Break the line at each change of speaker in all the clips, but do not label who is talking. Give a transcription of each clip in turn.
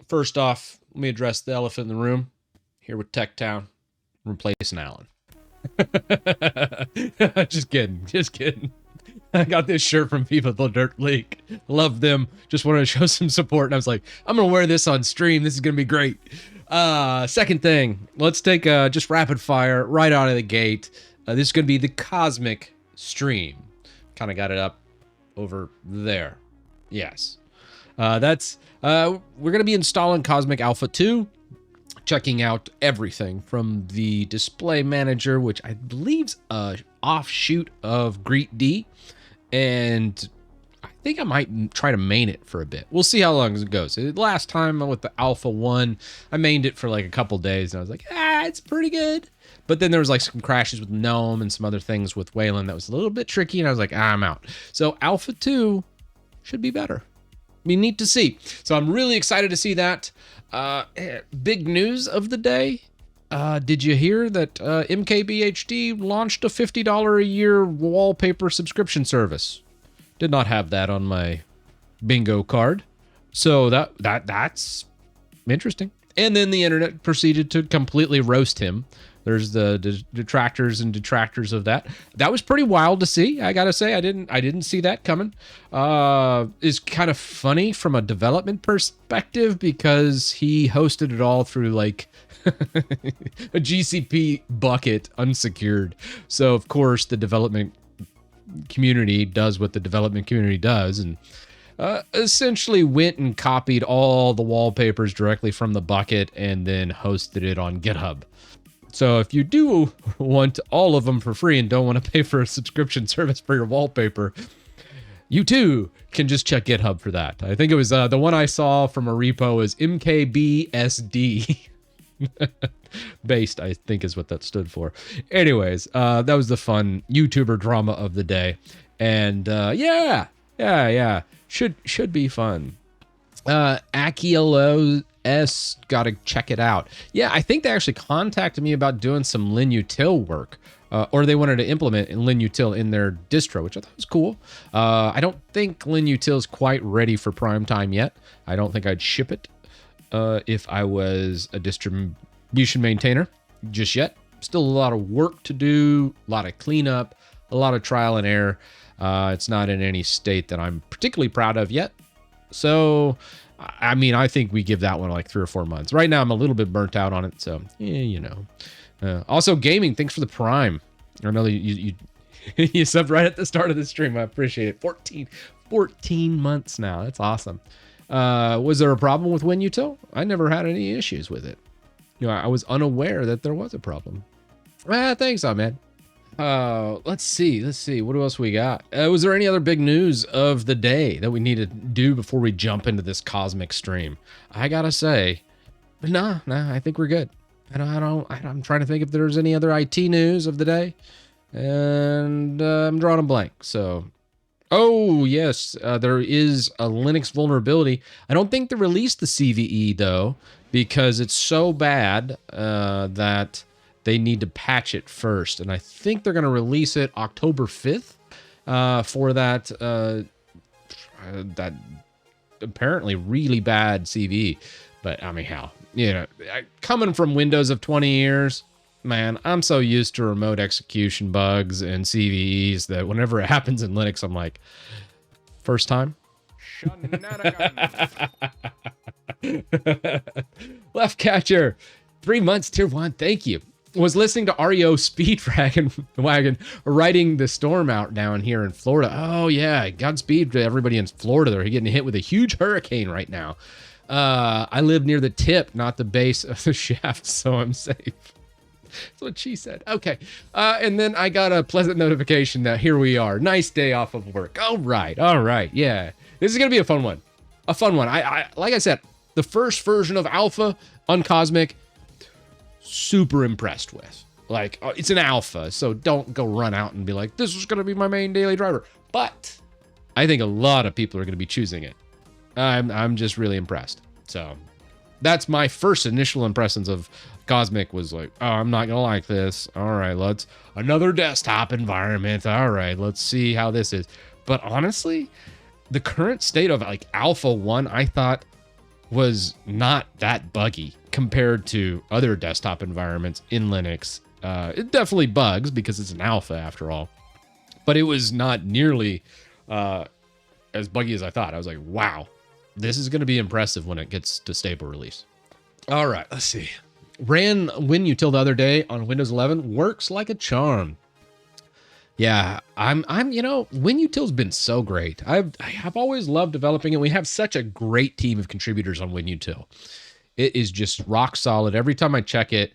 First off, let me address the elephant in the room. Here with Tech Town, replacing Alan. Just kidding. I got this shirt from Viva the Dirt League. Love them. Just wanted to show some support. And I was like, I'm going to wear this on stream. This is going to be great. Second thing, let's take just rapid fire right out of the gate. This is going to be the Cosmic stream. Kind of got it up over there. Yes. We're going to be installing Cosmic Alpha 2. Checking out everything from the display manager, which I believe's a offshoot of Greet D, and I think I might try to main it for a bit. We'll see how long it goes. Last time with the Alpha 1, I mained it for like a couple days, and I was like, it's pretty good. But then there was like some crashes with Gnome and some other things with Wayland that was a little bit tricky, and I was like, I'm out. So Alpha 2 should be better. Be neat to see. So I'm really excited to see that. Big news of the day. Did you hear that MKBHD launched a $50 a year wallpaper subscription service? Did not have that on my bingo card. So that's interesting. And then the internet proceeded to completely roast him. There's the detractors and detractors of that. That was pretty wild to see. I gotta say, I didn't see that coming. It's kind of funny from a development perspective because he hosted it all through like a GCP bucket, unsecured. So of course the development community does what the development community does, and essentially went and copied all the wallpapers directly from the bucket and then hosted it on GitHub. So if you do want all of them for free and don't want to pay for a subscription service for your wallpaper, you too can just check GitHub for that. I think it was the one I saw from a repo is MKBSD. Based, I think is what that stood for. Anyways, that was the fun YouTuber drama of the day. And yeah. Should be fun. Akielo S, gotta check it out. Yeah, I think they actually contacted me about doing some Linutil work, or they wanted to implement Linutil in their distro, which I thought was cool. I don't think Linutil is quite ready for prime time yet. I don't think I'd ship it if I was a distribution maintainer just yet. Still a lot of work to do, a lot of cleanup, a lot of trial and error. It's not in any state that I'm particularly proud of yet. So, I mean, I think we give that one like 3 or 4 months. Right now, I'm a little bit burnt out on it, so, you know. Also, gaming, thanks for the Prime. I know you subbed right at the start of the stream. I appreciate it. 14 months now. That's awesome. Was there a problem with Winutil? I never had any issues with it. You know, I was unaware that there was a problem. Thanks, man. Let's see. What else we got? Was there any other big news of the day that we need to do before we jump into this Cosmic stream? I gotta say, nah, I think we're good. I'm trying to think if there's any other IT news of the day, and I'm drawing a blank. So, oh yes, there is a Linux vulnerability. I don't think they released the CVE though, because it's so bad that they need to patch it first, and I think they're going to release it October 5th for that apparently really bad CV. But I mean, how, you know, coming from Windows of 20 years, man, I'm so used to remote execution bugs and CVEs that whenever it happens in Linux, I'm like, first time. Left catcher, 3 months, tier 1. Thank you. Was listening to REO Speedwagon riding the storm out down here in Florida. Oh yeah, Godspeed to everybody in Florida. They're getting hit with a huge hurricane right now. I live near the tip, not the base of the shaft, so I'm safe. That's what she said. Okay, and then I got a pleasant notification that here we are. Nice day off of work. All right, yeah. This is gonna be a fun one. I like I said, the first version of Alpha on Cosmic, super impressed with. Like, it's an alpha, so don't go run out and be like, this is going to be my main daily driver. But I think a lot of people are going to be choosing it. I'm just really impressed. So that's my first initial impressions of Cosmic, was like, oh, I'm not going to like this. All right, another desktop environment. All right, let's see how this is. But honestly, the current state of like Alpha 1, I thought was not that buggy compared to other desktop environments in Linux. It definitely bugs because it's an alpha after all, but it was not nearly as buggy as I thought. I was like, wow, this is going to be impressive when it gets to stable release. All right, let's see. Ran WinUtil the other day on Windows 11. Works like a charm. Yeah, I'm WinUtil's been so great. I've always loved developing it. We have such a great team of contributors on WinUtil. It is just rock solid. Every time I check it,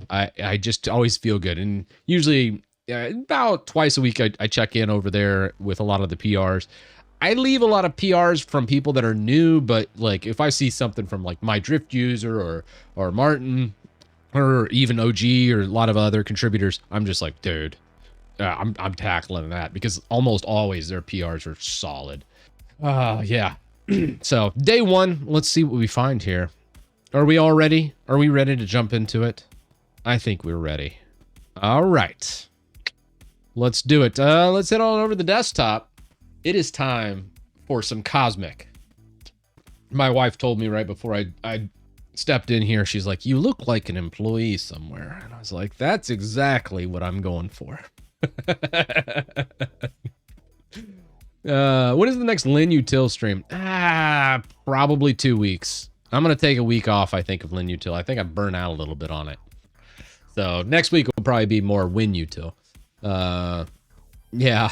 I just always feel good. And usually about twice a week, I check in over there with a lot of the PRs. I leave a lot of PRs from people that are new, but like if I see something from like my Drift user or Martin or even OG or a lot of other contributors, I'm just like, dude, I'm tackling that because almost always their PRs are solid. Yeah. So day one, let's see what we find here. Are we all ready? Are we ready to jump into it? I think we're ready. All right. Let's do it. Let's head on over to the desktop. It is time for some Cosmic. My wife told me right before I stepped in here, she's like, you look like an employee somewhere. And I was like, that's exactly what I'm going for. When is the next LinUtil stream? Probably 2 weeks. I'm going to take a week off, I think, of LinUtil. I think I burned out a little bit on it. So next week will probably be more WinUtil. Yeah.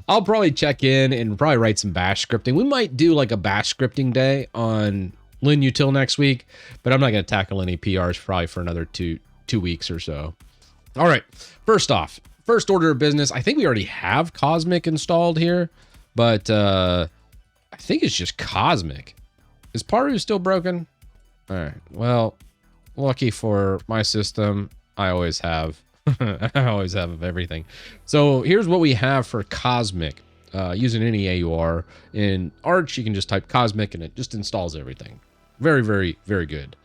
I'll probably check in and probably write some bash scripting. We might do like a bash scripting day on LinUtil next week, but I'm not going to tackle any PRs probably for another two weeks or so. All right. First off, first order of business. I think we already have Cosmic installed here, but I think it's just Cosmic. Is Paru still broken? All right. Well, lucky for my system, I always have. I always have everything. So here's what we have for Cosmic. Using any AUR. In Arch, you can just type Cosmic and it just installs everything. Very, very, very good.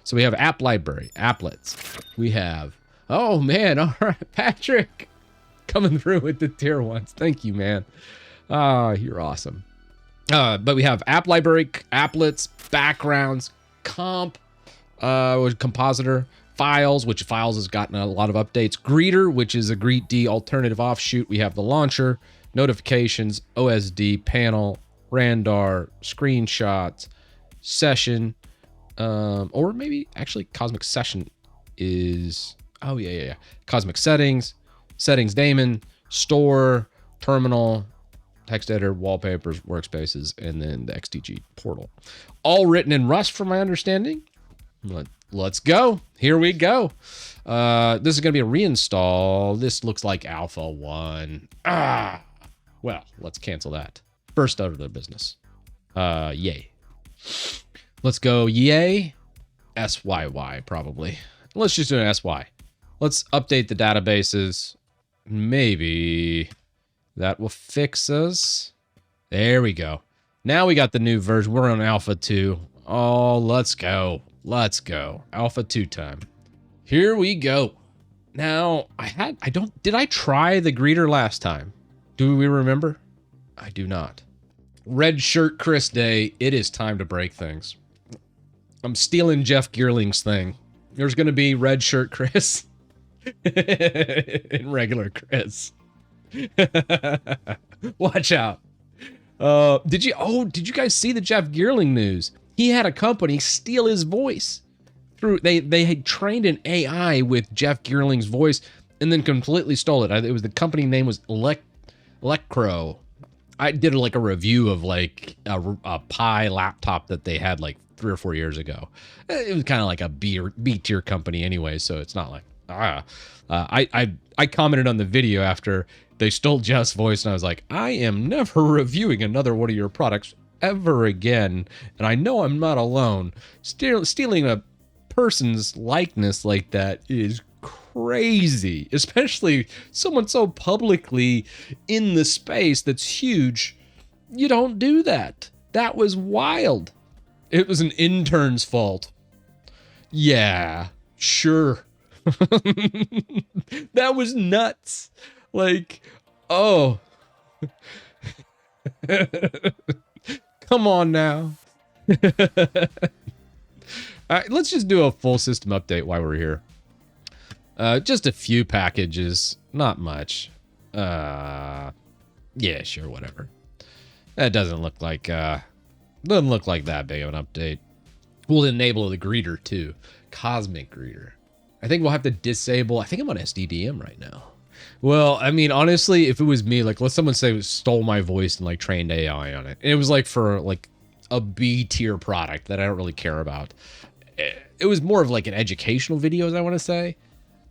So we have app library, applets. We have, oh man, all right, Patrick. Coming through with the tier ones. Thank you, man. You're awesome. But we have app library, applets, backgrounds, comp, compositor, files, which files has gotten a lot of updates. Greeter, which is a greetd alternative offshoot. We have the launcher, notifications, OSD, panel, Randar, screenshots, session, or maybe actually Cosmic Session is, oh yeah. Cosmic settings, settings daemon, store, terminal, text editor, wallpapers, workspaces, and then the XDG portal. All written in Rust from my understanding. Let's go. Here we go. This is going to be a reinstall. This looks like Alpha 1. Well, let's cancel that. First out of the business. Yay. Let's go yay. SYY probably. Let's just do an SY. Let's update the databases. Maybe that will fix us. There we go. Now we got the new version. We're on Alpha 2. Oh, let's go. Let's go. Alpha 2 time. Here we go. Now, did I try the greeter last time? Do we remember? I do not. Red Shirt Chris Day. It is time to break things. I'm stealing Jeff Geerling's thing. There's going to be Red Shirt Chris and regular Chris. Watch out. Did you guys see the Jeff Geerling news? He had a company steal his voice. They had trained an AI with Jeff Geerling's voice and then completely stole it. It was, the company name was Electro. I did like a review of like a Pi laptop that they had like 3 or 4 years ago. It was kind of like a B tier company anyway, so it's not like I commented on the video after they stole Jeff's voice, and I was like, I am never reviewing another one of your products ever again, and I know I'm not alone. Stealing a person's likeness like that is crazy, especially someone so publicly in the space that's huge. You don't do that. That was wild. It was an intern's fault. Yeah, sure. That was nuts. Like, oh. Come on now. Let's just do a full system update while we're here. Just a few packages, not much. Yeah, sure, whatever. That doesn't look like that big of an update. We'll enable the greeter too, cosmic greeter. I think we'll have to disable. I think I'm on SDDM right now. Well, I mean, honestly, if it was me, like, let someone say stole my voice and like trained AI on it, and it was like for like a B tier product that I don't really care about. It was more of like an educational videos, I want to say.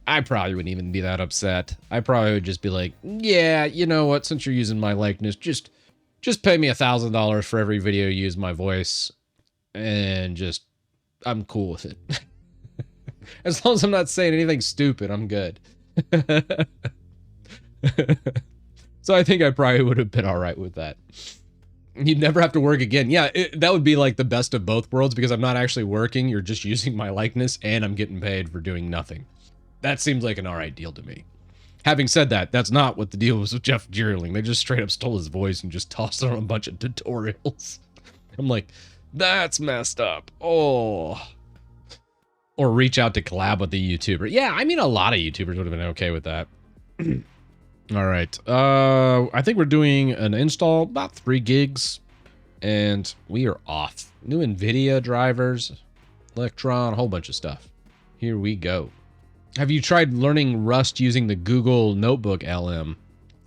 I probably wouldn't even be that upset. I probably would just be like, yeah, you know what? Since you're using my likeness, just pay me $1,000 for every video you use my voice, and just I'm cool with it. As long as I'm not saying anything stupid, I'm good. So I think I probably would have been all right with that. You'd never have to work again. Yeah, that would be like the best of both worlds, because I'm not actually working. You're just using my likeness and I'm getting paid for doing nothing. That seems like an all right deal to me. Having said that, that's not what the deal was with Jeff Jeerling. They just straight up stole his voice and just tossed on a bunch of tutorials. I'm like, that's messed up. Oh. Or reach out to collab with the YouTuber. Yeah, I mean, a lot of YouTubers would have been okay with that. All right. I think we're doing an install, about 3 gigs, and we are off. New NVIDIA drivers, Electron, a whole bunch of stuff. Here we go. Have you tried learning Rust using the Google Notebook LM?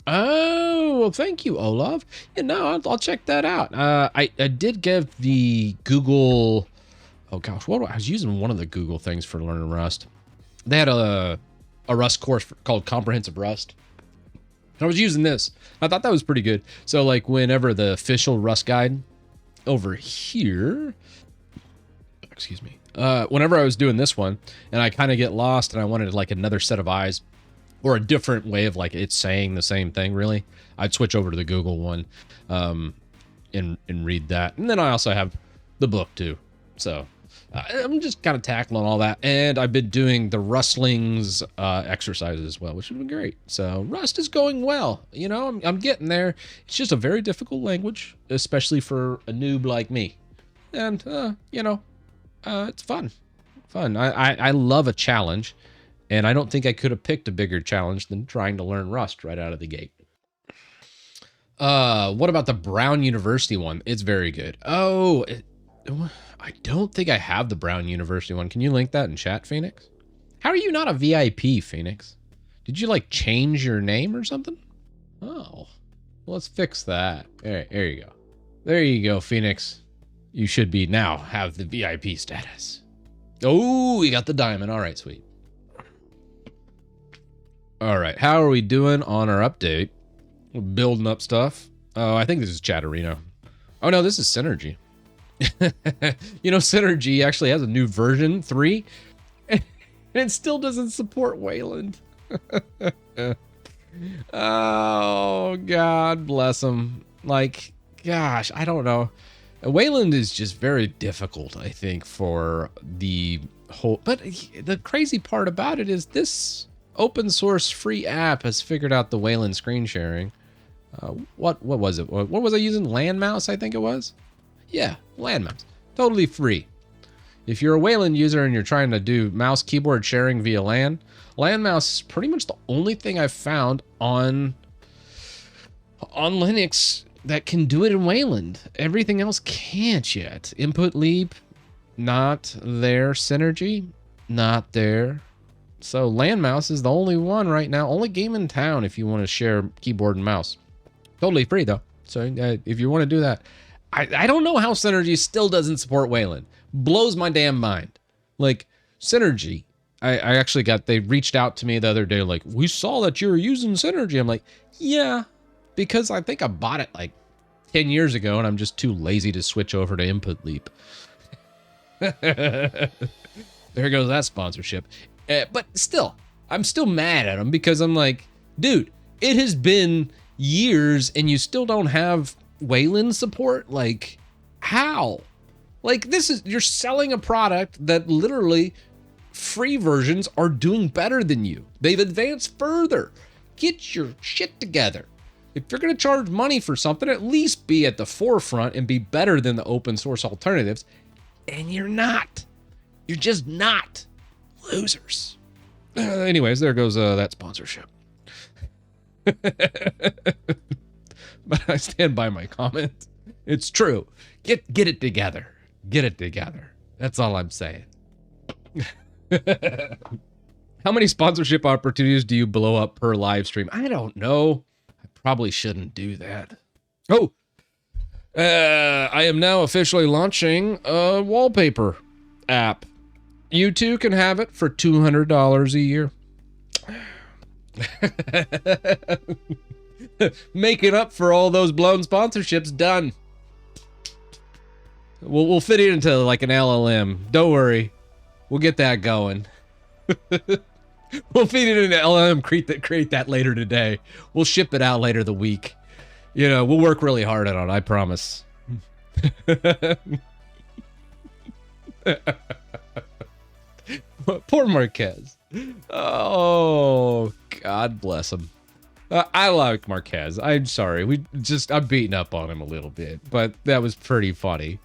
Oh, well, thank you, Olaf. Yeah, no, I'll check that out. I did give the Google... Oh, gosh, I was using one of the Google things for learning Rust. They had a Rust course called Comprehensive Rust. I was using this. I thought that was pretty good. So, like, whenever the official Rust guide over here... Excuse me. Whenever I was doing this one, and I kind of get lost, and I wanted, like, another set of eyes, or a different way of, like, it's saying the same thing, really, I'd switch over to the Google one and read that. And then I also have the book, too. So... I'm just kind of tackling all that, and I've been doing the Rustlings exercises as well, which has been great. So Rust is going well. You know, I'm getting there. It's just a very difficult language, especially for a noob like me. And you know, it's fun. I love a challenge, and I don't think I could have picked a bigger challenge than trying to learn Rust right out of the gate. What about the Brown University one? It's very good. Oh. I don't think I have the Brown University one. Can you link that in chat, Phoenix? How are you not a VIP, Phoenix? Did you, like, change your name or something? Oh, well, let's fix that. There you go. There you go, Phoenix. You should be now have the VIP status. Oh, we got the diamond. All right, sweet. All right, how are we doing on our update? We're building up stuff. Oh, I think this is Chatterino. Oh, no, this is Synergy. You know, Synergy actually has a new version 3, and it still doesn't support Wayland. Oh, God bless him. Like, gosh, I don't know. Wayland is just very difficult, I think, for the whole... But the crazy part about it is this open source free app has figured out the Wayland screen sharing. What was it? What was I using? Landmouse, I think it was? Yeah, Landmouse. Totally free. If you're a Wayland user and you're trying to do mouse keyboard sharing via LAN, Landmouse is pretty much the only thing I've found on Linux that can do it in Wayland. Everything else can't yet. Input Leap, not there. Synergy, not there. So Landmouse is the only one right now. Only game in town if you want to share keyboard and mouse. Totally free, though. So if you want to do that... I don't know how Synergy still doesn't support Wayland. Blows my damn mind. Like, Synergy, I actually they reached out to me the other day, like, we saw that you were using Synergy. I'm like, yeah, because I think I bought it like 10 years ago, and I'm just too lazy to switch over to Input Leap. There goes that sponsorship. But still, I'm still mad at them because I'm like, dude, it has been years and you still don't have Wayland support. Like, how? Like, you're selling a product that literally free versions are doing better than you. They've advanced further. Get your shit together. If you're going to charge money for something, at least be at the forefront and be better than the open source alternatives. And you're not. You're just not. Losers. Anyways, there goes that sponsorship. But I stand by my comment. It's true. Get it together. Get it together. That's all I'm saying. How many sponsorship opportunities do you blow up per live stream? I don't know. I probably shouldn't do that. Oh, I am now officially launching a wallpaper app. You too can have it for $200 a year. Making up for all those blown sponsorships. Done. We'll fit it into like an LLM. Don't worry. We'll get that going. We'll feed it into LLM, create that later today. We'll ship it out later the week. You know, we'll work really hard on it, I promise. Poor Marquez. Oh, God bless him. I like Marquez. I'm sorry. I'm beating up on him a little bit, but that was pretty funny.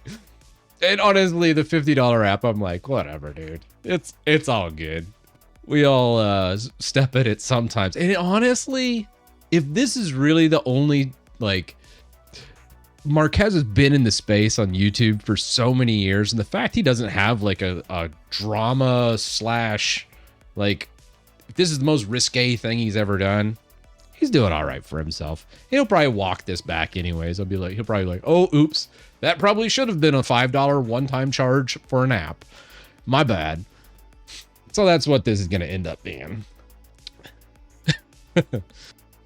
And honestly, the $50 app, I'm like, whatever, dude. It's all good. We all step at it sometimes. And honestly, if this is really the only, like, Marquez has been in the space on YouTube for so many years, and the fact he doesn't have like a drama slash, like, if this is the most risque thing he's ever done, he's doing all right for himself. He'll probably walk this back anyways. He'll probably be like, oh, oops, that probably should have been a $5 one-time charge for an app. My bad. So that's what this is going to end up being.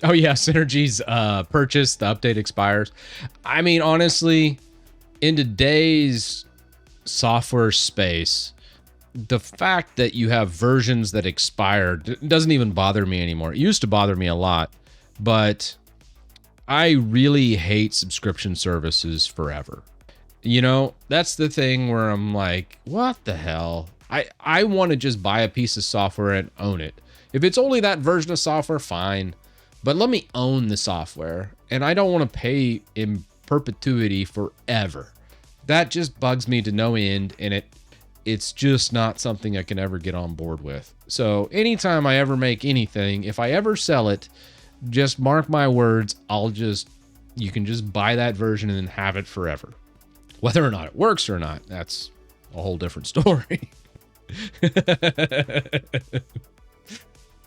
Oh yeah, Synergy's purchase, the update expires. I mean, honestly, in today's software space, the fact that you have versions that expired doesn't even bother me anymore. It used to bother me a lot, but I really hate subscription services forever. You know, that's the thing where I'm like, what the hell? I want to just buy a piece of software and own it. If it's only that version of software, fine. But let me own the software. And I don't want to pay in perpetuity forever. That just bugs me to no end. And it's just not something I can ever get on board with. So anytime I ever make anything, if I ever sell it, just mark my words, you can just buy that version and have it forever. Whether or not it works or not, that's a whole different story.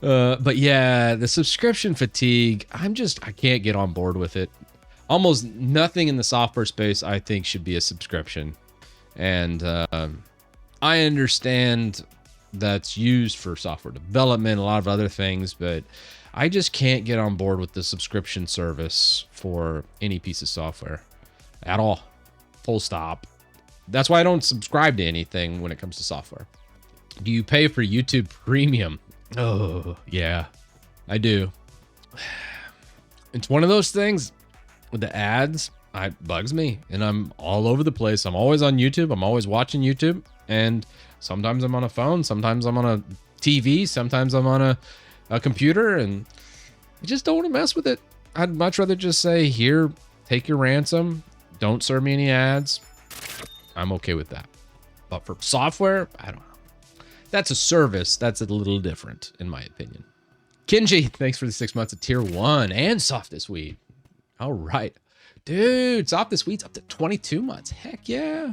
But yeah, the subscription fatigue, I can't get on board with it. Almost nothing in the software space I think should be a subscription. And I understand that's used for software development, a lot of other things, but I just can't get on board with the subscription service for any piece of software at all. Full stop. That's why I don't subscribe to anything when it comes to software. Do you pay for YouTube Premium? Oh, yeah, I do. It's one of those things with the ads. It bugs me, and I'm all over the place. I'm always on YouTube. I'm always watching YouTube, and sometimes I'm on a phone. Sometimes I'm on a TV. Sometimes I'm on a computer, and I just don't want to mess with it. I'd much rather just say, here, take your ransom. Don't serve me any ads. I'm okay with that. But for software, I don't know. That's a service. That's a little different, in my opinion. Kinji, thanks for the 6 months of tier 1 and softest weed. All right. Dude, softest weed's up to 22 months. Heck yeah.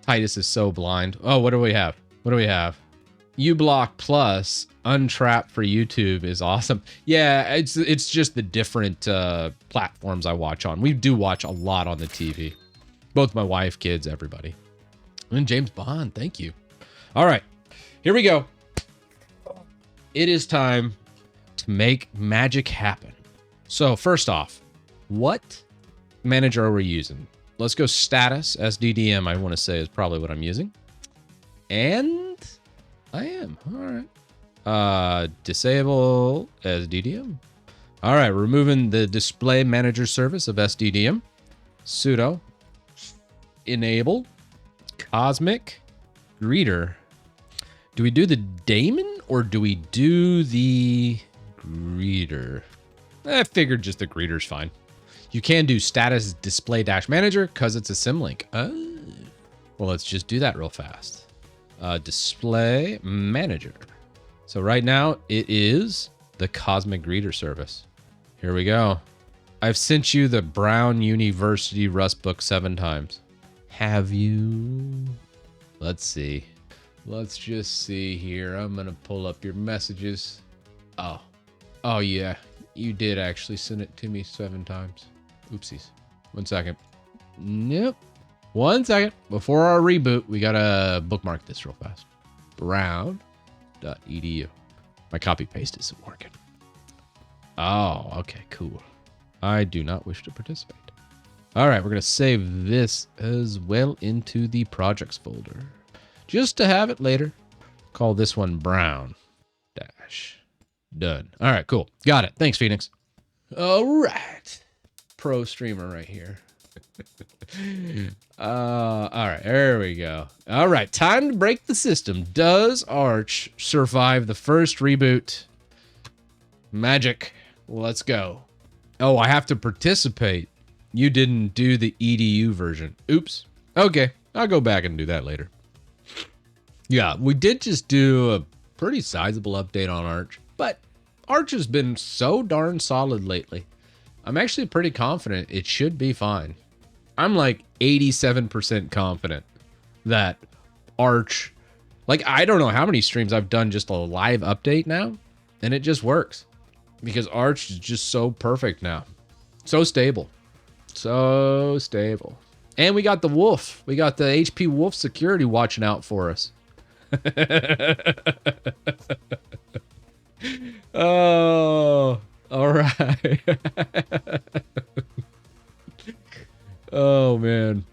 Titus is so blind. Oh, what do we have? What do we have? uBlock Plus Untrapped for YouTube is awesome. Yeah, it's just the different platforms I watch on. We do watch a lot on the TV. Both my wife, kids, everybody. And James Bond, thank you. All right, here we go. It is time to make magic happen. So first off, what manager are we using? Let's go status. SDDM, I want to say, is probably what I'm using. And I am. All right. Disable SDDM. All right, removing the display manager service of SDDM. Sudo. Enable. Cosmic. Greeter. Do we do the daemon or do we do the greeter? I figured just the greeter's fine. You can do status display dash manager because it's a symlink. Oh. Well, let's just do that real fast. Display manager. So right now it is the Cosmic Greeter service. Here we go. I've sent you the Brown University Rust book 7 times. Have you? Let's see. Let's just see here. I'm going to pull up your messages. Oh yeah. You did actually send it to me 7 times. Oopsies. 1 second. Nope. 1 second. Before our reboot, we got to bookmark this real fast. Brown.edu. My copy paste isn't working. Oh, okay, cool. I do not wish to participate. All right, we're going to save this as well into the projects folder. Just to have it later. Call this one Brown. Dash. Done. All right, cool. Got it. Thanks, Phoenix. All right. Pro streamer right here. All right, there we go. All right, time to break the system. Does Arch survive the first reboot? Magic. Let's go. Oh, I have to participate. You didn't do the EDU version. Oops. Okay, I'll go back and do that later. Yeah, we did just do a pretty sizable update on Arch, but Arch has been so darn solid lately. I'm actually pretty confident it should be fine. I'm like 87% confident that Arch, like I don't know how many streams I've done just a live update now, and it just works. Because Arch is just so perfect now. So stable. So stable. And we got the Wolf. We got the HP Wolf security watching out for us. Oh, all right. Oh, man.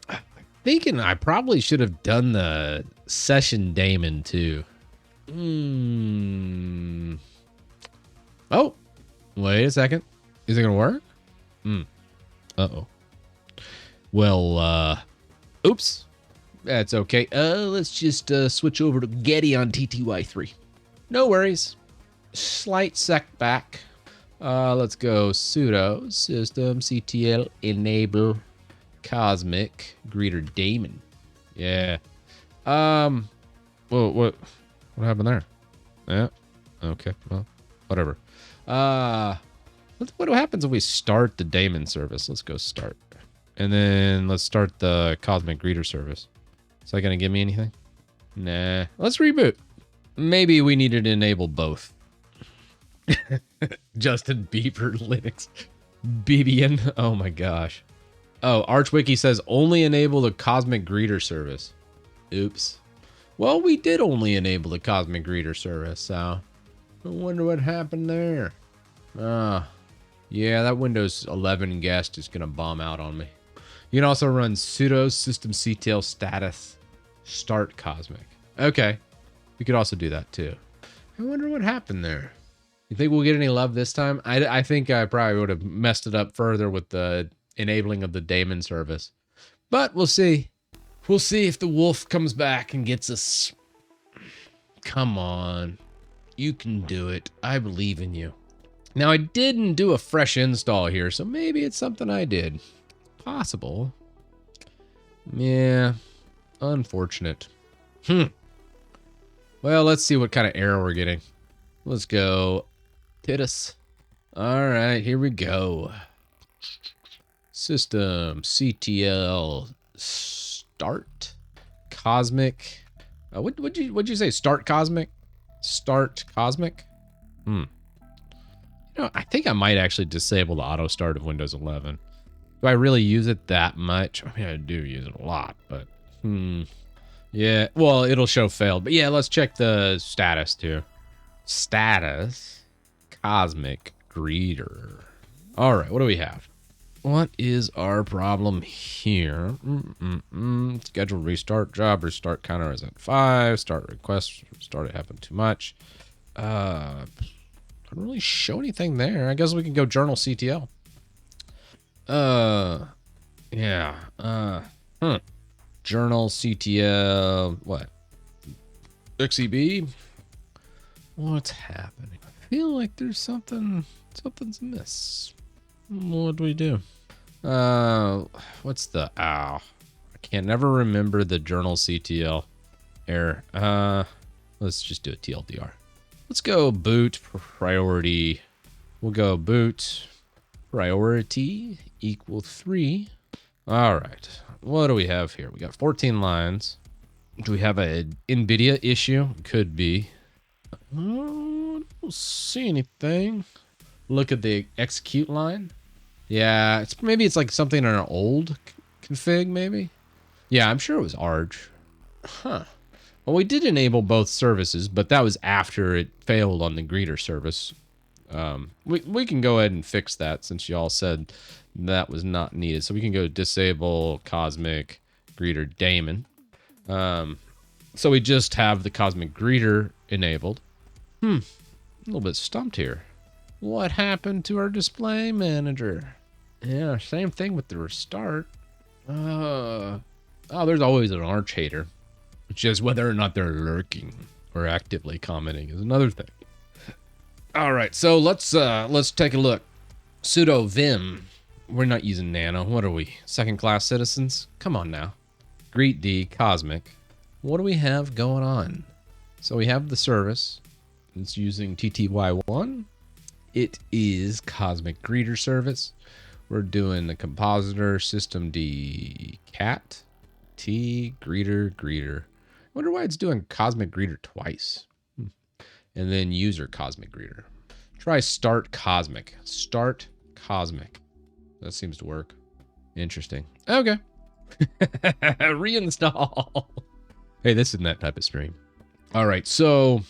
I'm thinking I probably should have done the Session Daemon, too. Oh, wait a second. Is it going to work? Uh-oh. Well, oops. That's okay. Let's just switch over to Getty on TTY3. No worries. Slight sec back. Let's go sudo systemctl enable cosmic greeter daemon. Yeah. Well, what happened there? Yeah. Okay. Well, whatever. What happens if we start the daemon service? Let's go start. And then let's start the cosmic greeter service. Is that going to give me anything? Nah. Let's reboot. Maybe we needed to enable both. Justin Bieber Linux. Bibian. Oh my gosh. Oh, ArchWiki says only enable the cosmic greeter service. Oops. Well, we did only enable the cosmic greeter service, so I wonder what happened there. Yeah, that Windows 11 guest is going to bomb out on me. You can also run sudo systemctl status start cosmic. Okay. We could also do that too. I wonder what happened there. You think we'll get any love this time? I think I probably would have messed it up further with the enabling of the daemon service. But we'll see. We'll see if the wolf comes back and gets us. Come on. You can do it. I believe in you. Now, I didn't do a fresh install here, so maybe it's something I did. Possible. Yeah. Unfortunate. Well, let's see what kind of error we're getting. Let's go. Titus. All right, here we go. System CTL start cosmic. What'd you say? Start cosmic? Start cosmic? You know, I think I might actually disable the auto start of Windows 11. Do I really use it that much? I mean, I do use it a lot, but yeah, well, it'll show failed. But yeah, let's check the status too. Status cosmic greeter. All right, what do we have? What is our problem here? Schedule restart, job restart counter is at 5. Start request, start it happened too much. Don't really show anything there. I guess we can go journal CTL. Yeah. Journal CTL. What? XEB. What's happening? I feel like there's something's amiss. What do we do? What's the, I can't never remember the journal CTL error. Let's just do a TLDR. Let's go boot priority. We'll go boot priority equal 3. All right. What do we have here? We got 14 lines. Do we have a NVIDIA issue? Could be. I don't see anything. Look at the execute line. Yeah, maybe it's like something in an old config, maybe. Yeah, I'm sure it was Arch. Huh. Well, we did enable both services, but that was after it failed on the greeter service. We can go ahead and fix that since y'all said that was not needed. So we can go disable Cosmic Greeter daemon. So we just have the Cosmic Greeter enabled. A little bit stumped here. What happened to our display manager? Yeah, same thing with the restart. Oh, there's always an Arch hater. It's just whether or not they're lurking or actively commenting is another thing. All right, so let's take a look. Sudo vim. We're not using nano. What are we? Second class citizens? Come on now. Greet D Cosmic. What do we have going on? So we have the service. It's using TTY1. It is Cosmic Greeter service. We're doing the compositor system D cat T greeter. Wonder why it's doing Cosmic Greeter twice. And then user Cosmic Greeter. Try start Cosmic. Start Cosmic. That seems to work. Interesting. Okay. Reinstall. Hey, this isn't that type of stream. All right, so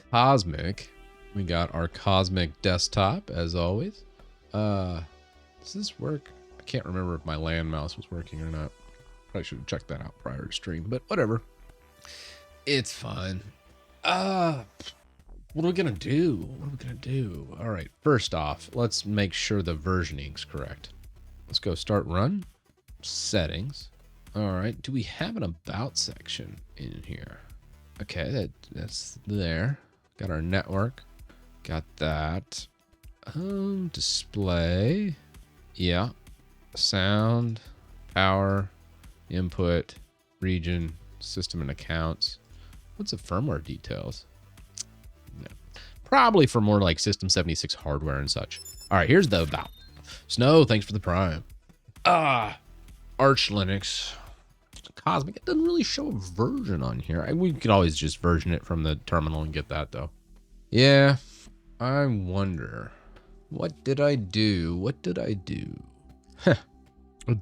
Cosmic. We got our Cosmic desktop as always. Does this work? I can't remember if my land mouse was working or not. Probably should have checked that out prior to stream, but whatever. It's fine. What are we gonna do? All right, first off, let's make sure the versioning's correct. Let's go start run, settings. All right, do we have an about section in here? Okay, that's there. Got our network, got that. Display, yeah. Sound, power, input, region, system and accounts. What's the firmware details? No. Probably for more like System 76 hardware and such. All right, here's the about. Snow, thanks for the prime. Arch Linux. Cosmic, it doesn't really show a version on here. We could always just version it from the terminal and get that though. Yeah, I wonder. What did I do? I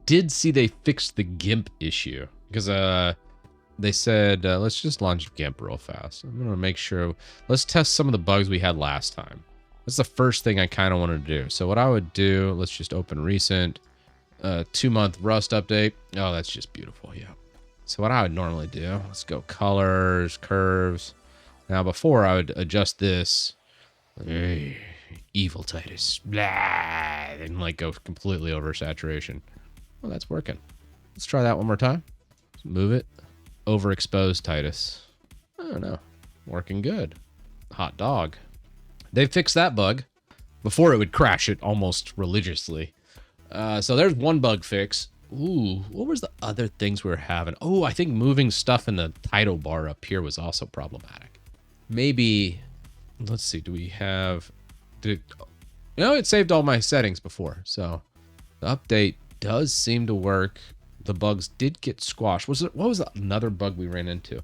did see they fixed the GIMP issue because they said, let's just launch GIMP real fast. I'm going to make sure. Let's test some of the bugs we had last time. That's the first thing I kind of want to do. So what I would do, let's just open recent 2-month Rust update. Oh, that's just beautiful. Yeah. So what I would normally do, let's go colors, curves. Now before I would adjust this. Evil Titus. Blah, and like go completely over saturation. Well, that's working. Let's try that one more time. Let's move it. Overexposed Titus. I don't know. Working good. Hot dog. They fixed that bug. Before it would crash it almost religiously. So there's one bug fix. Ooh, what was the other things we were having? Oh, I think moving stuff in the title bar up here was also problematic. Maybe, let's see, do we have, it saved all my settings before. So the update does seem to work. The bugs did get squashed. What was another bug we ran into?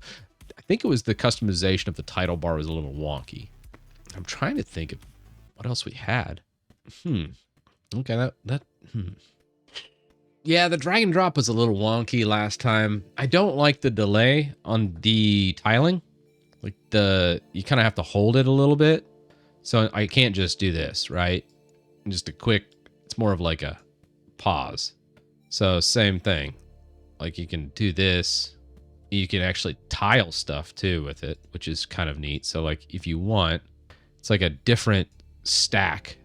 I think it was the customization of the title bar was a little wonky. I'm trying to think of what else we had. Okay, yeah, the drag and drop was a little wonky last time. I don't like the delay on the tiling. Like you kind of have to hold it a little bit. So I can't just do this, right? Just a quick, it's more of like a pause. So same thing. Like you can do this. You can actually tile stuff too with it, which is kind of neat. So like if you want, it's like a different stack.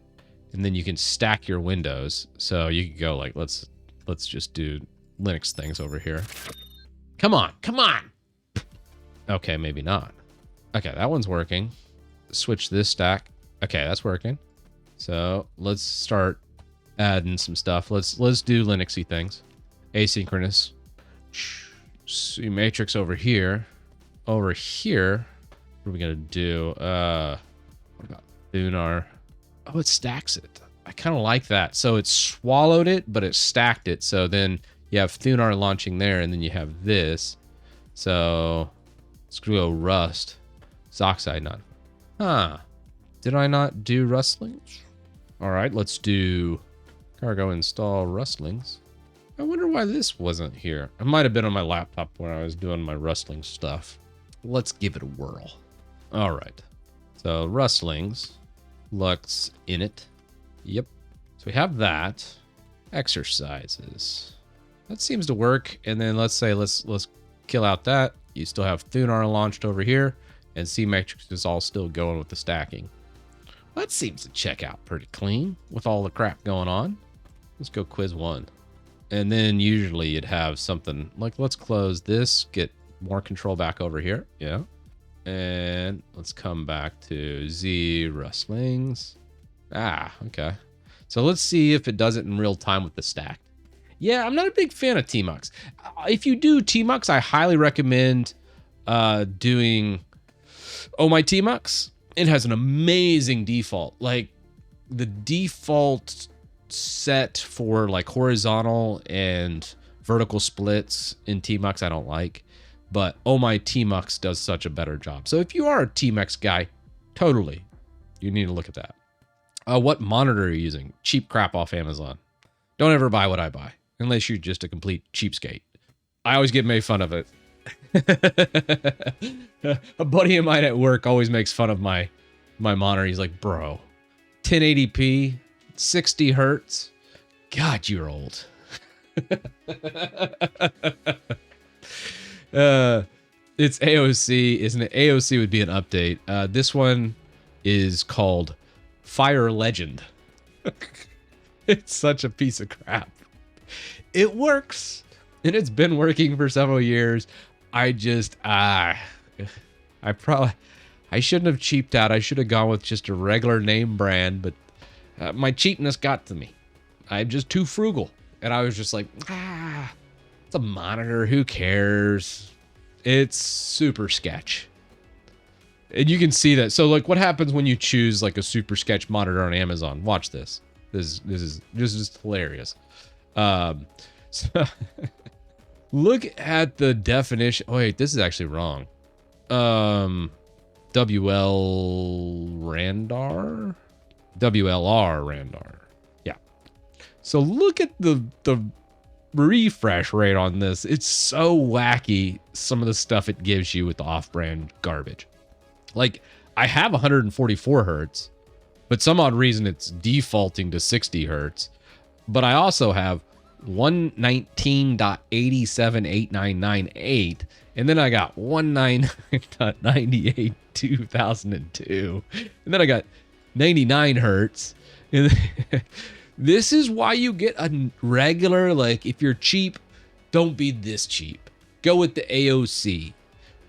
And then you can stack your windows. So you can go like, let's just do Linux things over here. Come on. Okay, maybe not. Okay, that one's working. Switch this stack. Okay, that's working. So let's start adding some stuff. Let's do Linuxy things. Asynchronous. See matrix over here. Over here, what are we gonna do? What about Thunar? Oh, it stacks it. I kind of like that. So it swallowed it, but it stacked it. So then you have Thunar launching there, and then you have this. So let's go Rust. Zoxide not. Huh. Did I not do Rustlings? All right, let's do cargo install Rustlings. I wonder why this wasn't here. It might have been on my laptop when I was doing my rustling stuff. Let's give it a whirl. All right. So rustlings, Lux init. Yep. So we have that. Exercises. That seems to work. And then let's say let's kill out that. You still have Thunar launched over here, and C matrix is all still going with the stacking. That seems to check out pretty clean with all the crap going on. Let's go quiz 1. And then usually you'd have something like, let's close this, get more control back over here. Yeah. And let's come back to Z rustlings. Ah, okay. So let's see if it does it in real time with the stack. Yeah, I'm not a big fan of Tmux. If you do Tmux, I highly recommend doing Oh My Tmux. It has an amazing default. Like the default set for like horizontal and vertical splits in Tmux I don't like, but Oh My Tmux does such a better job. So if you are a Tmux guy, totally, you need to look at that. What monitor are you using? Cheap crap off Amazon. Don't ever buy what I buy, unless you're just a complete cheapskate. I always get made fun of it. A buddy of mine at work always makes fun of my monitor. He's like, bro, 1080p, 60 hertz. God, you're old. It's AOC, isn't it? AOC would be an update. This one is called Fire Legend. It's such a piece of crap. It works, and it's been working for several years. I shouldn't have cheaped out. I should have gone with just a regular name brand, but my cheapness got to me. I'm just too frugal. And I was just like, it's a monitor. Who cares? It's super sketch. And you can see that. So like what happens when you choose like a super sketch monitor on Amazon? Watch this. This is just hilarious. So look at the definition. Oh, wait, this is actually wrong. WLRandar? WLR Randar. Yeah. So look at the refresh rate on this. It's so wacky, some of the stuff it gives you with the off-brand garbage. Like, I have 144 hertz, but some odd reason it's defaulting to 60 hertz. But I also have 119.878998, and then I got 199.982002, and then I got 99 hertz. And this is why you get a regular, like, if you're cheap, don't be this cheap. Go with the AOC.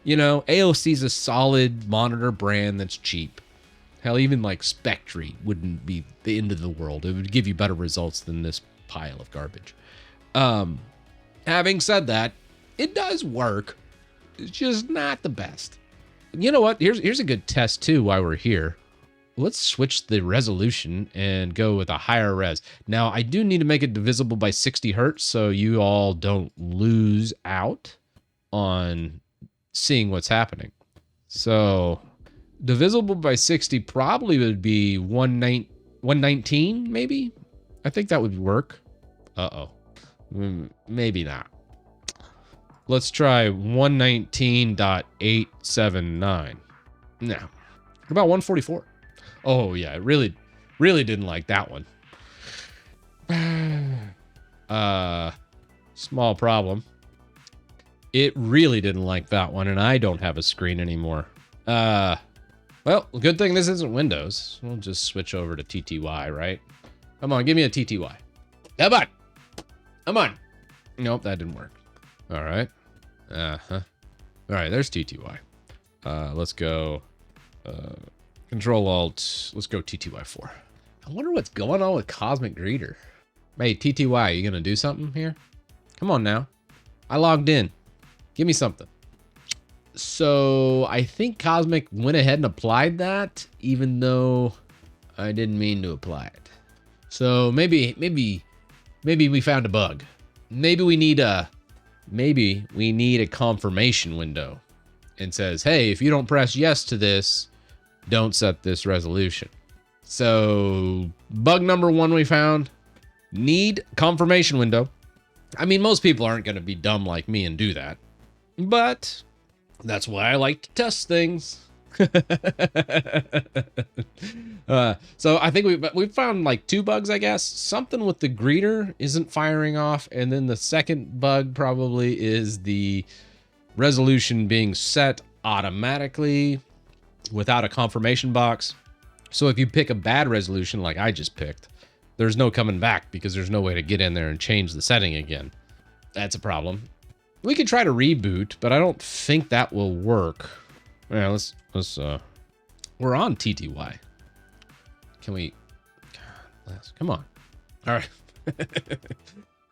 You know, AOC is a solid monitor brand that's cheap. Hell, even like Spectre wouldn't be the end of the world. It would give you better results than this pile of garbage. Having said that, it does work. It's just not the best. You know what? Here's a good test too while we're here. Let's switch the resolution and go with a higher res. Now, I do need to make it divisible by 60 hertz so you all don't lose out on seeing what's happening. So divisible by 60 probably would be 119 maybe. I think that would work. Maybe not. Let's try 119.879. No. What about 144? Oh yeah, it really didn't like that one. Small problem. It really didn't like that one, and I don't have a screen anymore. Well, good thing this isn't Windows. We'll just switch over to TTY, right? Come on, give me a TTY. Come on. Come on. Nope, that didn't work. All right. All right, there's TTY. Let's go Control Alt. Let's go TTY4. I wonder what's going on with Cosmic Greeter. Hey, TTY, you gonna do something here? Come on now. I logged in. Give me something. So I think Cosmic went ahead and applied that, even though I didn't mean to apply it. So maybe we found a bug. Maybe we need a confirmation window and says, hey, if you don't press yes to this, don't set this resolution. So bug number 1 we found, need confirmation window. I mean, most people aren't going to be dumb like me and do that, but that's why I like to test things. So I think we've found like 2 bugs, I guess. Something with the greeter isn't firing off, and then the second bug probably is the resolution being set automatically without a confirmation box. So if you pick a bad resolution like I just picked, there's no coming back because there's no way to get in there and change the setting again. That's a problem. We could try to reboot, but I don't think that will work. Yeah, let's we're on TTY. Can we, God, come on. All right.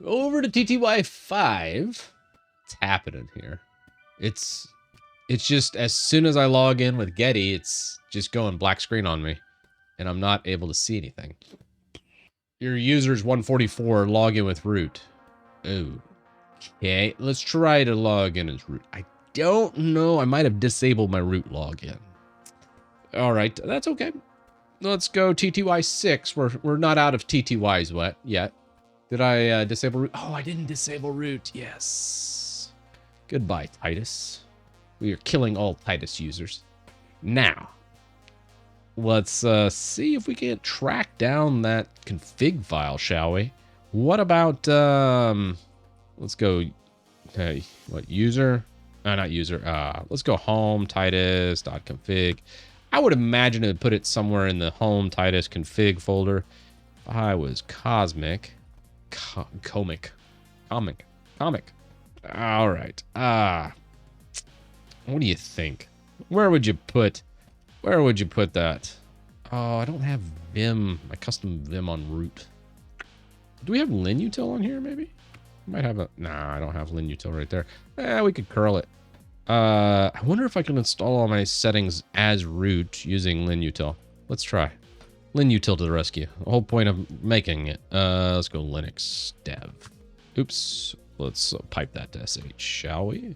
Over to TTY 5. What's happening here? It's just as soon as I log in with Getty, it's just going black screen on me and I'm not able to see anything. Your user's 144, log in with root. Oh, okay. Let's try to log in as root. I don't know. I might have disabled my root login. All right, that's okay. Let's go TTY 6. We're not out of TTYs yet. Did I disable root? Oh, I didn't disable root. Yes. Goodbye, Titus. We are killing all Titus users. Now, let's see if we can't track down that config file, shall we? What about, let's go, hey, what, user? Not user. Let's go home, titus.config. I would imagine it would put it somewhere in the home Titus config folder. If I was Cosmic. Comic. All right. What do you think? Where would you put that? Oh, I don't have Vim, my custom Vim on root. Do we have linutil on here, maybe? Might have a, nah, I don't have linutil right there. We could curl it. I wonder if I can install all my settings as root using linutil. Let's try. Linutil to the rescue. The whole point of making it. Let's go Linux dev. Oops. Let's pipe that to sh, shall we?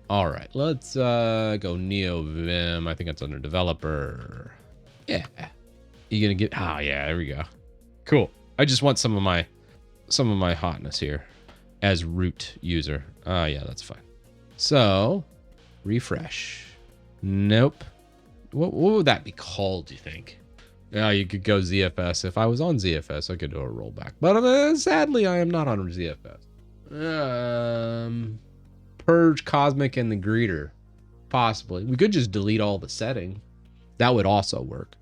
All right, let's go Neo Vim. I think that's under developer. Yeah. You gonna get? Oh yeah, there we go. Cool. I just want some of my hotness here as root user. Yeah, that's fine. So refresh. Nope. What would that be called, do you think? Yeah, you could go ZFS. If I was on ZFS, I could do a rollback. But sadly, I am not on ZFS. Purge Cosmic and the greeter. Possibly. We could just delete all the setting. That would also work.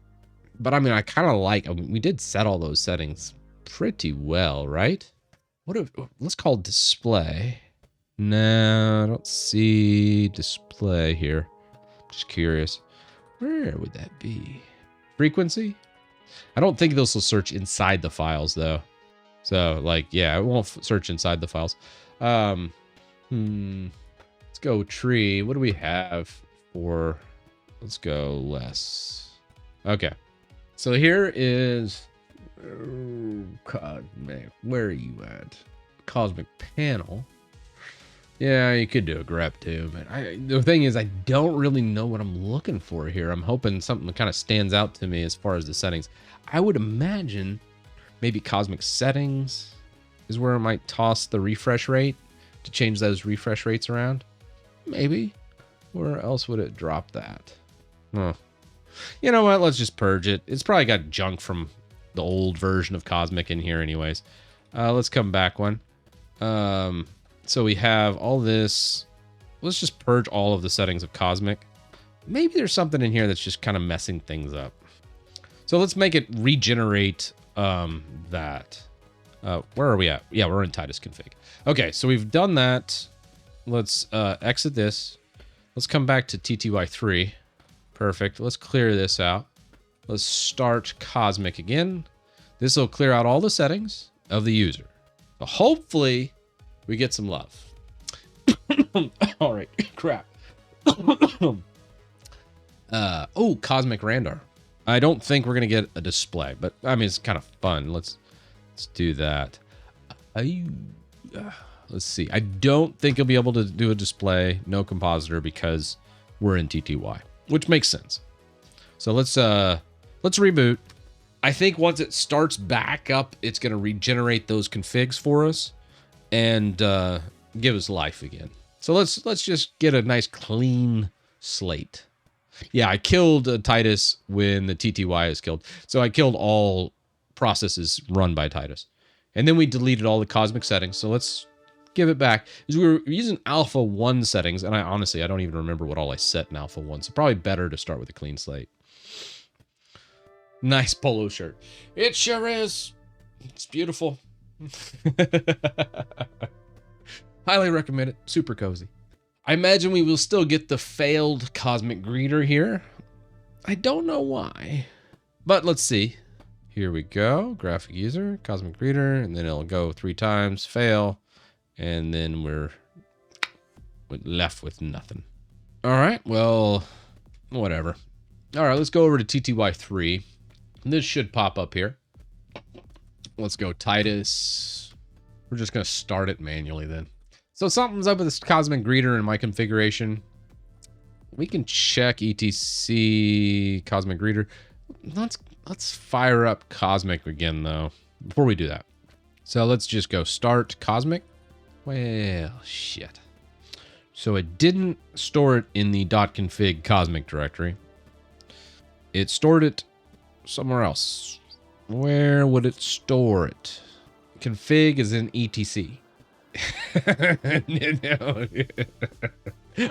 But I mean, I kind of like, we did set all those settings pretty well, right? What if, let's call display. No, I don't see display here. Just curious. Where would that be? Frequency? I don't think this will search inside the files though. So like, yeah, it won't search inside the files. Let's go tree. What do we have for, let's go less. Okay. So here is, Cosmic, where are you at? Cosmic panel. Yeah, you could do a grep too, but the thing is, I don't really know what I'm looking for here. I'm hoping something that kind of stands out to me as far as the settings. I would imagine maybe Cosmic settings is where I might toss the refresh rate to change those refresh rates around. Maybe. Where else would it drop that? Huh. You know what? Let's just purge it. It's probably got junk from the old version of Cosmic in here anyways. Let's come back one. So we have all this. Let's just purge all of the settings of Cosmic. Maybe there's something in here that's just kind of messing things up. So let's make it regenerate that. Where are we at? Yeah, we're in Titus config. Okay, so we've done that. Let's exit this. Let's come back to TTY3. Perfect. Let's clear this out. Let's start Cosmic again. This will clear out all the settings of the user. So hopefully we get some love. All right, crap. Oh, Cosmic Randar. I don't think we're gonna get a display, but I mean it's kind of fun. Let's do that. Let's see. I don't think you'll be able to do a display, no compositor, because we're in TTY, which makes sense. So let's reboot. I think once it starts back up, it's gonna regenerate those configs for us and give us life again. So let's just get a nice clean slate. Yeah, I killed Titus when the TTY is killed. So I killed all processes run by Titus. And then we deleted all the cosmic settings. So let's give it back. Because we were using alpha 1 settings, and I don't even remember what all I set in alpha 1. So probably better to start with a clean slate. Nice polo shirt. It sure is. It's beautiful. Highly recommend it. Super cozy. I imagine we will still get the failed cosmic greeter here. I don't know why, but let's see. Here we go. Graphic user, cosmic greeter, and then it'll go 3 times, fail, and then we're left with nothing. All right, well, whatever. All right, let's go over to TTY3. This should pop up here. Let's go Titus. We're just gonna start it manually then. So something's up with this cosmic greeter in my configuration. We can check etc cosmic greeter. Let's fire up cosmic again though before we do that. So let's just go start cosmic. Well, shit. So it didn't store it in the .config cosmic directory. It stored it somewhere else. Where would it store it? Config is in etc. No.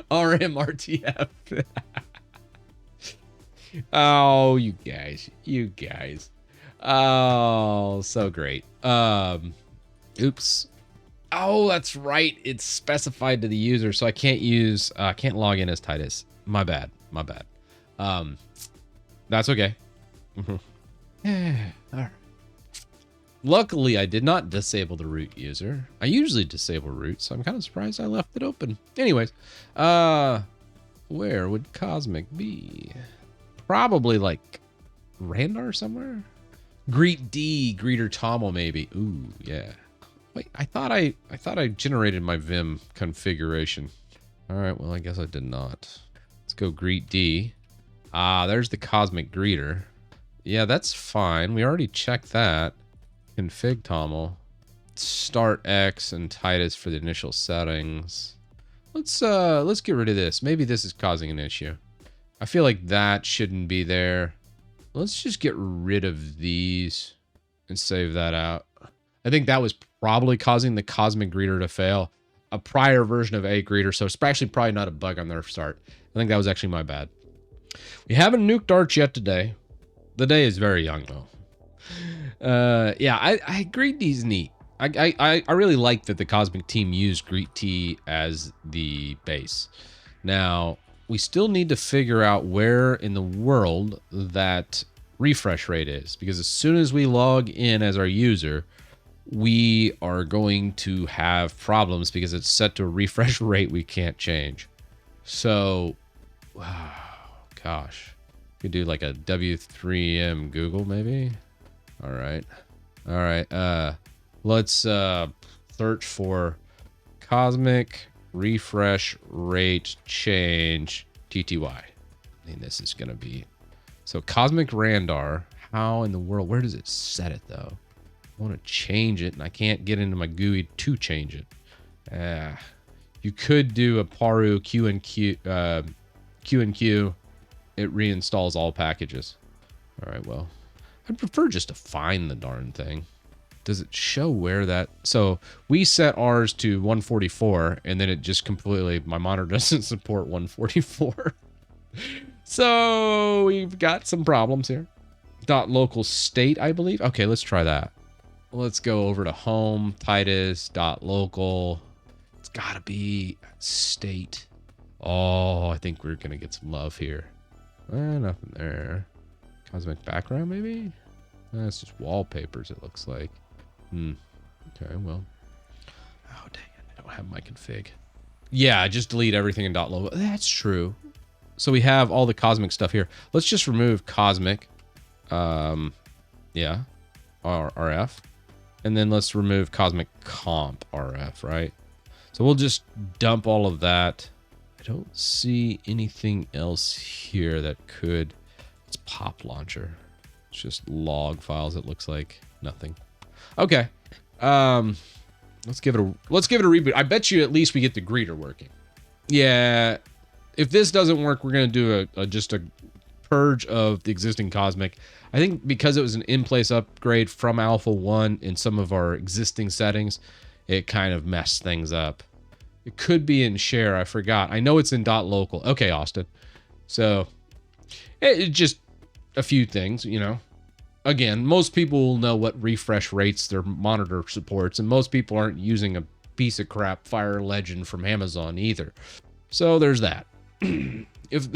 RMRTF. Oh, you guys. Oh, so great. Oops. Oh, that's right. It's specified to the user, so I can't log in as Titus. My bad. That's okay. All right. Luckily, I did not disable the root user. I usually disable root, so I'm kind of surprised I left it open. Anyways, where would Cosmic be? Probably like Randar somewhere? Greet D, Greeter Tommel maybe. Ooh, yeah. Wait, I thought I generated my Vim configuration. All right, well, I guess I did not. Let's go Greet D. Ah, there's the Cosmic Greeter. Yeah, that's fine. We already checked that. Config Tommel. Start X and Titus for the initial settings. Let's get rid of this. Maybe this is causing an issue. I feel like that shouldn't be there. Let's just get rid of these and save that out. I think that was probably causing the Cosmic Greeter to fail. A prior version of A Greeter, so it's actually probably not a bug on their start. I think that was actually my bad. We haven't nuked Arch yet today. The day is very young though. Yeah, I Greet T's neat. I really like that the Cosmic team used Greet T as the base. Now, we still need to figure out where in the world that refresh rate is, because as soon as we log in as our user, we are going to have problems because it's set to a refresh rate we can't change. So, gosh, we could do like a W3M Google maybe. All right. Let's search for Cosmic refresh rate change TTY. I mean, this is gonna be so Cosmic Randar. How in the world? Where does it set it though? I want to change it, and I can't get into my GUI to change it. You could do a Paru Q&Q. It reinstalls all packages. All right, well, I'd prefer just to find the darn thing. Does it show where that? So we set ours to 144, and then it just completely, my monitor doesn't support 144. So we've got some problems here. .local state, I believe. Okay, let's try that. Let's go over to home, Titus, .local. It's gotta be state. Oh, I think we're gonna get some love here. Nothing there. Cosmic background, maybe? That's just wallpapers, it looks like. Okay, well. Oh, dang it. I don't have my config. Yeah, just delete everything in .logo. That's true. So we have all the cosmic stuff here. Let's just remove cosmic. Yeah. RF. And then let's remove cosmic comp RF, right? So we'll just dump all of that. I don't see anything else here that could... It's pop launcher. It's just log files, it looks like. Nothing. Okay. Let's give it a reboot. I bet you at least we get the greeter working. Yeah. If this doesn't work, we're going to do just a purge of the existing cosmic. I think because it was an in-place upgrade from Alpha 1 in some of our existing settings, it kind of messed things up. It could be in share. I forgot. I know it's in .local. Okay, Austin. So it just a few things, you know. Again, most people will know what refresh rates their monitor supports, and most people aren't using a piece of crap Fire Legend from Amazon either. So there's that. If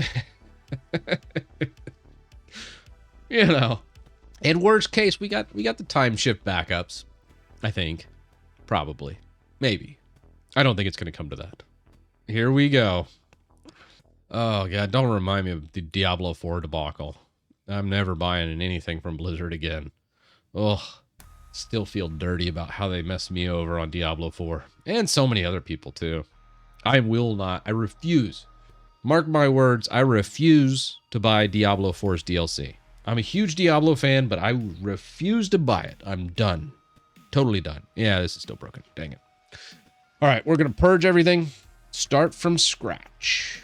you know, in worst case, we got the time shift backups. I think, probably, maybe. I don't think it's going to come to that. Here we go. Oh god, don't remind me of the Diablo 4 debacle. I'm never buying anything from Blizzard again. Ugh. Still feel dirty about how they messed me over on Diablo 4. And so many other people too. I refuse. Mark my words, I refuse to buy Diablo 4's DLC. I'm a huge Diablo fan, but I refuse to buy it. I'm done. Totally done. Yeah, this is still broken. Dang it. All right, we're going to purge everything. Start from scratch.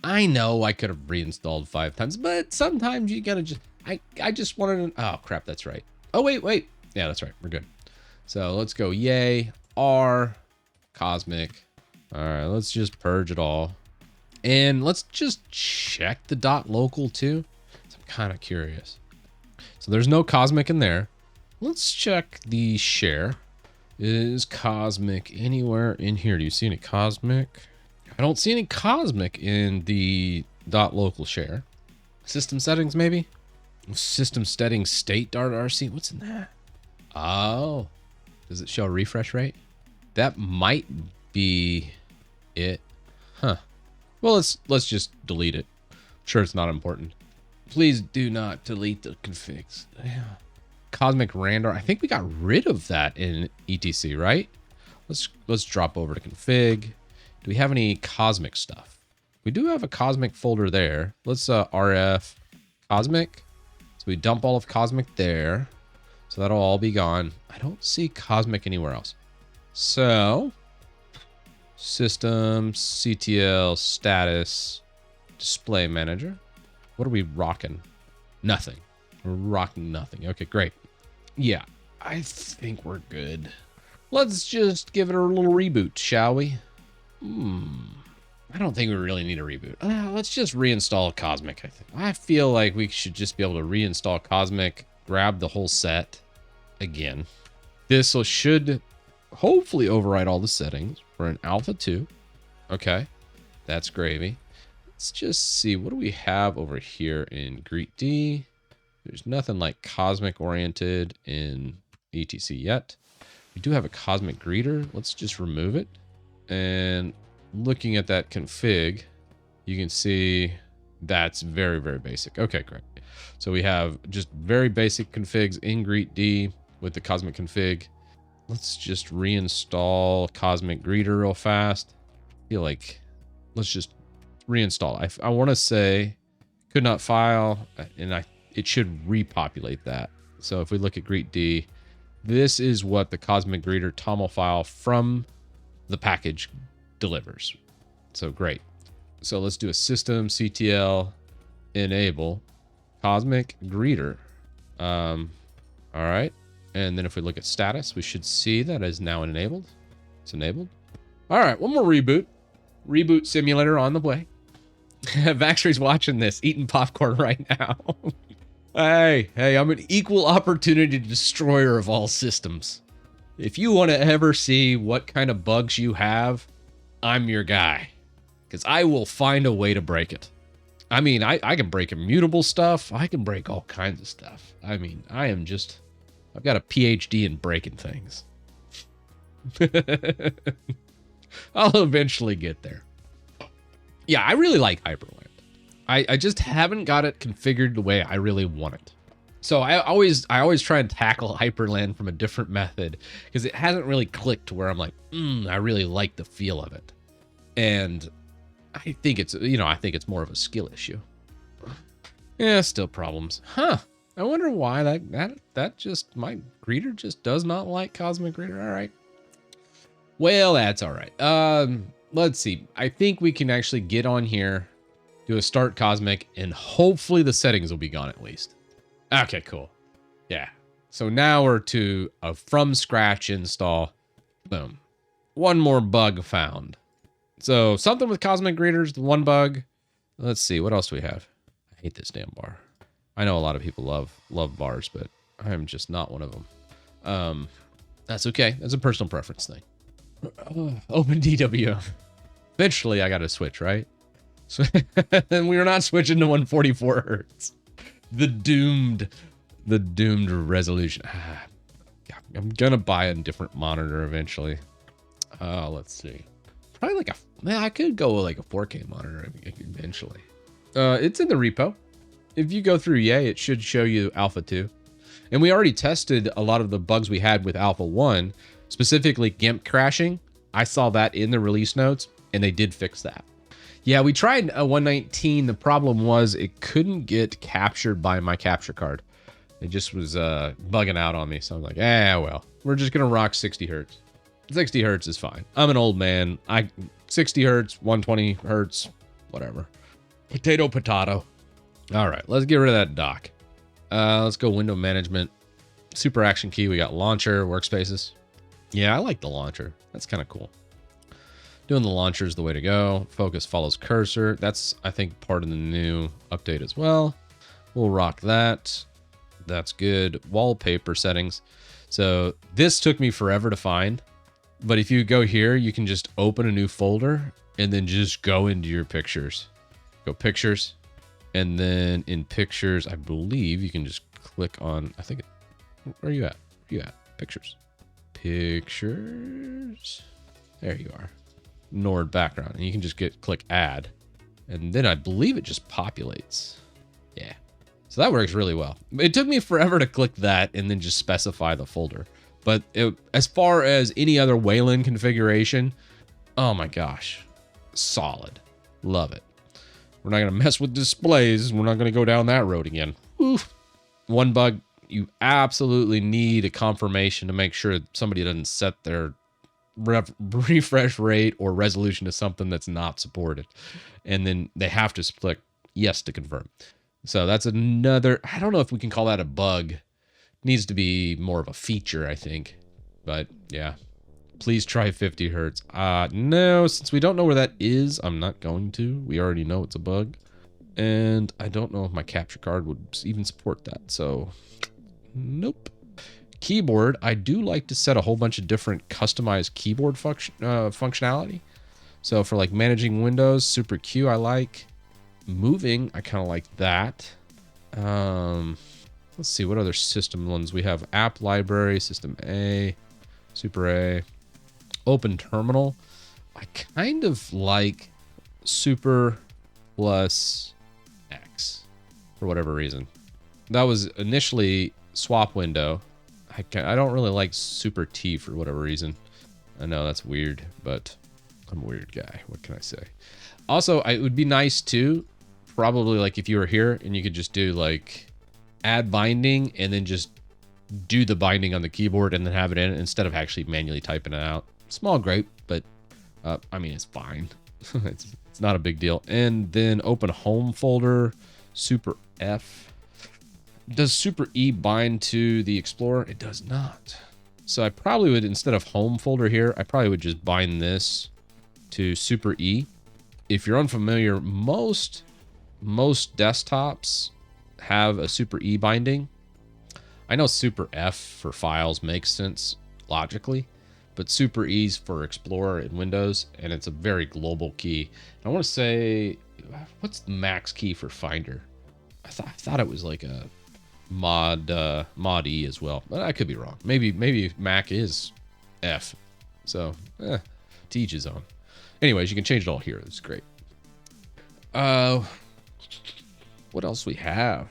I know I could have reinstalled 5 times, but sometimes you gotta just... I just wanted to... Oh, crap, that's right. Oh, wait. Yeah, that's right. We're good. So let's go yay, R, cosmic. All right, let's just purge it all. And let's just check the .local too. I'm kind of curious. So there's no cosmic in there. Let's check the share. Is cosmic anywhere in here? Do you see any cosmic? I don't see any cosmic in the .local share. System settings, maybe? System settings state.rc. What's in that? Oh. Does it show a refresh rate? That might be it. Huh. Well, let's just delete it. I'm sure it's not important. Please do not delete the configs. Yeah. Cosmic Randar. I think we got rid of that in ETC, right? Let's drop over to config. Do we have any cosmic stuff? We do have a cosmic folder there. Let's RF cosmic. So we dump all of cosmic there. So that'll all be gone. I don't see cosmic anywhere else. So system, CTL, status, display manager. What are we rocking? Nothing. We're rocking nothing. Okay, great. Yeah, I think we're good. Let's just give it a little reboot, shall we? I don't think we really need a reboot. Let's just reinstall Cosmic, I think. I feel like we should just be able to reinstall Cosmic, grab the whole set again. This should hopefully override all the settings. We're in Alpha 2. Okay, that's gravy. Let's just see, what do we have over here in Greet D? There's nothing like Cosmic oriented in ETC yet. We do have a Cosmic greeter. Let's just remove it. And looking at that config, you can see that's very, very basic. Okay, great. So we have just very basic configs in Greet D with the Cosmic config. Let's just reinstall Cosmic greeter real fast. I feel like let's just reinstall. I want to say could not file, and it should repopulate that. So if we look at Greet D, this is what the Cosmic greeter toml file from the package delivers. So great. So let's do a systemctl enable Cosmic greeter. All right. And then if we look at status, we should see that is now enabled. It's enabled. All right, one more reboot. Reboot simulator on the way. Vaxry's watching this, eating popcorn right now. Hey, I'm an equal opportunity destroyer of all systems. If you want to ever see what kind of bugs you have, I'm your guy. Because I will find a way to break it. I mean, I can break immutable stuff. I can break all kinds of stuff. I mean, I've got a PhD in breaking things. I'll eventually get there. Yeah, I really like Hyperland. I just haven't got it configured the way I really want it. So I always try and tackle Hyperland from a different method because it hasn't really clicked to where I'm like, I really like the feel of it. And I think it's, I think it's more of a skill issue. Yeah, still problems. Huh. I wonder why that just, my greeter just does not like Cosmic Greeter. All right. Well, that's all right. Let's see. I think we can actually get on here, do a start Cosmic, and hopefully the settings will be gone at least. Okay, cool. Yeah. So now we're to a from scratch install. Boom. One more bug found. So something with Cosmic Greeters, the one bug. Let's see. What else do we have? I hate this damn bar. I know a lot of people love bars, but I'm just not one of them. That's okay. That's a personal preference thing. Open DW. Eventually, I got to switch, right? So, and we are not switching to 144 hertz. The doomed resolution. I'm gonna buy a different monitor eventually. Let's see. Probably like I could go like a 4K monitor eventually. It's in the repo. If you go through Yay, it should show you Alpha 2. And we already tested a lot of the bugs we had with Alpha 1, specifically GIMP crashing. I saw that in the release notes, and they did fix that. Yeah, we tried a 119. The problem was it couldn't get captured by my capture card. It just was bugging out on me. So I was like, well, we're just going to rock 60 hertz. 60 hertz is fine. I'm an old man. 60 hertz, 120 hertz, whatever. Potato. All right, let's get rid of that dock. Let's go window management. Super action key. We got launcher, workspaces. Yeah, I like the launcher. That's kind of cool. Doing the launcher is the way to go. Focus follows cursor. That's, I think, part of the new update as well. We'll rock that. That's good. Wallpaper settings. So this took me forever to find. But if you go here, you can just open a new folder and then just go into your pictures. Go pictures. And then in pictures, I believe you can just click on, I think, where are you at? Where are you at? Pictures. Pictures. There you are. Nord background. And you can just click add. And then I believe it just populates. Yeah. So that works really well. It took me forever to click that and then just specify the folder. But as far as any other Wayland configuration, oh my gosh. Solid. Love it. We're not going to mess with displays. We're not going to go down that road again. Oof. One bug, you absolutely need a confirmation to make sure somebody doesn't set their refresh rate or resolution to something that's not supported. And then they have to click yes to confirm. So that's another, I don't know if we can call that a bug. It needs to be more of a feature, I think. But yeah, please try 50 hertz. No, since we don't know where that is, I'm not going to. We already know it's a bug. And I don't know if my capture card would even support that. So nope. Keyboard, I do like to set a whole bunch of different customized keyboard functionality. So for like managing windows, super Q I like. Moving, I kind of like that. Let's see what other system ones we have. App library, system A, super A, open terminal. I kind of like super plus X for whatever reason. That was initially swap window. I don't really like super T for whatever reason. I know that's weird, but I'm a weird guy. What can I say? Also, it would be nice too, probably like if you were here and you could just do like add binding and then just do the binding on the keyboard and then have it in instead of actually manually typing it out. Small gripe, but I mean, it's fine. it's not a big deal. And then open home folder, super F. Does super E bind to the Explorer? It does not. So I probably would, instead of home folder here, I probably would just bind this to super E. If you're unfamiliar, most desktops have a super E binding. I know super F for files makes sense logically, but super E's for Explorer and Windows, and it's a very global key. I want to say what's the max key for Finder? I thought it was like a mod E as well, but I could be wrong. Maybe Mac is F. So, to each his own. Anyways, you can change it all here. It's great. What else we have?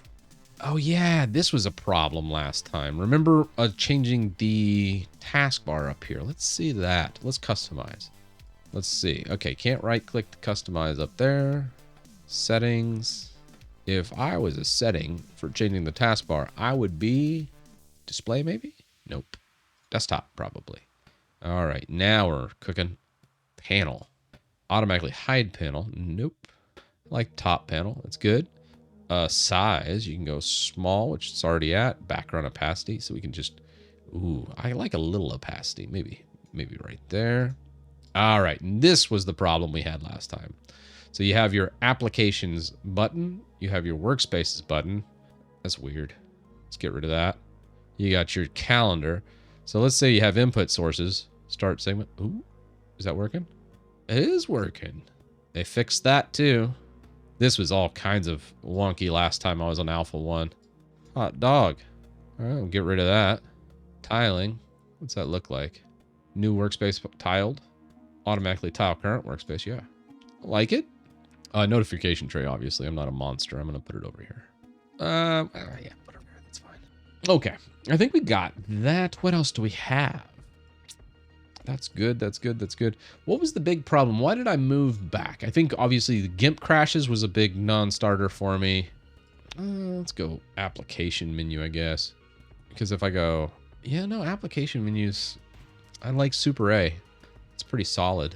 Oh yeah, this was a problem last time. Remember changing the taskbar up here? Let's see that. Let's customize. Let's see. Okay, can't right click to customize up there. Settings. If I was a setting for changing the taskbar, I would be display maybe? Nope. Desktop probably. All right, now we're cooking. Panel. Automatically hide panel. Nope. Like top panel. That's good. Size, you can go small, which it's already at. Background opacity, so we can just, ooh, I like a little opacity. Maybe right there. All right, and this was the problem we had last time. So you have your applications button, you have your workspaces button. That's weird. Let's get rid of that. You got your calendar. So let's say you have input sources. Start segment. Ooh, is that working? It is working. They fixed that too. This was all kinds of wonky last time I was on Alpha 1. Hot dog. All right, we'll get rid of that. Tiling. What's that look like? New workspace tiled. Automatically tile current workspace. Yeah. Like it. Notification tray, obviously. I'm not a monster. I'm going to put it over here. Yeah, put it over here. That's fine. Okay. I think we got that. What else do we have? That's good. That's good. That's good. What was the big problem? Why did I move back? I think obviously the GIMP crashes was a big non-starter for me. Let's go application menu, I guess. Because if I go, yeah, no, application menus, I like Super A. It's pretty solid.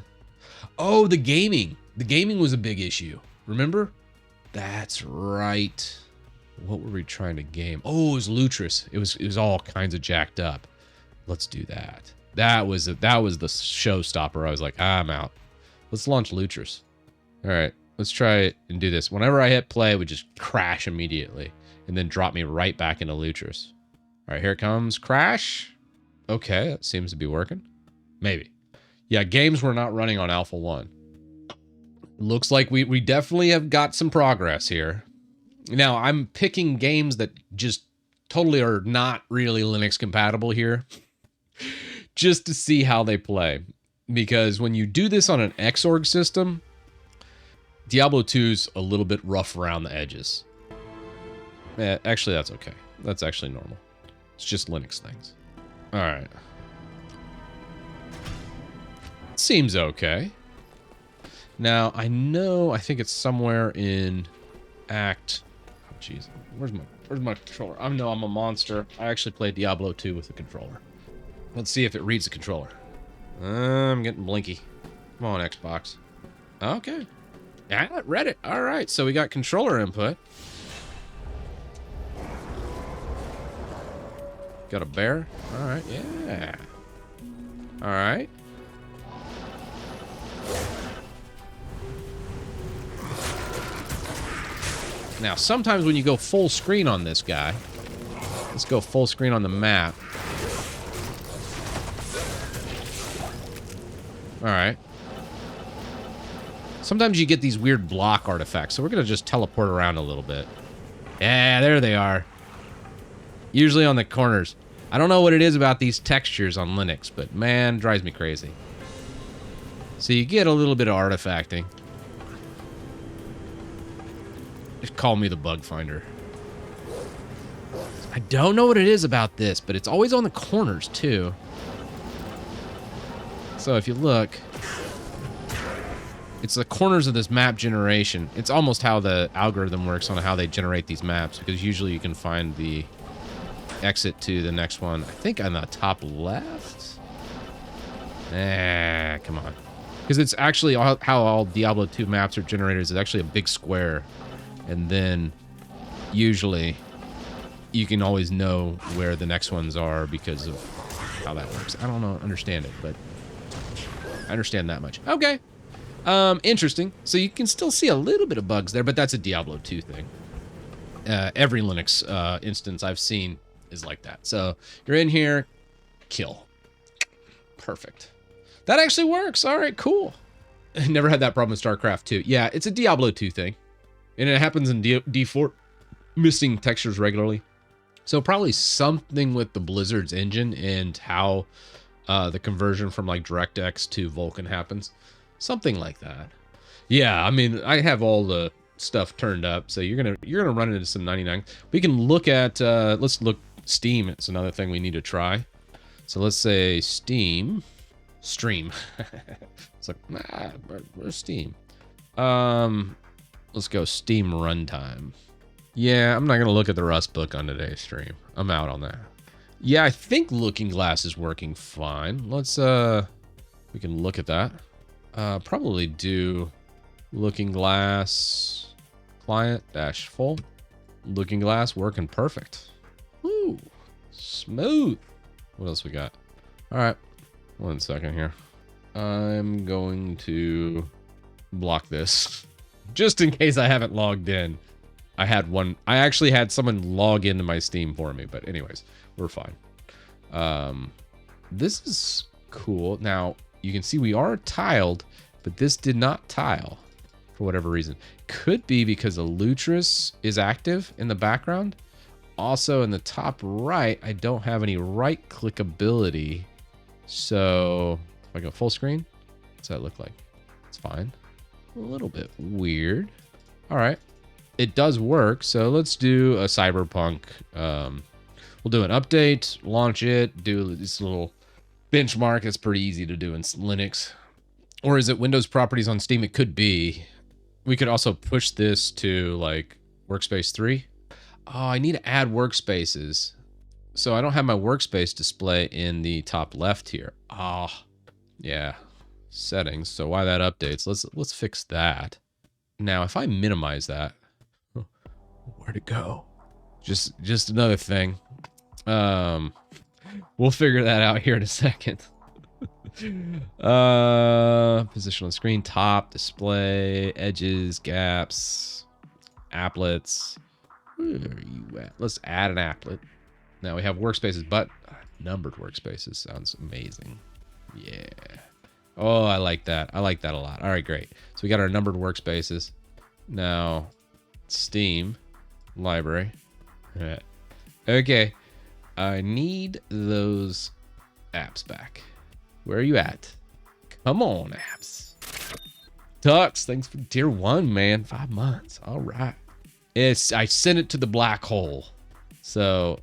Oh, the gaming. The gaming was a big issue. Remember? That's right. What were we trying to game? Oh, it was Lutris. It was all kinds of jacked up. Let's do that. That was the showstopper. I was like, I'm out. Let's launch Lutris. All right, let's try it and do this. Whenever I hit play, it would just crash immediately and then drop me right back into Lutris. All right, here it comes. Crash. Okay, that seems to be working. Maybe. Yeah, games were not running on Alpha 1. Looks like we definitely have got some progress here. Now, I'm picking games that just totally are not really Linux compatible here. Just to see how they play. Because when you do this on an Xorg system, Diablo 2's a little bit rough around the edges. Actually, that's okay. That's actually normal. It's just Linux things. All right. Seems okay. Now, I think it's somewhere in Act... Oh, jeez. Where's my controller? I know I'm a monster. I actually played Diablo 2 with a controller. Let's see if it reads the controller. I'm getting blinky. Come on, Xbox. Okay. Yeah, it read it. All right, so we got controller input. Got a bear. All right, yeah. All right. Now, sometimes when you go full screen on this guy, let's go full screen on the map. All right. Sometimes you get these weird block artifacts, so we're going to just teleport around a little bit. Yeah, there they are. Usually on the corners. I don't know what it is about these textures on Linux, but man, drives me crazy. So you get a little bit of artifacting. Just call me the bug finder. I don't know what it is about this, but it's always on the corners too. So if you look, it's the corners of this map generation. It's almost how the algorithm works on how they generate these maps, because usually you can find the exit to the next one, I think on the top left. Come on. Because it's actually how all Diablo 2 maps are generated. It's actually a big square. And then usually you can always know where the next ones are because of how that works. I don't understand it, but I understand that much. Okay. Interesting. So you can still see a little bit of bugs there, but that's a Diablo 2 thing. Every Linux instance I've seen is like that. So you're in here, kill. Perfect. That actually works. All right, cool. Never had that problem with StarCraft 2. Yeah, it's a Diablo 2 thing. And it happens in D4, missing textures regularly. So probably something with the Blizzard's engine and how the conversion from like DirectX to Vulkan happens. Something like that. Yeah, I mean, I have all the stuff turned up, so you're gonna run into some 99. We can look at let's look Steam. It's another thing we need to try. So let's say Steam stream. It's like, nah, where's Steam? Let's go Steam runtime. Yeah, I'm not gonna look at the Rust book on today's stream. I'm out on that. Yeah, I think Looking Glass is working fine. Let's we can look at that. Probably do Looking Glass client dash full. Looking Glass working perfect. Woo, smooth. What else we got? All right, 1 second here. I'm going to block this just in case I haven't logged in. I actually had someone log into my Steam for me, but anyways, we're fine. This is cool. Now you can see we are tiled, but this did not tile for whatever reason. Could be because Elutris is active in the background. Also in the top right, I don't have any right click ability. So if I go full screen, what's that look like? It's fine. A little bit weird. All right. It does work. So let's do a Cyberpunk. We'll do an update, launch it, do this little benchmark. It's pretty easy to do in Linux. Or is it Windows properties on Steam? It could be. We could also push this to like workspace 3. Oh, I need to add workspaces. So I don't have my workspace display in the top left here. Oh, yeah. Settings. So why that updates? Let's fix that. Now, if I minimize that, where'd it go? Just another thing. We'll figure that out here in a second. Position on screen, top, display, edges, gaps, applets. Where are you at? Let's add an applet. Now we have workspaces, but numbered workspaces sounds amazing. Yeah. Oh, I like that. I like that a lot. All right, great. So we got our numbered workspaces. Now, Steam library. All right. Okay. I need those apps back. Where are you at? Come on, apps. Tux, thanks for tier 1, man. 5 months. All right. I sent it to the black hole. So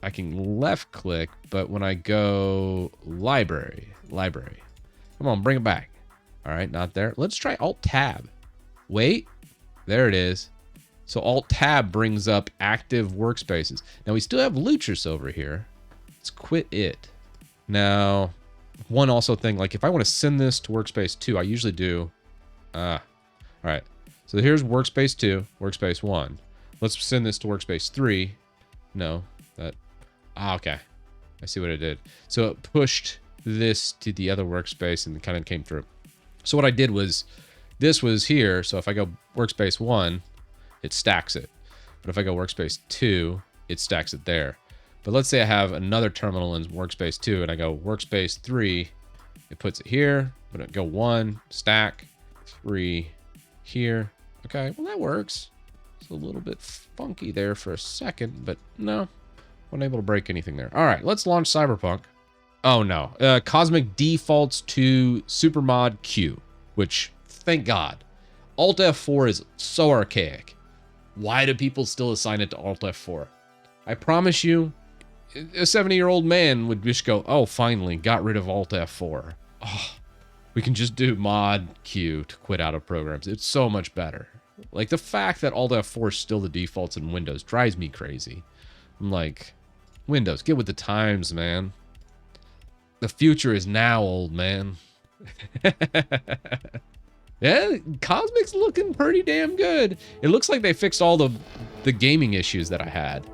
I can left click, but when I go library. Come on, bring it back. All right, not there. Let's try Alt Tab. Wait, there it is. So Alt Tab brings up active workspaces. Now we still have Lutris over here. Let's quit it. Now, one also thing, like if I want to send this to workspace 2, I usually do, all right. So here's workspace 2, workspace 1. Let's send this to workspace 3. No, okay. I see what it did. So it pushed this to the other workspace and it kind of came through. So what I did was, this was here. So if I go workspace 1, it stacks it. But if I go workspace 2, it stacks it there. But let's say I have another terminal in workspace 2 and I go workspace 3, it puts it here. But I go 1, stack, 3, here. Okay, well that works. It's a little bit funky there for a second, but no, wasn't able to break anything there. All right, let's launch Cyberpunk. Oh no, Cosmic defaults to Supermod Q, which, thank God. Alt F4 is so archaic. Why do people still assign it to Alt F4? I promise you, a 70-year-old man would just go, oh, finally, got rid of Alt F4. Oh, we can just do Mod Q to quit out of programs. It's so much better. Like, the fact that Alt F4 is still the defaults in Windows drives me crazy. I'm like, Windows, get with the times, man. The future is now, old man. Yeah, Cosmic's looking pretty damn good. It looks like they fixed all the gaming issues that I had.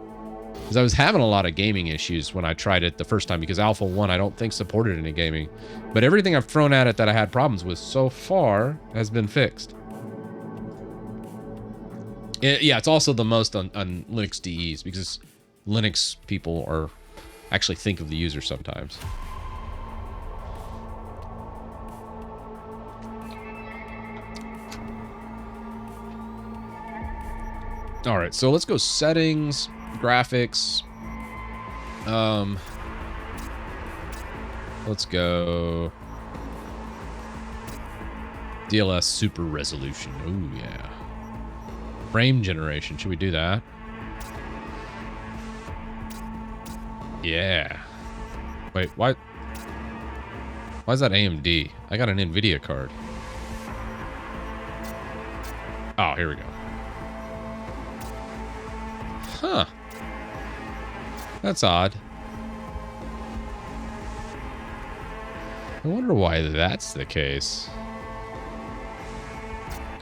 Because I was having a lot of gaming issues when I tried it the first time, because Alpha 1 I don't think supported any gaming. But everything I've thrown at it that I had problems with so far has been fixed. Yeah, it's also the most on Linux DEs, because Linux people are actually think of the user sometimes. All right, so let's go settings, graphics. Let's go DLS super resolution. Oh yeah. Frame generation. Should we do that? Yeah. Wait, why? Why is that AMD? I got an NVIDIA card. Oh, here we go. Huh. That's odd. I wonder why that's the case.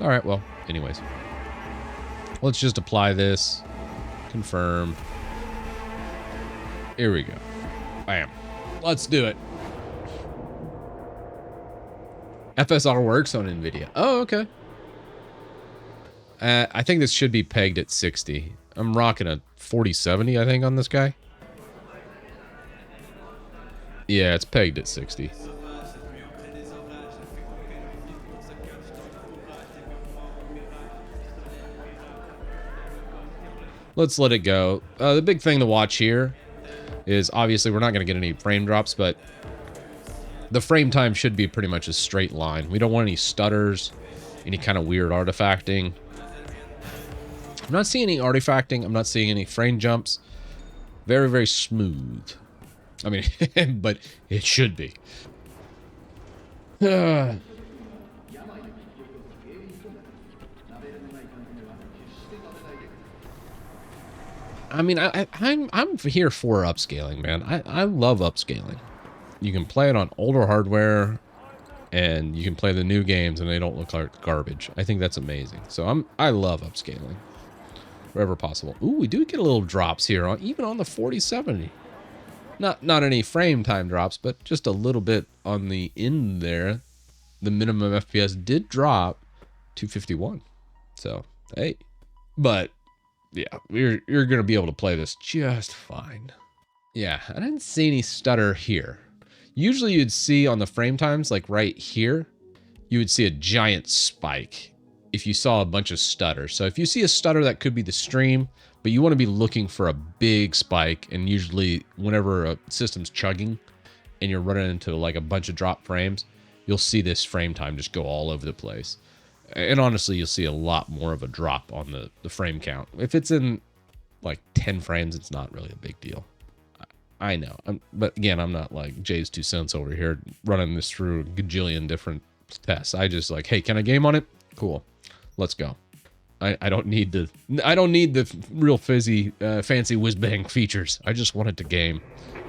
All right, well, anyways. Let's just apply this. Confirm. Here we go. Bam. Let's do it. FSR works on NVIDIA. Oh, okay. I think this should be pegged at 60. I'm rocking a 4070, I think, on this guy. Yeah, it's pegged at 60. Let's let it go. The big thing to watch here is obviously we're not going to get any frame drops, but the frame time should be pretty much a straight line. We don't want any stutters, any kind of weird artifacting. I'm not seeing any artifacting. I'm not seeing any frame jumps. Very, very smooth. I mean, but it should be. I mean, I'm here for upscaling, man. I love upscaling. You can play it on older hardware, and you can play the new games, and they don't look like garbage. I think that's amazing. So I love upscaling wherever possible. Ooh, we do get a little drops here on even on the 4070. Not any frame time drops, but just a little bit on the end there. The minimum FPS did drop to 51. So hey, but yeah, you're gonna be able to play this just fine. Yeah, I didn't see any stutter here. Usually you'd see on the frame times, like right here, you would see a giant spike if you saw a bunch of stutter. So if you see a stutter, that could be the stream, but you want to be looking for a big spike. And usually whenever a system's chugging and you're running into like a bunch of drop frames, you'll see this frame time just go all over the place. And honestly, you'll see a lot more of a drop on the frame count. If it's in like 10 frames, it's not really a big deal. I know. But again, I'm not like Jay's 2 cents over here running this through a gajillion different tests. I just like, hey, can I game on it? Cool. Let's go. I don't need the real fizzy, fancy whiz-bang features. I just want it to game.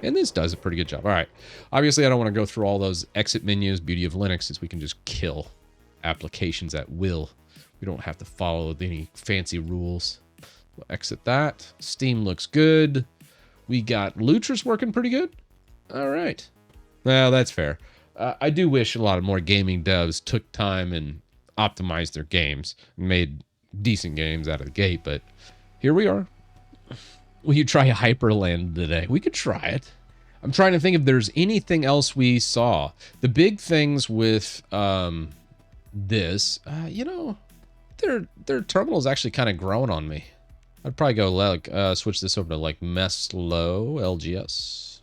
And this does a pretty good job. All right. Obviously, I don't want to go through all those exit menus. Beauty of Linux is we can just kill applications at will. We don't have to follow any fancy rules. We'll exit that. Steam looks good. We got Lutris working pretty good. All right. Well, that's fair. I do wish a lot of more gaming devs took time and optimized their games, made decent games out of the gate, but here we are. Will you try Hyperland today? We could try it. I'm trying to think if there's anything else we saw. The big things with this, you know, their terminal's actually kind of growing on me. I'd probably go like switch this over to like Meslo LGS.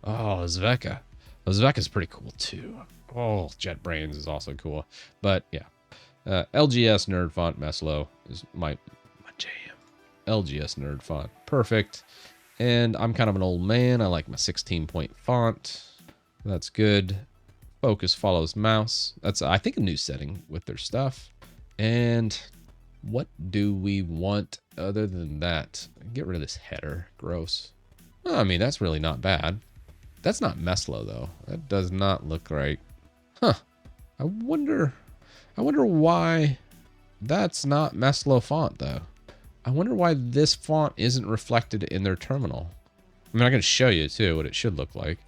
Oh, Zveka. Zveka's pretty cool too. Oh, JetBrains is also cool. But yeah, LGS nerd font Meslo is my jam. LGS nerd font, perfect. And I'm kind of an old man. I like my 16-point font. That's good. Focus follows mouse. That's I think a new setting with their stuff. And what do we want other than that? Get rid of this header. Gross. Well, I mean, that's really not bad. That's not Meslo though. That does not look right. Huh. I wonder why that's not Meslo font though. I wonder why this font isn't reflected in their terminal. I mean, I'm going to show you too what it should look like.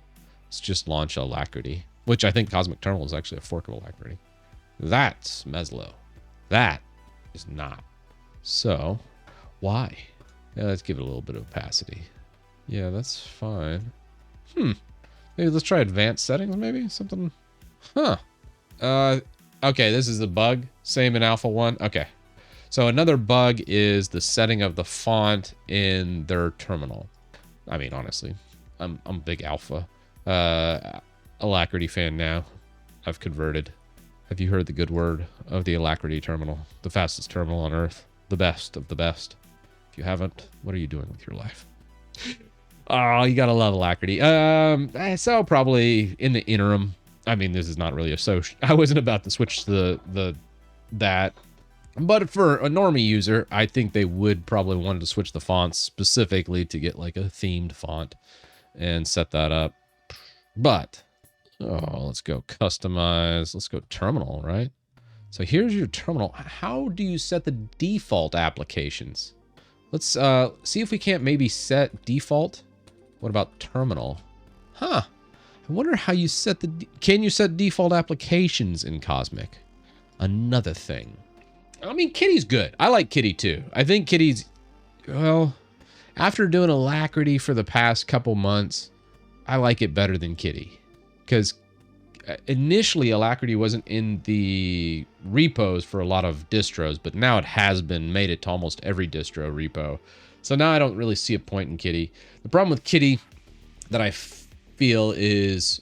Let's just launch Alacrity, which I think Cosmic Terminal is actually a fork of Alacrity. That's Meslo. That is not. So, why? Yeah, let's give it a little bit of opacity. Yeah, that's fine. Maybe let's try advanced settings, maybe? Something. Huh. Okay, this is a bug. Same in Alpha 1. Okay. So another bug is the setting of the font in their terminal. I mean, honestly, I'm a big alpha Alacrity fan now. I've converted. Have you heard the good word of the Alacrity terminal? The fastest terminal on Earth. The best of the best. If you haven't, what are you doing with your life? Oh, you gotta love Alacrity. So probably in the interim. I mean, this is not really a social. I wasn't about to switch to that. But for a normie user, I think they would probably want to switch the fonts specifically to get like a themed font and set that up. But, oh, let's go customize. Let's go terminal, right? So here's your terminal. How do you set the default applications? Let's see if we can't maybe set default. What about terminal? Huh. I wonder how you set the... Can you set default applications in Cosmic? Another thing. I mean, Kitty's good. I like Kitty too. I think Kitty's... Well, after doing Alacrity for the past couple months, I like it better than Kitty. Because initially Alacrity wasn't in the repos for a lot of distros, but now it has been made it to almost every distro repo. So now I don't really see a point in Kitty. The problem with Kitty that I feel is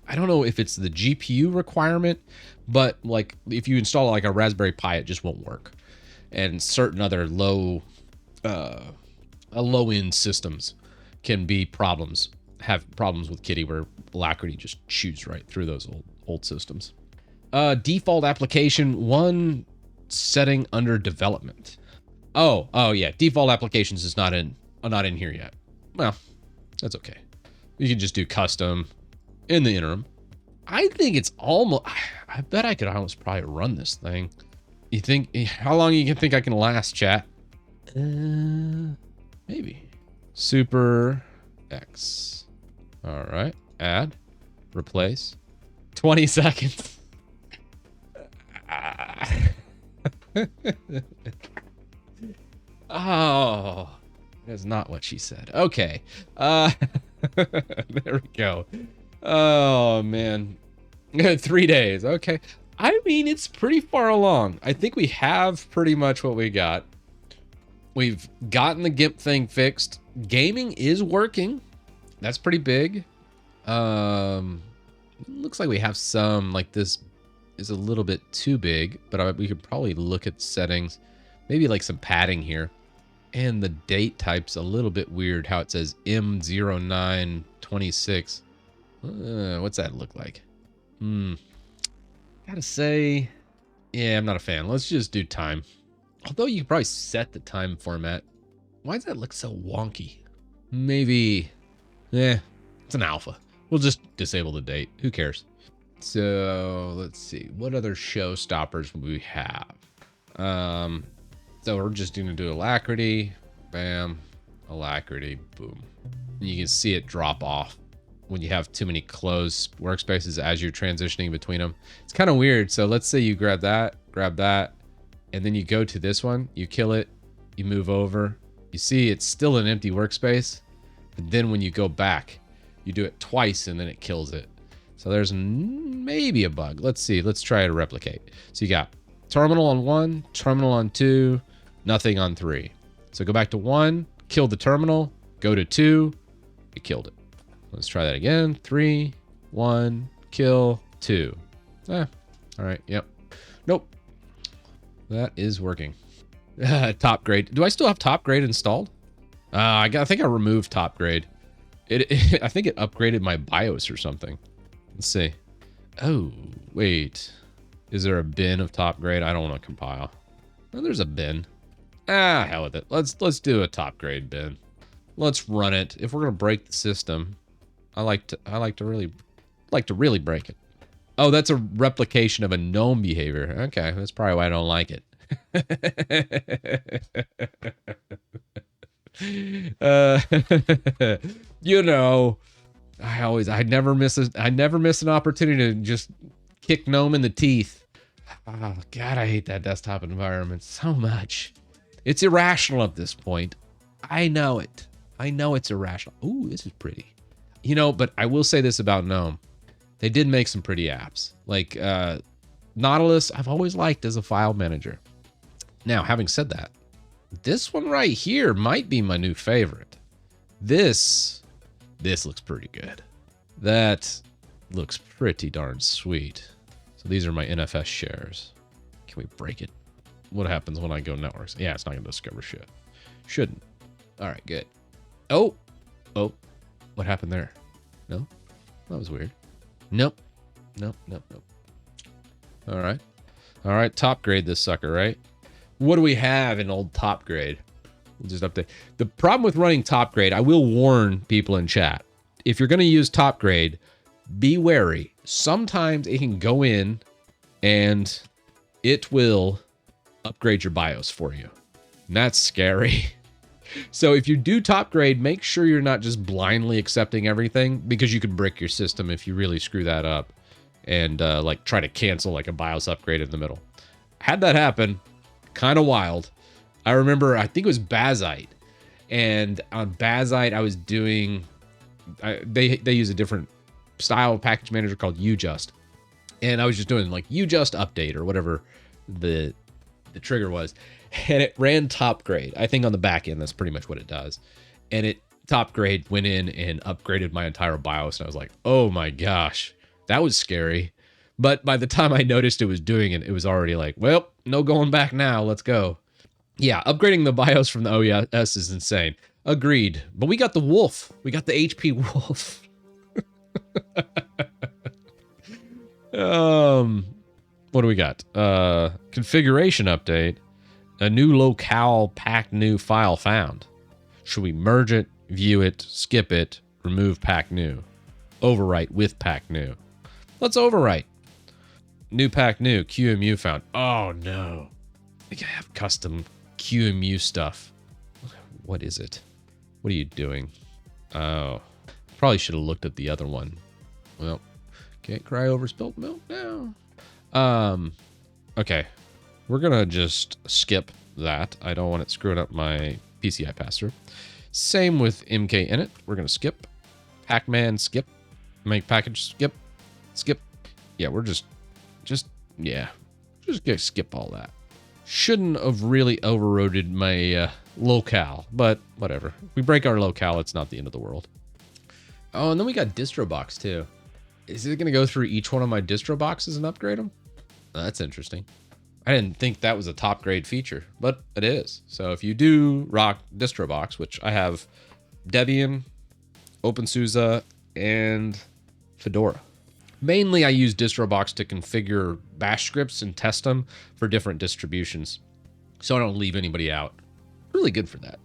I don't know if it's the GPU requirement, but like if you install like a Raspberry Pi, it just won't work. And certain other low-end systems can be have problems with Kitty where Alacrity just shoots right through those old systems. Default application, one setting under development. Oh yeah, default applications is not in here yet. Well, that's okay. You can just do custom in the interim. I think it's almost... I bet I could almost probably run this thing. You think... How long you think I can last, chat? Maybe. Super X. All right. Add. Replace. 20 seconds. Oh. That's not what she said. Okay. There we go. Oh, man. 3 days. Okay. I mean, it's pretty far along. I think we have pretty much what we got. We've gotten the GIMP thing fixed. Gaming is working. That's pretty big. Looks like we have some, like this is a little bit too big, but we could probably look at settings. Maybe like some padding here. And the date type's a little bit weird, how it says M0926. What's that look like? Gotta say, yeah, I'm not a fan. Let's just do time. Although you could probably set the time format. Why does that look so wonky? Maybe, it's an alpha. We'll just disable the date. Who cares? So let's see. What other showstoppers would we have? So we're just going to do Alacrity. Bam. Alacrity. Boom. And you can see it drop off when you have too many closed workspaces as you're transitioning between them. It's kind of weird. So let's say you grab that, and then you go to this one, you kill it, you move over. You see it's still an empty workspace. But then when you go back, you do it twice and then it kills it. So there's maybe a bug. Let's see. Let's try to replicate. So you got terminal on 1, terminal on 2, nothing on 3. So go back to 1, kill the terminal, go to 2, it killed it. Let's try that again. 3, 1, kill, 2. All right. Yep. Nope. That is working. Top grade. Do I still have top grade installed? I think I removed top grade. I think it upgraded my BIOS or something. Let's see. Oh, wait. Is there a bin of top grade? I don't want to compile. Oh, there's a bin. Hell with it. Let's do a top grade bin. Let's run it. If we're gonna break the system, I like to really break it. Oh, that's a replication of a GNOME behavior. Okay, that's probably why I don't like it. You know, I never miss an opportunity to just kick GNOME in the teeth. Oh God, I hate that desktop environment so much. It's irrational at this point. I know it. I know it's irrational. Ooh, this is pretty. You know, but I will say this about GNOME. They did make some pretty apps. Like Nautilus, I've always liked as a file manager. Now, having said that, this one right here might be my new favorite. This looks pretty good. That looks pretty darn sweet. So these are my NFS shares. Can we break it? What happens when I go networks? Yeah, it's not going to discover shit. Shouldn't. All right, good. Oh, what happened there? No, that was weird. Nope. All right, top grade this sucker, right? What do we have in old top grade? We'll just update. The problem with running top grade, I will warn people in chat. If you're going to use top grade, be wary. Sometimes it can go in and it will upgrade your BIOS for you. And that's scary. So if you do top grade, make sure you're not just blindly accepting everything, because you could brick your system if you really screw that up and like try to cancel like a BIOS upgrade in the middle. Had that happen, kind of wild. I remember, I think it was Bazite, and on Bazite I was doing, they use a different style of package manager called Ujust, and I was just doing like Ujust update or whatever the trigger was, and it ran top grade. I think on the back end that's pretty much what it does, and it top grade went in and upgraded my entire BIOS, and I was like, oh my gosh, that was scary. But by the time I noticed it was doing it, it was already like, well, no going back now, let's go. Yeah, upgrading the BIOS from the OES is insane. Agreed. But we got the Wolf. We got the HP Wolf. What do we got? Configuration update. A new locale pack new file found. Should we merge it, view it, skip it, remove pack new? Overwrite with pack new. Let's overwrite. New pack new, QEMU found. Oh no. I think I have custom QEMU stuff. What is it? What are you doing? Oh, probably should have looked at the other one. Well, can't cry over spilt milk now. Okay. We're gonna just skip that. I don't want it screwing up my PCI pass-through. Same with MK init. We're gonna skip. Pacman skip. Make package skip. Skip. Yeah, we're just gonna skip all that. Shouldn't have really overloaded my locale, but whatever. If we break our locale, it's not the end of the world. Oh, and then we got DistroBox too. Is it gonna go through each one of my distro boxes and upgrade them? Oh, that's interesting. I didn't think that was a top grade feature, but it is. So if you do rock DistroBox, which I have Debian, OpenSUSE, and Fedora. Mainly I use DistroBox to configure bash scripts and test them for different distributions, so I don't leave anybody out. Really good for that.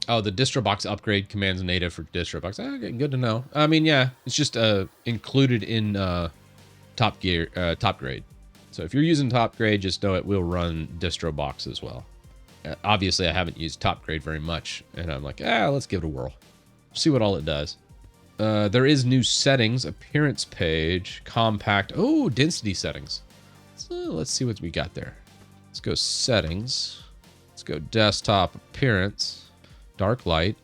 Oh, the DistroBox upgrade commands native for DistroBox. Okay, good to know. I mean, yeah, it's just included in top grade. So if you're using top grade, just know it will run DistroBox as well. Obviously, I haven't used top grade very much, and I'm like, let's give it a whirl. See what all it does. There is new settings, appearance page, compact. Oh, density settings. So let's see what we got there. Let's go settings. Let's go desktop appearance, dark light.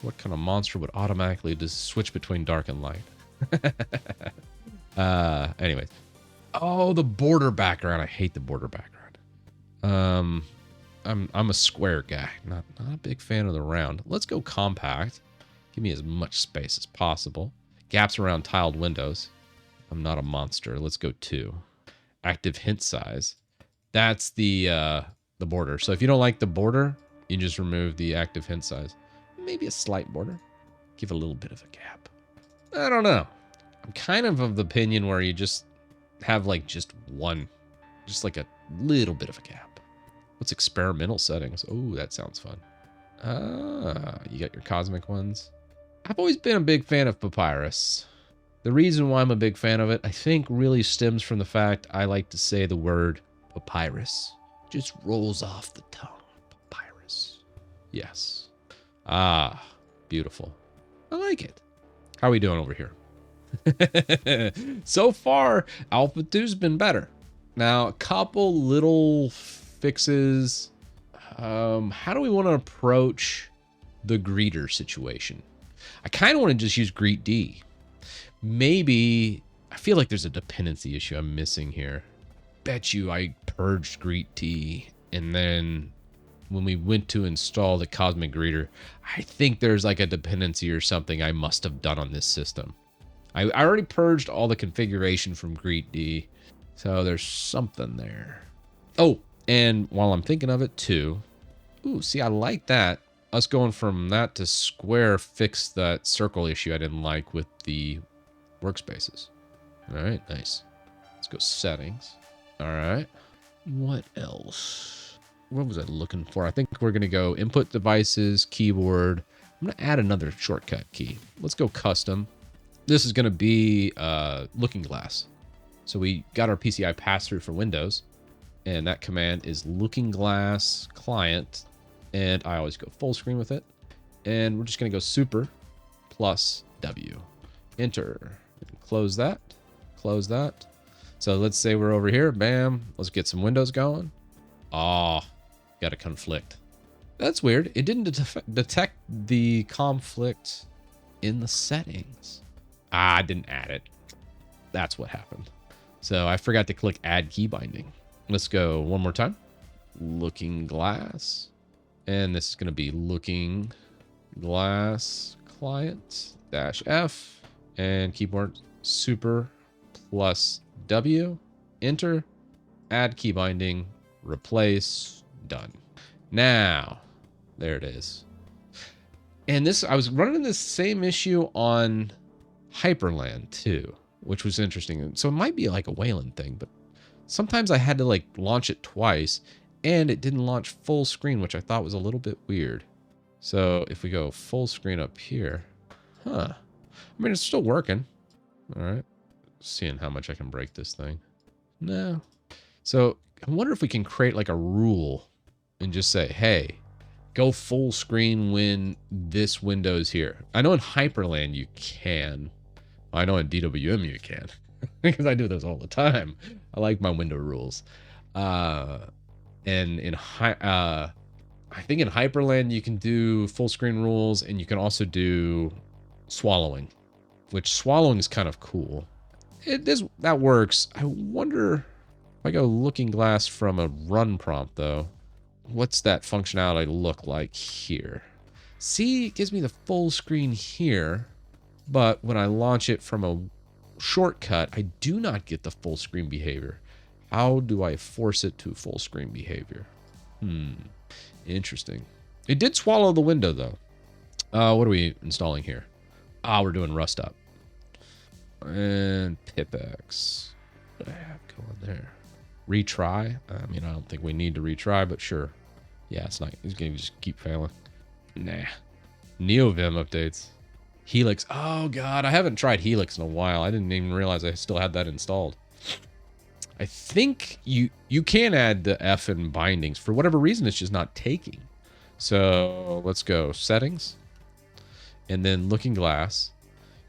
What kind of monster would automatically just switch between dark and light? Anyways. Oh, the border background. I hate the border background. I'm a square guy, not a big fan of the round. Let's go compact. Give me as much space as possible. Gaps around tiled windows. I'm not a monster. Let's go 2. Active hint size. That's the border. So if you don't like the border, you just remove the active hint size. Maybe a slight border. Give a little bit of a gap. I don't know. I'm kind of the opinion where you just have like just like a little bit of a gap. What's experimental settings? Oh, that sounds fun. You got your cosmic ones. I've always been a big fan of Papyrus. The reason why I'm a big fan of it, I think, really stems from the fact I like to say the word papyrus. Just rolls off the tongue. Papyrus. Yes. Ah, beautiful. I like it. How are we doing over here? So far, Alpha 2's been better. Now, a couple little fixes. How do we want to approach the greeter situation? I kind of want to just use greet D. Maybe I feel like there's a dependency issue I'm missing here. Bet you I purged greet T, and then when we went to install the Cosmic Greeter, I think there's like a dependency or something I must have done on this system. I already purged all the configuration from greet D, so there's something there. Oh, and while I'm thinking of it too, ooh, see, I like that. Us going from that to square fixed that circle issue I didn't like with the workspaces. All right, nice. Let's go settings. All right. What else? What was I looking for? I think we're going to go input devices, keyboard. I'm going to add another shortcut key. Let's go custom. This is going to be Looking Glass. So we got our PCI pass-through for Windows, and that command is Looking Glass client, and I always go full screen with it. And we're just going to go super plus W. Enter. Close that. Close that. So let's say we're over here. Bam. Let's get some windows going. Ah, got a conflict. That's weird. It didn't detect the conflict in the settings. I didn't add it. That's what happened. So I forgot to click add key binding. Let's go one more time. Looking Glass. And this is going to be Looking Glass client -F and keyboard super plus W. Enter. Add key binding. Replace. Done. Now, there it is. And this, I was running this same issue on Hyperland too, which was interesting. So it might be like a Wayland thing, but sometimes I had to like launch it twice and it didn't launch full screen, which I thought was a little bit weird. So if we go full screen up here, I mean, it's still working. All right. Seeing how much I can break this thing. No. So I wonder if we can create like a rule and just say, hey, go full screen when this window's here. I know in Hyperland you can. I know in DWM you can. Because I do those all the time. I like my window rules. And I think in Hyperland you can do full screen rules, and you can also do swallowing, which swallowing is kind of cool. That works. I wonder if I go Looking Glass from a run prompt though. What's that functionality look like here? See, it gives me the full screen here, but when I launch it from a shortcut, I do not get the full screen behavior. How do I force it to full screen behavior? Interesting. It did swallow the window though. What are we installing here? We're doing Rust Up. And PipX. What do I have going there? Retry. I mean, I don't think we need to retry, but sure. Yeah, it's not. It's going to just keep failing. Nah. NeoVim updates. Helix. Oh, God. I haven't tried Helix in a while. I didn't even realize I still had that installed. I think you can add the F in bindings. For whatever reason, it's just not taking. So let's go settings. And then Looking Glass.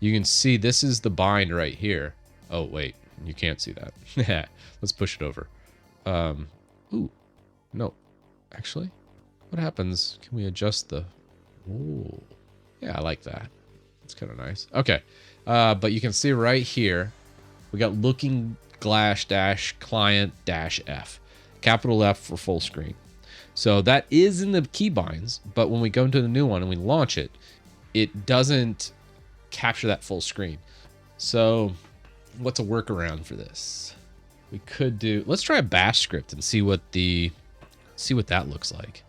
You can see this is the bind right here. Oh, wait. You can't see that. Let's push it over. Ooh. No. Actually, what happens? Can we adjust the... Ooh. Yeah, I like that. It's kind of nice. Okay. But you can see right here, we got Looking Glass - client -F. Capital F for full screen. So that is in the keybinds, but when we go into the new one and we launch it, it doesn't capture that full screen. So what's a workaround for this? We could do, let's try a bash script and see what that looks like.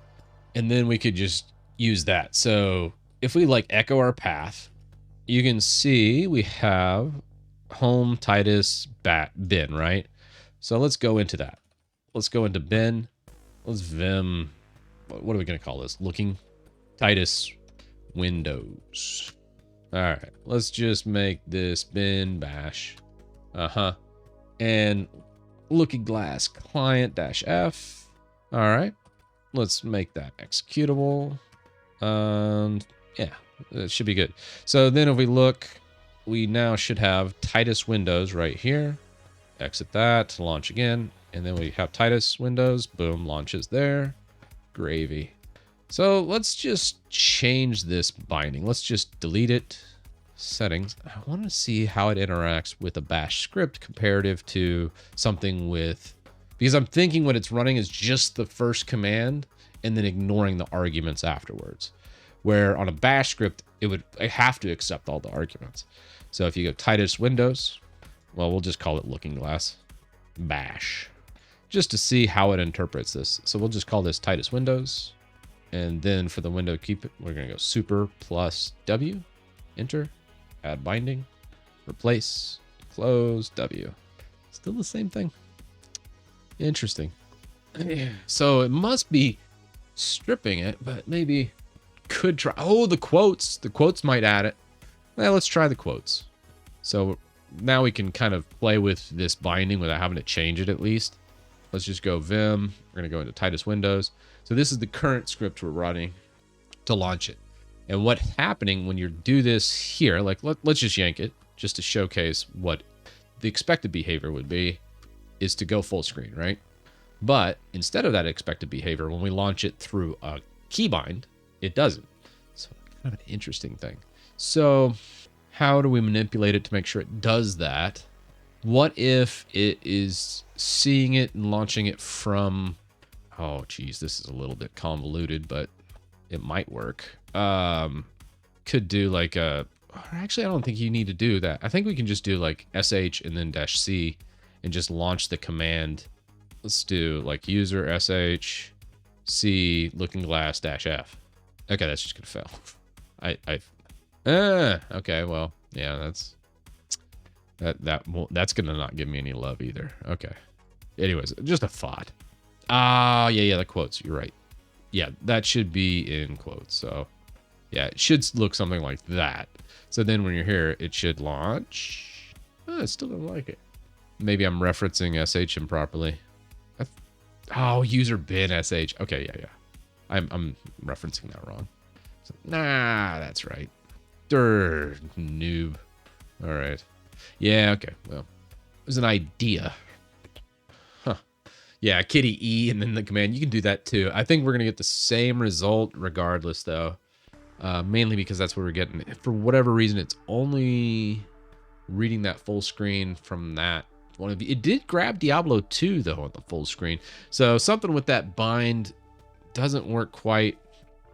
And then we could just use that. So if we like echo our path, you can see we have home Titus bin, right? So let's go into that. Let's go into bin. Let's vim. What are we going to call this? Looking Titus Windows. All right. Let's just make this bin bash. And Looking Glass client -F. All right. Let's make that executable. Yeah, it should be good. So then if we look, we now should have Titus Windows right here. Exit that, launch again. And then we have Titus Windows. Boom, launches there. Gravy. So let's just change this binding. Let's just delete it. settings. I want to see how it interacts with a bash script comparative to something with, because I'm thinking what it's running is just the first command and then ignoring the arguments afterwards. Where on a bash script, it would have to accept all the arguments. So if you go Titus Windows, well, we'll just call it Looking Glass bash, just to see how it interprets this. So we'll just call this Titus Windows. And then for the window, we're going to go super plus W, enter, add binding, replace, close, W. Still the same thing. Interesting. So it must be stripping it, but maybe could try. Oh, the quotes. The quotes might add it. Well, let's try the quotes. So now we can kind of play with this binding without having to change it at least. Let's just go Vim. We're going to go into Titus Windows. So this is the current script we're running to launch it. And what's happening when you do this here, like let's just yank it just to showcase what the expected behavior would be, is to go full screen, right? But instead of that expected behavior, when we launch it through a keybind, it doesn't. So kind of an interesting thing. So how do we manipulate it to make sure it does that? What if it is seeing it and launching it from, oh geez, this is a little bit convoluted, but it might work. Could do like actually I don't think you need to do that. I think we can just do like sh and then -c and just launch the command. Let's do like user sh c looking glass -f. Okay, that's just gonna fail. Okay, well, yeah, that's gonna not give me any love either. Okay. Anyways, just a thought. Yeah, the quotes. You're right. Yeah, that should be in quotes. So yeah, it should look something like that. So then when you're here, it should launch. Oh, I still don't like it. Maybe I'm referencing sh improperly. User bin sh. Okay, yeah. I'm referencing that wrong. So, nah, that's right. Noob. All right. Yeah, okay. Well, there's an idea. Huh. Yeah, kitty E and then the command. You can do that too. I think we're going to get the same result regardless, though. Mainly because that's what we're getting. For whatever reason, it's only reading that full screen from that one of you. It did grab Diablo 2, though, on the full screen. So something with that bind doesn't work quite.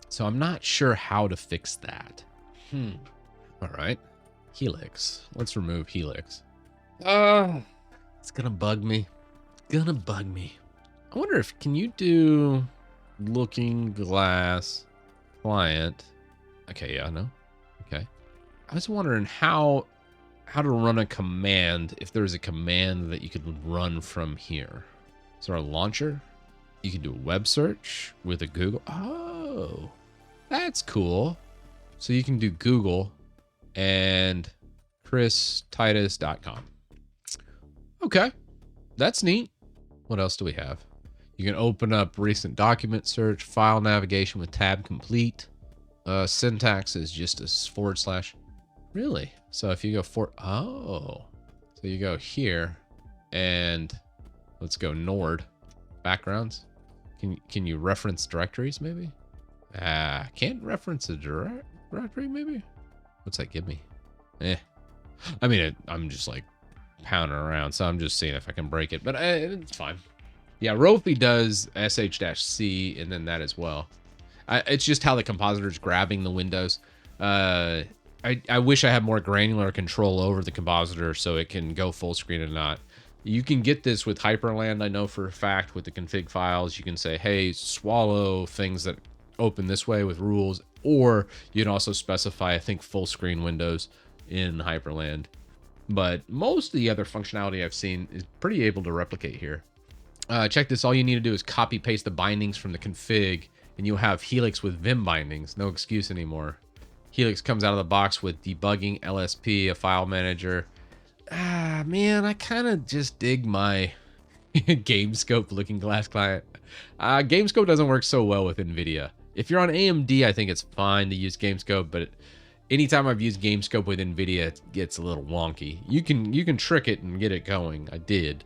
So I'm not sure how to fix that. All right. Helix. Let's remove Helix. It's gonna bug me. I wonder if, can you do Looking Glass client? Okay, yeah, no. Okay. I was wondering how to run a command, if there's a command that you could run from here. Is there a launcher? You can do a web search with a Google. Oh, that's cool. So you can do Google and christitus.com. Okay, that's neat. What else do we have? You can open up recent document search, file navigation with tab complete. Syntax is just a /. Really? So if you go so you go here and let's go Nord backgrounds. Can you reference directories maybe? Can't reference a directory maybe? What's that give me? I mean, I'm just like pounding around, so I'm just seeing if I can break it, but it's fine. Yeah, Rofi does sh-c and then that as well. It's just how the compositor is grabbing the windows. I wish I had more granular control over the compositor so it can go full screen and not. You can get this with Hyperland, I know for a fact, with the config files. You can say, hey, swallow things that open this way with rules, or you can also specify, I think, full screen windows in Hyperland. But most of the other functionality I've seen is pretty able to replicate here. Check this. All you need to do is copy paste the bindings from the config, and you'll have Helix with Vim bindings. No excuse anymore. Helix comes out of the box with debugging, LSP, a file manager. Man, I kind of just dig my GameScope Looking Glass client. GameScope doesn't work so well with NVIDIA. If you're on AMD, I think it's fine to use GameScope, but anytime I've used GameScope with NVIDIA, it gets a little wonky. You can trick it and get it going. I did,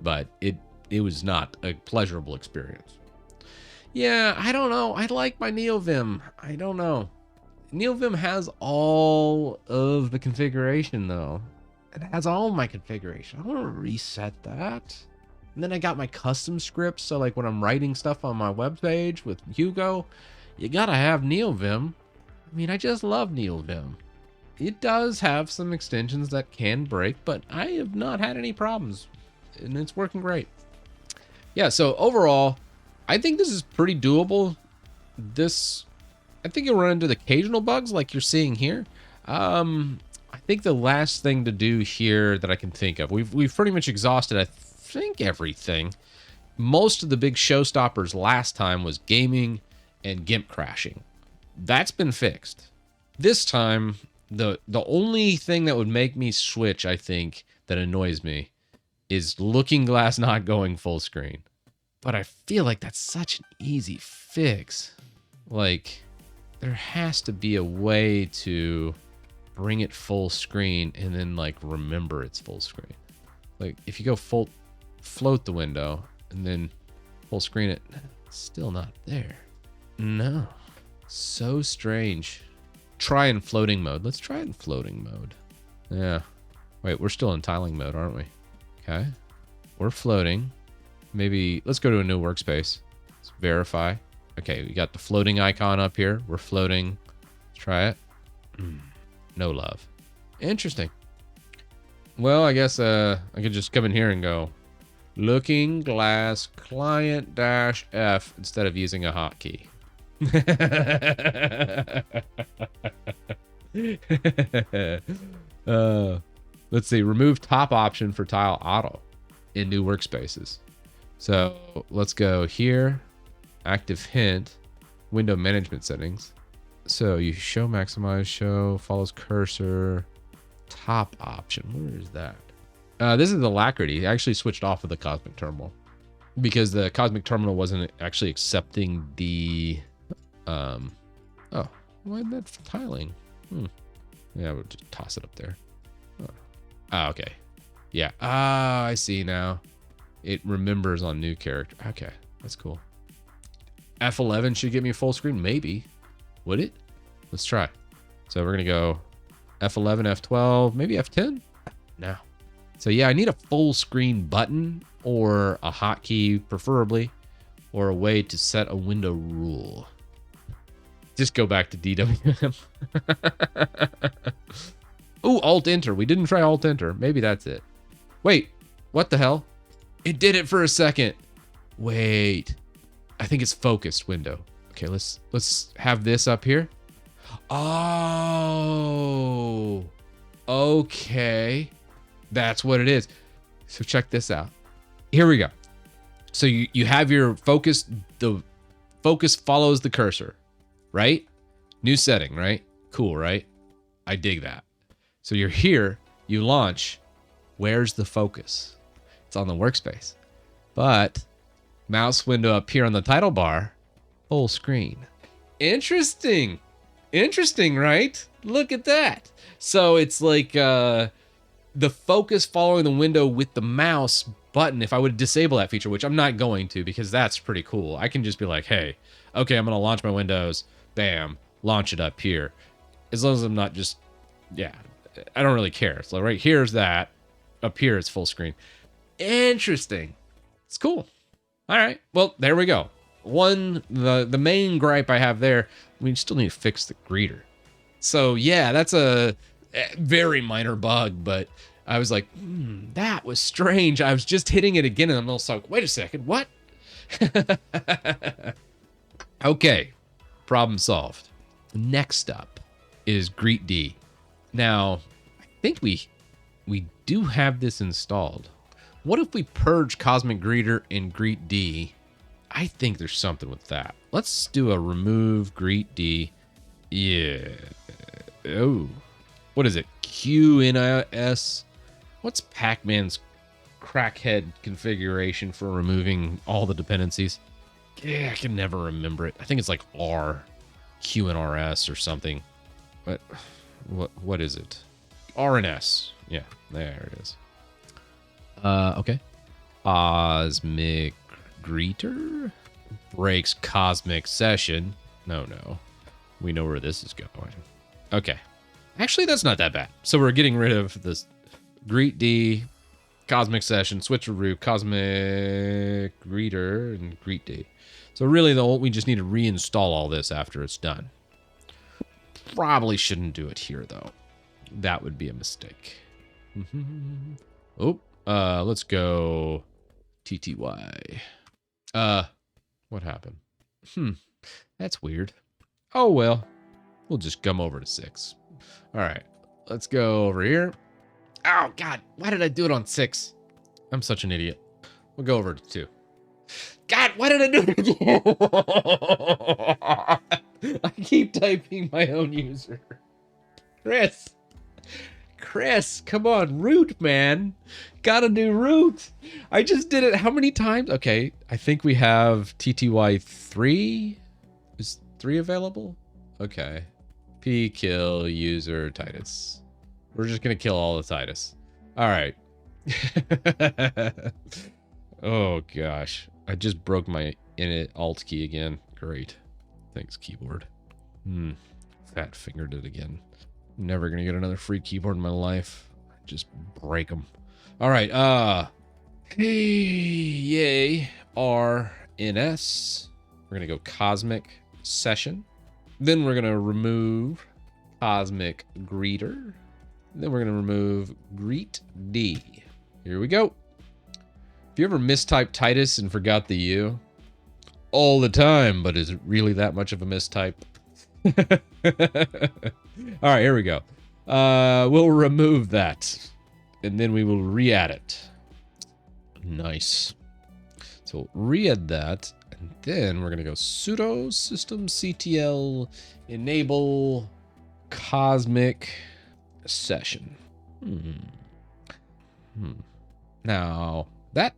but it was not a pleasurable experience. Yeah, I don't know. I like my NeoVim. I don't know. NeoVim has all of the configuration though. It has all my configuration. I want to reset that. And then I got my custom scripts. So like when I'm writing stuff on my webpage with Hugo, you gotta have NeoVim. I mean, I just love NeoVim. It does have some extensions that can break, but I have not had any problems, and it's working great. Yeah, so overall, I think this is pretty doable. I think you'll run into the occasional bugs like you're seeing here. I think the last thing to do here that I can think of, we've pretty much exhausted, I think, everything. Most of the big showstoppers last time was gaming and GIMP crashing. That's been fixed. This time, the only thing that would make me switch, I think, that annoys me is Looking Glass not going full screen. But I feel like that's such an easy fix. Like, there has to be a way to bring it full screen and then like remember it's full screen. Like if you go float the window and then full screen it, it's still not there. No. So strange. Try in floating mode. Let's try it in floating mode. Yeah. Wait, we're still in tiling mode, aren't we? Okay. We're floating. Maybe let's go to a new workspace. Let's verify. Okay, we got the floating icon up here. We're floating. Let's try it. No love. Interesting. Well, I guess I could just come in here and go Looking Glass client -F instead of using a hotkey. Let's see. Remove top option for tile auto in new workspaces. So let's go here. Active hint. Window management settings. So you show, maximize, show, follows cursor, top option. Where is that? This is the Alacrity. I actually switched off of the Cosmic Terminal because the Cosmic Terminal wasn't actually accepting the, oh, why that tiling? Yeah, we'll just toss it up there. Oh, okay. Yeah. Ah, I see now. It remembers on new character. Okay, that's cool. F11 should get me full screen, maybe. Would it? Let's try. So we're gonna go F11, F12, maybe F10? No. So yeah, I need a full screen button or a hotkey, preferably, or a way to set a window rule. Just go back to DWM. Ooh, Alt-Enter. We didn't try Alt-Enter. Maybe that's it. Wait, what the hell? It did it for a second. Wait. I think it's focused window. Okay, let's have this up here. Oh, okay. That's what it is. So check this out. Here we go. So you have your focus. The focus follows the cursor, right? New setting, right? Cool, right? I dig that. So you're here, you launch. Where's the focus? It's on the workspace. But mouse window up here on the title bar, full screen. Interesting. Interesting, right? Look at that. So it's like the focus following the window with the mouse button. If I would disable that feature, which I'm not going to because that's pretty cool. I can just be like, hey, okay, I'm going to launch my windows. Bam, launch it up here. As long as I'm not just, yeah, I don't really care. So right here's that. Up here it's full screen. Interesting. It's cool. All right. Well, there we go. The main gripe I have there, we still need to fix the greeter. So yeah, that's a very minor bug, but I was like, that was strange. I was just hitting it again and I'm also like, wait a second, what? Okay, problem solved. Next up is Greet D. Now, I think we do have this installed. What if we purge Cosmic Greeter and Greet D? I think there's something with that. Let's do a remove Greet D. Yeah. Oh. What is it? QNS? What's Pac-Man's crackhead configuration for removing all the dependencies? Yeah, I can never remember it. I think it's like R. QNRS or something. What is it? RNS. Yeah, there it is. Okay. Cosmic Greeter breaks Cosmic Session. No. We know where this is going. Okay. Actually, that's not that bad. So we're getting rid of this greet D, cosmic session, switcheroo, cosmic greeter, and greet D. So really, we just need to reinstall all this after it's done. Probably shouldn't do it here, though. That would be a mistake. Oh, let's go TTY. What happened? That's weird. Oh, well. We'll just come over to 6. All right. Let's go over here. Oh, God. Why did I do it on 6? I'm such an idiot. We'll go over to 2. God, why did I do it again? I keep typing my own user. Chris, come on. Root, man. Gotta do root. I just did it how many times? Okay. I think we have TTY 3. Is 3 available? Okay. P kill user Titus. We're just gonna kill all the Titus. All right. Oh gosh, I just broke my init alt key again. Great. Thanks, keyboard. Fat fingered it again. Never gonna get another free keyboard in my life. Just break them. All right. Hey, yay. RNS. We're gonna go cosmic session. Then we're gonna remove cosmic greeter. Then we're gonna remove greet D. Here we go. If you ever mistyped Titus and forgot the U, all the time, but is it really that much of a mistype? All right, here we go. We'll remove that, and then we will re-add it. Nice. So re-add that, and then we're gonna go sudo systemctl enable cosmic session. Now that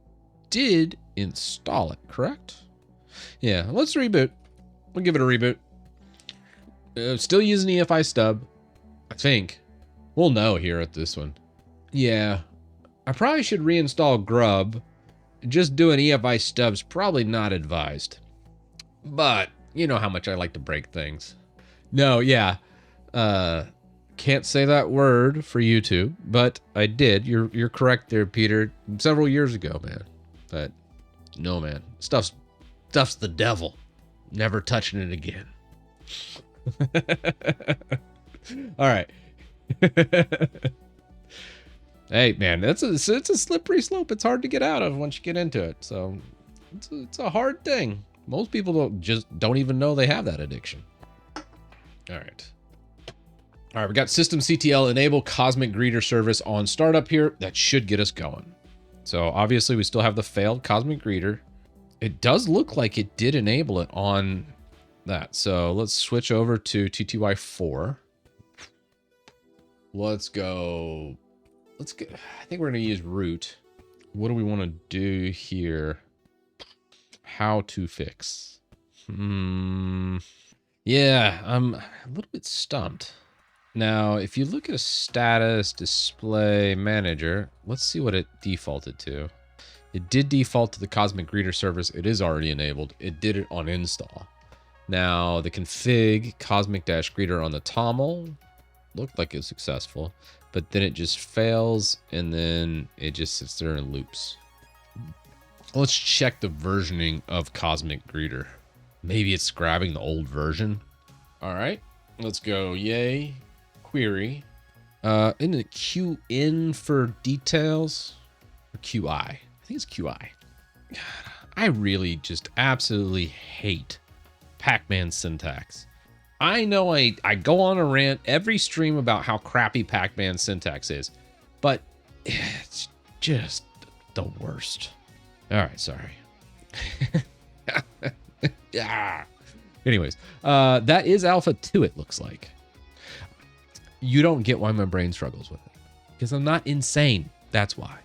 did install it, correct? Yeah, let's reboot. We'll give it a reboot. Still using EFI stub, I think. We'll know here at this one. Yeah, I probably should reinstall grub. Just doing EFI stub's probably not advised. But you know how much I like to break things. No, yeah. Can't say that word for YouTube, but I did. You're correct there, Peter. Several years ago, man. But no, man. Stuff's the devil. Never touching it again. All right. Hey, man, it's a slippery slope. It's hard to get out of once you get into it. So it's a hard thing. Most people don't even know they have that addiction. All right. All right, we got systemctl enable cosmic greeter service on startup here. That should get us going. So obviously we still have the failed cosmic greeter. It does look like it did enable it on that. So let's switch over to TTY4. Let's go. I think we're going to use root. What do we want to do here? How to fix. Yeah, I'm a little bit stumped. Now, if you look at a status display manager, let's see what it defaulted to. It did default to the Cosmic Greeter service. It is already enabled. It did it on install. Now, the config Cosmic-Greeter on the TOML looked like it was successful, but then it just fails, and then it just sits there and loops. Let's check the versioning of Cosmic Greeter. Maybe it's grabbing the old version. All right, let's go yay. Query. Isn't it QN for details? Or QI? I think it's QI. God, I really just absolutely hate Pac-Man syntax. I know I go on a rant every stream about how crappy Pac-Man syntax is, but it's just the worst. All right, sorry. Yeah. Anyways, that is Alpha 2, it looks like. You don't get why my brain struggles with it. Because I'm not insane. That's why.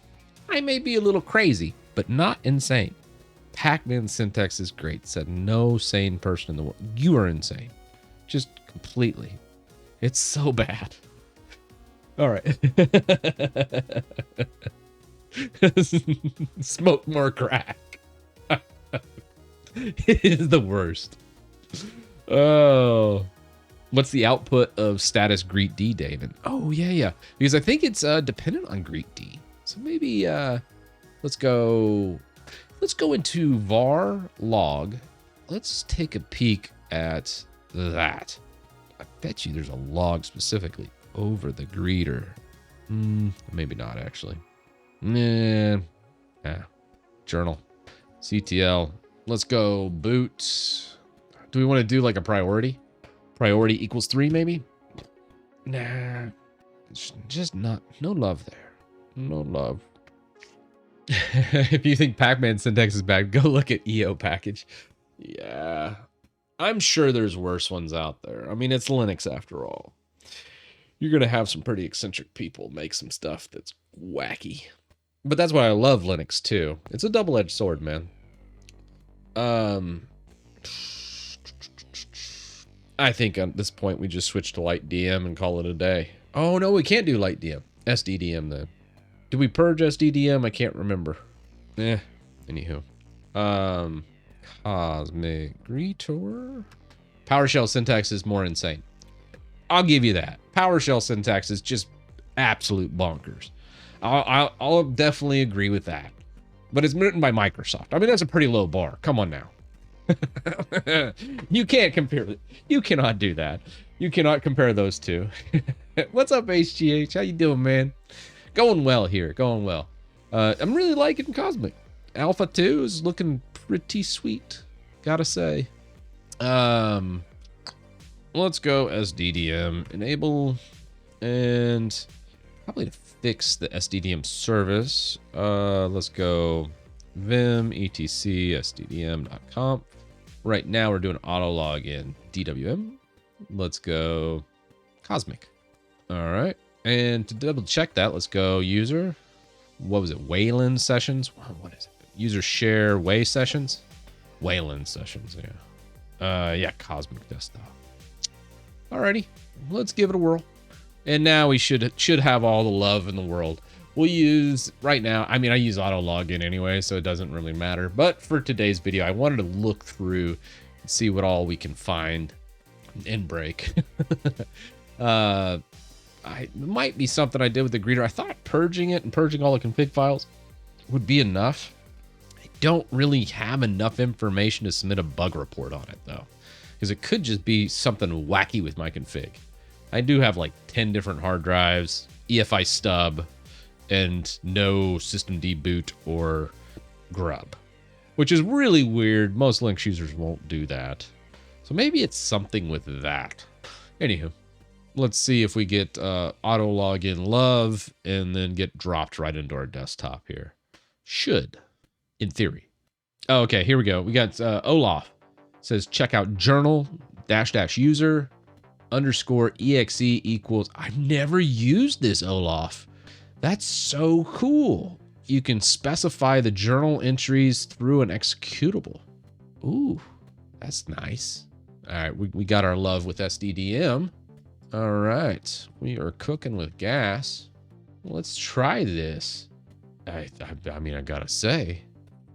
I may be a little crazy, but not insane. Pac-Man syntax is great. Said no sane person in the world. You are insane. Just completely. It's so bad. All right. Smoke more crack. It is the worst. Oh. What's the output of status greet D, David? Oh, yeah. Because I think it's dependent on greet D. So maybe let's go into var log. Let's take a peek at that. I bet you there's a log specifically over the greeter. Maybe not actually. Nah. Journal. CTL. Let's go boot. Do we want to do like a priority? Priority equals 3 maybe? Nah. It's just not. No love there. No love. If you think Pac-Man syntax is bad, go look at EO package. Yeah. I'm sure there's worse ones out there. I mean, it's Linux after all. You're going to have some pretty eccentric people make some stuff that's wacky. But that's why I love Linux too. It's a double-edged sword, man. I think at this point we just switch to light DM and call it a day. Oh no, we can't do light DM. SDDM then. Did we purge SDDM? I can't remember. Anywho. Cosmic Greetor. PowerShell syntax is more insane. I'll give you that. PowerShell syntax is just absolute bonkers. I'll definitely agree with that. But it's written by Microsoft. I mean, that's a pretty low bar. Come on now. You can't compare. You cannot do that. You cannot compare those two. What's up, HGH? How you doing, man? Going well here. Going well. I'm really liking Cosmic. Alpha 2 is looking pretty sweet. Gotta say. Let's go SDDM enable, and probably to fix the SDDM service. Let's go vim etc sddm.conf. Right now we're doing auto login DWM. Let's go Cosmic. All right, and to double check that, let's go user. What was it? Wayland sessions. What is it? User share way sessions. Wayland sessions. Yeah, Cosmic desktop. Alrighty, let's give it a whirl. And now we should have all the love in the world. We'll use, right now, I mean, I use auto login anyway, so it doesn't really matter. But for today's video, I wanted to look through and see what all we can find and break. It might be something I did with the greeter. I thought purging it and purging all the config files would be enough. I don't really have enough information to submit a bug report on it, though. Because it could just be something wacky with my config. I do have like 10 different hard drives, EFI stub, and no systemd boot or grub, which is really weird. Most Linux users won't do that. So maybe it's something with that. Anywho, let's see if we get auto login love and then get dropped right into our desktop here. Should, in theory. Oh, okay, here we go. We got Olaf. Says check out journal --user _exe equals. I've never used this, Olaf. That's so cool. You can specify the journal entries through an executable. Ooh, that's nice. All right, we got our love with SDDM. All right, we are cooking with gas. Let's try this. I mean, I gotta say,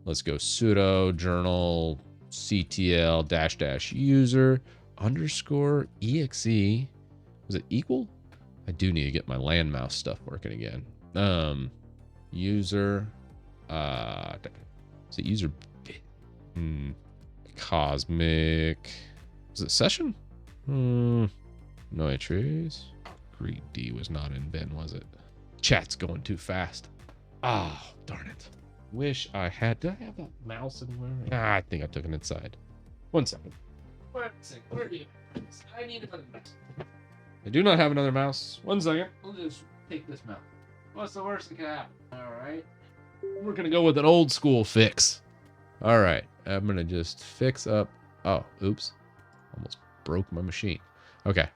let's go sudo journal ctl --user _exe. Was it equal? I do need to get my land mouse stuff working again. User is it user Cosmic, is it session? No entries. Greet D was not in bin, was it? Chat's going too fast. Oh, darn it. Wish I had. Did I have that mouse anywhere? I think I took it inside. 1 second. Where are you? I need another mouse. I do not have another mouse. 1 second. We'll just take this mouse. What's the worst that can happen? All right. We're going to go with an old school fix. All right. I'm going to just fix up. Oh, oops. Almost broke my machine. Okay.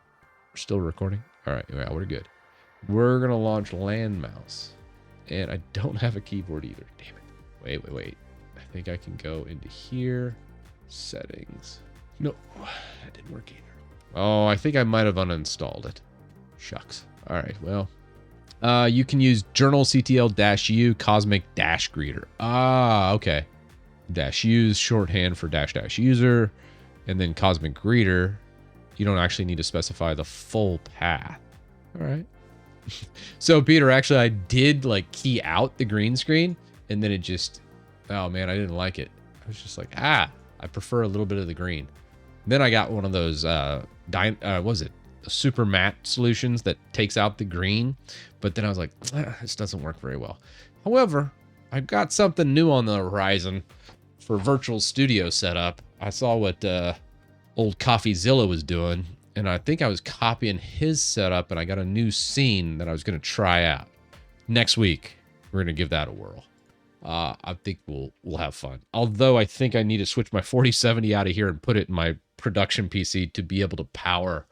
We're still recording. All right. Yeah, we're good. We're going to launch land mouse. And I don't have a keyboard either. Damn it. Wait. I think I can go into here. Settings. No, that didn't work either. Oh, I think I might have uninstalled it. Shucks. All right, well. You can use journal ctl-u cosmic -greeter. Ah, okay. -u is shorthand for --user. And then cosmic greeter you don't actually need to specify the full path. All right. So Peter, actually, I did like key out the green screen, and then it just, oh man, I didn't like it. I was just like, I prefer a little bit of the green. Then I got one of those, was it the super matte solutions that takes out the green? But then I was like, this doesn't work very well. However, I've got something new on the horizon for virtual studio setup. I saw what old CoffeeZilla was doing, and I think I was copying his setup, and I got a new scene that I was going to try out. Next week, we're going to give that a whirl. I think we'll have fun. Although I think I need to switch my 4070 out of here and put it in my production PC to be able to power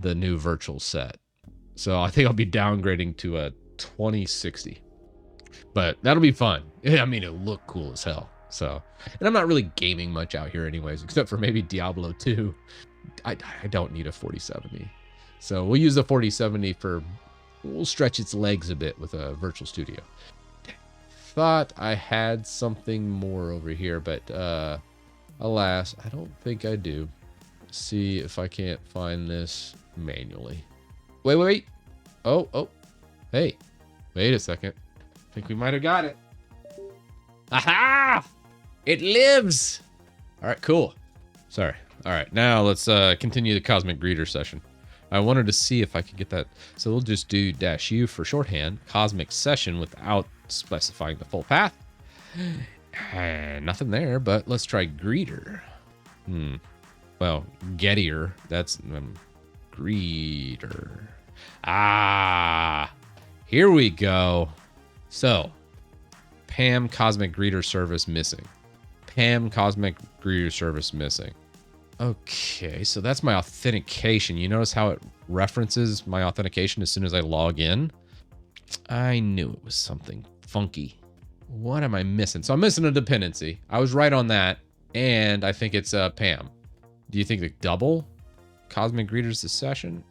the new virtual set. So I think I'll be downgrading to a 2060. But that'll be fun. I mean, it'll look cool as hell. So, and I'm not really gaming much out here anyways, except for maybe Diablo 2. I don't need a 4070. So we'll use the 4070 we'll stretch its legs a bit with a virtual studio. Thought I had something more over here, but alas, I don't think I do. See if I can't find this manually. Wait. Oh. Hey, wait a second. I think we might have got it. Aha! It lives! All right, cool. Sorry. All right, now let's continue the Cosmic Greeter session. I wanted to see if I could get that. So we'll just do -U for shorthand, Cosmic Session without specifying the full path. Nothing there, but let's try Greeter. Well, Gettier, that's Greeter. Here we go. So, Pam Cosmic Greeter service missing. Pam Cosmic Greeter service missing. Okay, so that's my authentication. You notice how it references my authentication as soon as I log in? I knew it was something funky. What am I missing? So I'm missing a dependency. I was right on that, and I think it's Pam. Do you think the double Cosmic Greeters this session?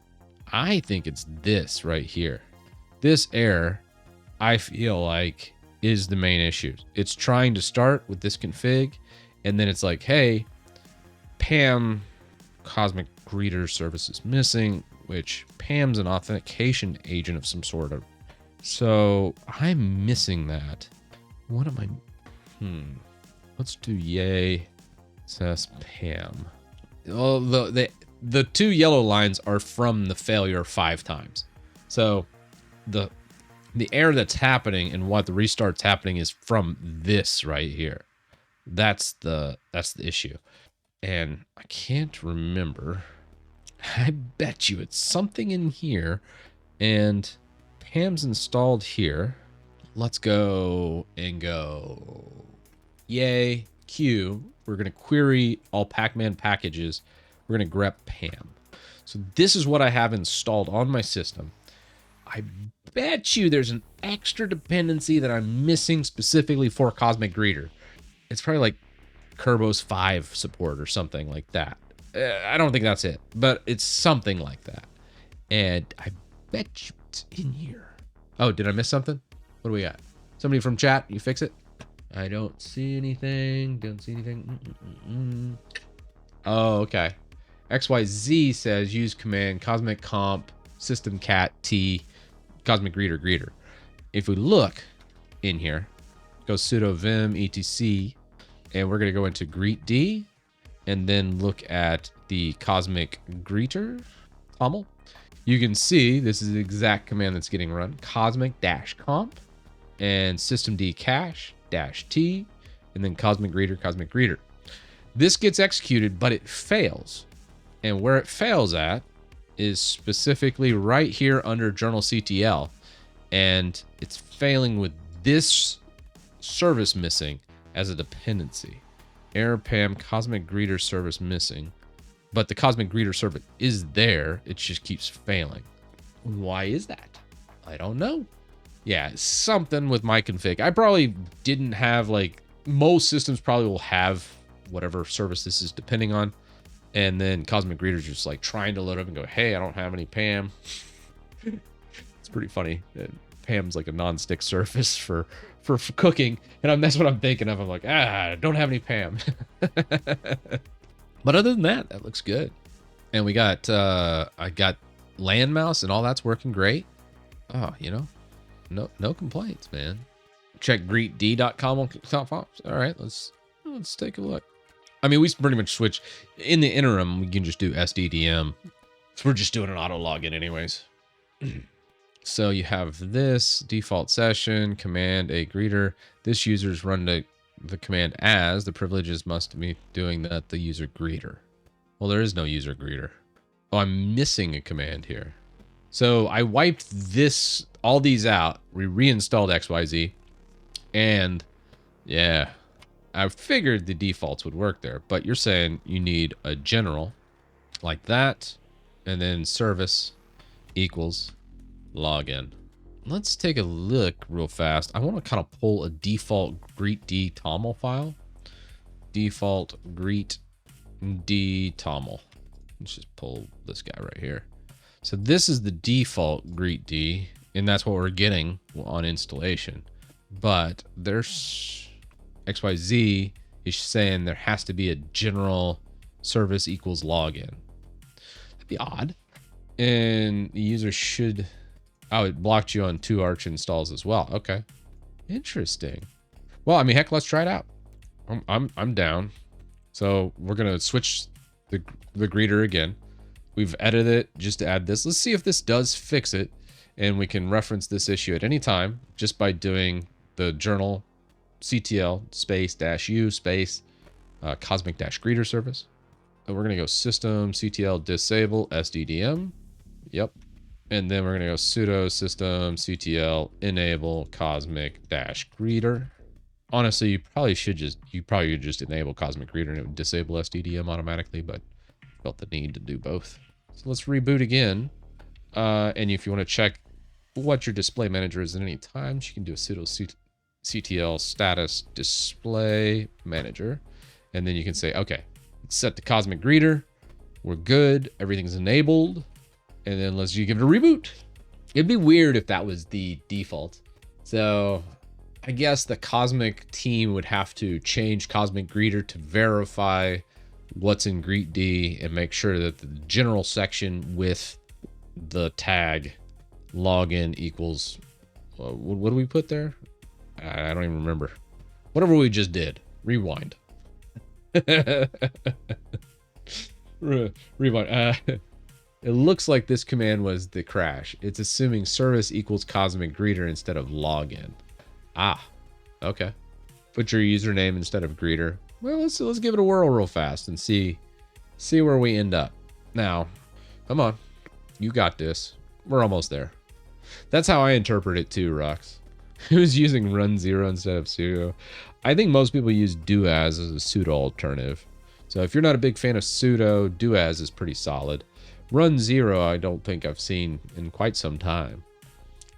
I think it's this right here. This error, I feel like, is the main issue. It's trying to start with this config, and then it's like, hey, Pam Cosmic Greeter service is missing, which Pam's an authentication agent of some sort of. So I'm missing that. What am I? Let's do yay says Pam. Oh, the two yellow lines are from the failure 5 times. So the error that's happening and what the restart's happening is from this right here. That's the issue. And I can't remember. I bet you it's something in here. And Pam's installed here. Let's go and go. Yay, Q. We're going to query all Pac-Man packages. We're going to grep Pam. So this is what I have installed on my system. I bet you there's an extra dependency that I'm missing specifically for Cosmic Greeter. It's probably like Kerbos 5 support or something like that. I don't think that's it, but it's something like that. And I bet you it's in here. Oh, did I miss something? What do we got? Somebody from chat, you fix it? I don't see anything. Don't see anything. Oh, okay. XYZ says use command cosmic comp system cat t cosmic greeter. If we look in here, go sudo vim etc, and we're going to go into greetd and then look at the cosmic greeter toml. You can see this is the exact command that's getting run. Cosmic-comp and systemd cache-t and then cosmic greeter. This gets executed, but it fails. And where it fails at is specifically right here under journalctl. And it's failing with this service missing as a dependency. Error Pam Cosmic Greeter service missing. But the Cosmic Greeter service is there. It just keeps failing. Why is that? I don't know. Yeah, something with my config. I probably didn't have, like, most systems probably will have whatever service this is depending on. And then Cosmic Greeter's just like trying to load up and go, hey, I don't have any Pam. It's pretty funny. Pam's like a non-stick surface for cooking. And that's what I'm thinking of. I'm like, I don't have any Pam. But other than that, that looks good. And we got, I got land mouse and all that's working great. Oh, you know, no complaints, man. Check greetd.com on top ops. All right, let's take a look. I mean, we pretty much switch. In the interim, we can just do SDDM. So we're just doing an auto login anyways. So you have this default session, command a greeter. This user's run the command as the privileges must be doing that the user greeter. Well, there is no user greeter. Oh, I'm missing a command here. So I wiped all these out. We reinstalled XYZ. And yeah, I figured the defaults would work there. But you're saying you need a general like that. And then service equals login. Let's take a look real fast. I want to kind of pull a default greetd toml file. Default greetd toml. Let's just pull this guy right here. So this is the default greetd, and that's what we're getting on installation. But there's XYZ is saying there has to be a general service equals login. That'd be odd. And the user should... Oh, it blocked you on 2 Arch installs as well. Okay. Interesting. Well, I mean, heck, let's try it out. I'm down. So we're going to switch the greeter again. We've edited it just to add this. Let's see if this does fix it. And we can reference this issue at any time just by doing the journal CTL space -u space cosmic -greeter service. And we're going to go system CTL disable SDDM. Yep. And then we're going to go sudo system CTL enable cosmic -greeter. Honestly, you probably could just enable cosmic greeter and it would disable SDDM automatically, but felt the need to do both. So let's reboot again. And if you want to check what your display manager is at any time, you can do a sudo CTL status display manager. And then you can say, okay, it's set to cosmic greeter. We're good. Everything's enabled. And then let's give it a reboot. It'd be weird if that was the default. So I guess the Cosmic team would have to change Cosmic Greeter to verify what's in greetd and make sure that the general section with the tag login equals, what do we put there? I don't even remember. Whatever we just did. Rewind. Rewind. It looks like this command was the crash. It's assuming service equals cosmic greeter instead of login. Ah, okay. Put your username instead of greeter. Well, let's give it a whirl real fast and see where we end up. Now, come on. You got this. We're almost there. That's how I interpret it too, Rox. Who's using run 0 instead of sudo? I think most people use do as a pseudo alternative. So if you're not a big fan of sudo, do as is pretty solid. Run 0, I don't think I've seen in quite some time.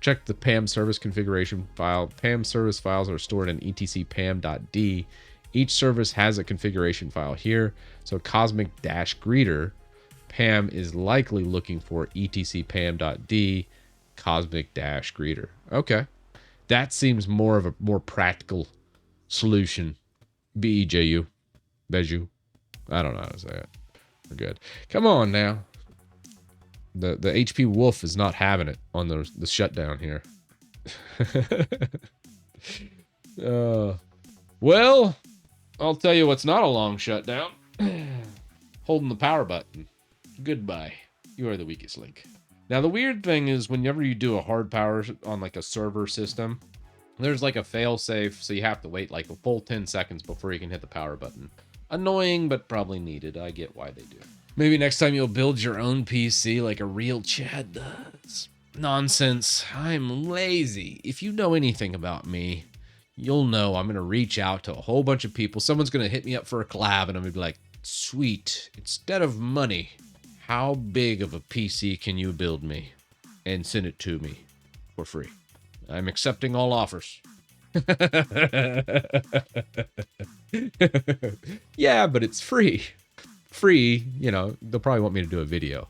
Check the PAM service configuration file. PAM service files are stored in etc.pam.d. Each service has a configuration file here. So cosmic-greeter, PAM is likely looking for etc.pam.d, cosmic-greeter. Okay. That seems more of a more practical solution. BEJU. Beju. I don't know how to say it. We're good. Come on now. The HP Wolf is not having it on the shutdown here. Well, I'll tell you what's not a long shutdown. Holding the power button. Goodbye. You are the weakest link. Now, the weird thing is whenever you do a hard power on like a server system, there's like a fail safe, so you have to wait like a full 10 seconds before you can hit the power button. Annoying, but probably needed. I get why they do it. Maybe next time you'll build your own PC like a real Chad does. Nonsense. I'm lazy. If you know anything about me, you'll know I'm going to reach out to a whole bunch of people. Someone's going to hit me up for a collab and I'm going to be like, sweet, instead of money, how big of a PC can you build me? And send it to me for free. I'm accepting all offers. Yeah, but it's free. Free, you know, they'll probably want me to do a video.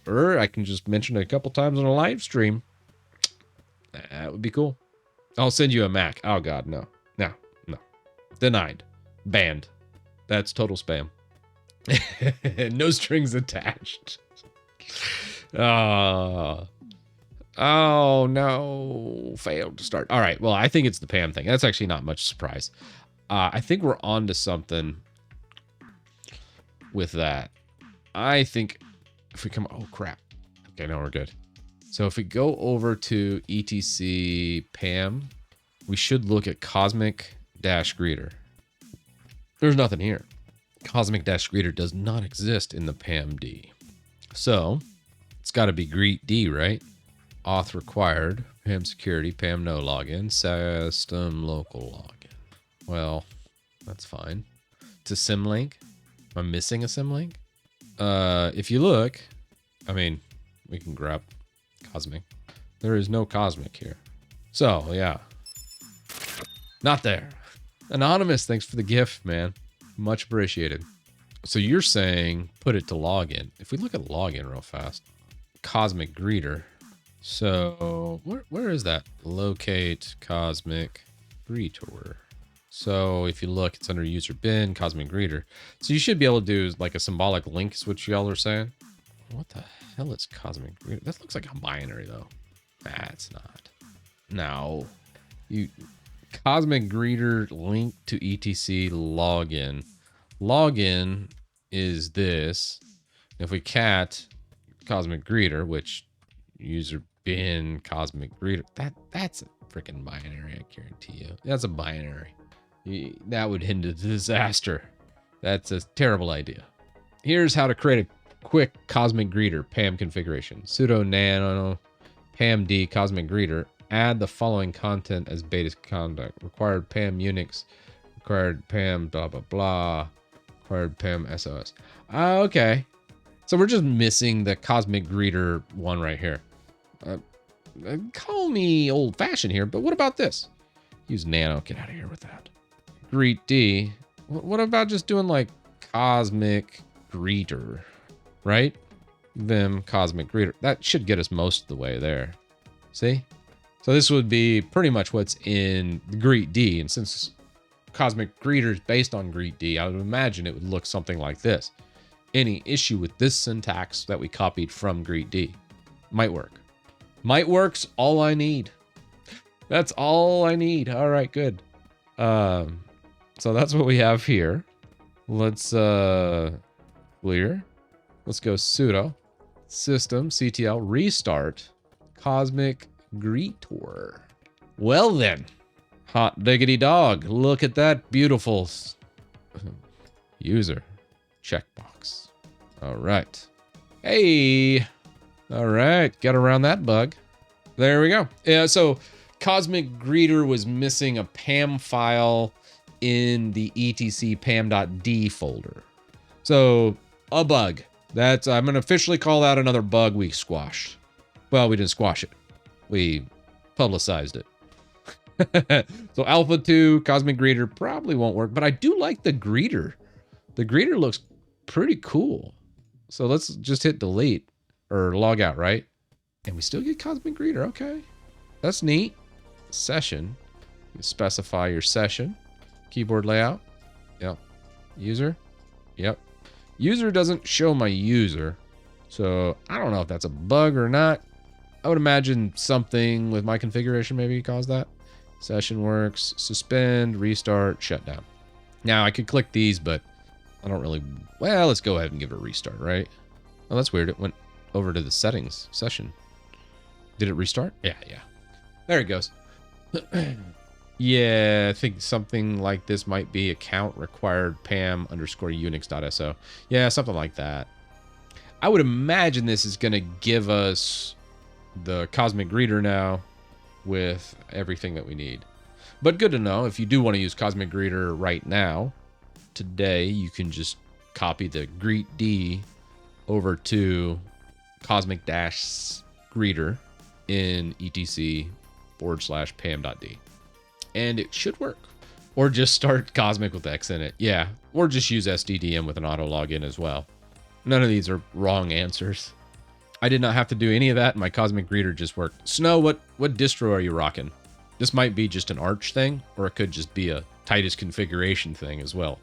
Or I can just mention it a couple times on a live stream. That would be cool. I'll send you a Mac. Oh, God, no. No. Denied. Banned. That's total spam. No strings attached. Oh. Oh, no. Failed to start. All right. Well, I think it's the Pam thing. That's actually not much surprise. I think we're on to something with that. I think if we come... Oh, crap. Okay, now we're good. So if we go over to etc Pam, we should look at Cosmic-Greeter. There's nothing here. Cosmic-Greeter does not exist in the PAMD. So it's got to be greet D, right? Auth required, PAM security, PAM no login, system local login. Well, that's fine. It's a symlink. Am I missing a symlink? If you look, I mean, we can grab Cosmic. There is no Cosmic here. So, yeah. Not there. Anonymous, thanks for the gift, man. Much appreciated. So you're saying put it to login. If we look at login real fast, Cosmic Greeter. So where is that? Locate Cosmic Greeter. So if you look, it's under user bin, Cosmic Greeter. So you should be able to do like a symbolic link is what y'all are saying. What the hell is Cosmic Greeter? That looks like a binary though. Nah, it's not. No. Cosmic Greeter link to etc login. Login is this. If we cat Cosmic Greeter, which user bin Cosmic Greeter, that's a freaking binary, I guarantee you. That's a binary. That would hinder disaster. That's a terrible idea. Here's how to create a quick Cosmic Greeter PAM configuration. Sudo nano PAMD Cosmic Greeter. Add the following content as beta conduct. Required PAM Unix. Required PAM blah blah blah. Required PAM SOS. Okay. So we're just missing the Cosmic Greeter one right here. Call me old-fashioned here, but what about this? Use nano. Get out of here with that. Greet D. What about just doing like Cosmic Greeter, right? Vim Cosmic Greeter. That should get us most of the way there. See? So this would be pretty much what's in Greet D. And since Cosmic Greeter is based on Greet D, I would imagine it would look something like this. Any issue with this syntax that we copied from Greet D? Might work. Might work's all I need. That's all I need. All right, good. So that's what we have here. Let's clear. Let's go sudo system ctl restart Cosmic Greeter. Well then, hot diggity dog. Look at that beautiful user checkbox. All right. Hey. All right. Got around that bug. There we go. Yeah. So Cosmic Greeter was missing a PAM file in the etc pam.d folder. So a bug. That's, I'm going to officially call that another bug we squashed. Well, we didn't squash it. We publicized it. So Alpha 2, Cosmic Greeter probably won't work, but I do like the greeter. The greeter looks pretty cool. So let's just hit delete or log out, right? And we still get Cosmic Greeter. Okay. That's neat. Session. You specify your session. Keyboard layout. Yep. User. Yep. User doesn't show my user. So I don't know if that's a bug or not. I would imagine something with my configuration maybe caused that. Session works. Suspend, restart, shutdown. Now I could click these, but I don't really... Well, let's go ahead and give it a restart, right? Oh, that's weird. It went over to the settings session. Did it restart? Yeah. There it goes. Yeah, I think something like this might be account required PAM _ Unix.so. Yeah, something like that. I would imagine this is going to give us the Cosmic Greeter now with everything that we need. But good to know. If you do want to use Cosmic Greeter right now, today, you can just copy the Greet D over to Cosmic-Greeter in etc /pam.d. And it should work. Or just start Cosmic with X in it. Yeah. Or just use SDDM with an auto login as well. None of these are wrong answers. I did not have to do any of that. My Cosmic Greeter just worked. Snow, what distro are you rocking? This might be just an Arch thing, or it could just be a Titus configuration thing as well.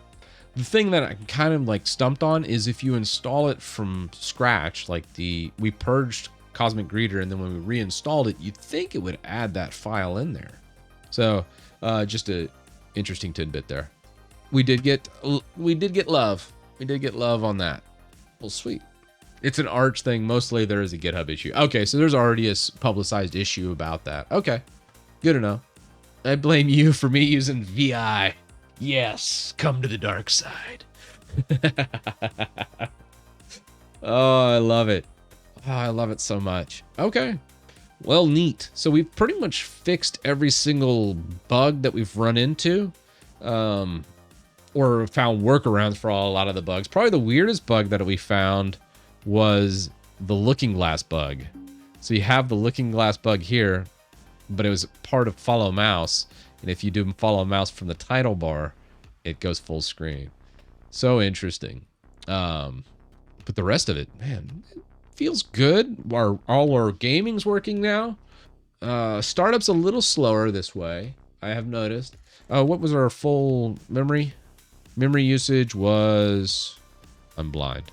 The thing that I'm kind of like stumped on is if you install it from scratch, like we purged Cosmic Greeter, and then when we reinstalled it, you'd think it would add that file in there. So just a interesting tidbit there. We did get love. We did get love on that. Well, sweet. It's an Arch thing. Mostly there is a GitHub issue. Okay, so there's already a publicized issue about that. Okay, good to know. I blame you for me using VI. Yes, come to the dark side. Oh, I love it. Oh, I love it so much. Okay. Well, neat. So we've pretty much fixed every single bug that we've run into, or found workarounds for a lot of the bugs. Probably the weirdest bug that we found was the looking glass bug. So you have the looking glass bug here, but it was part of follow mouse. And if you do follow mouse from the title bar, it goes full screen. So interesting. But the rest of it, man, it feels good. All our gaming's working now. Startup's a little slower this way, I have noticed. What was our full memory? Memory usage was, I'm blind,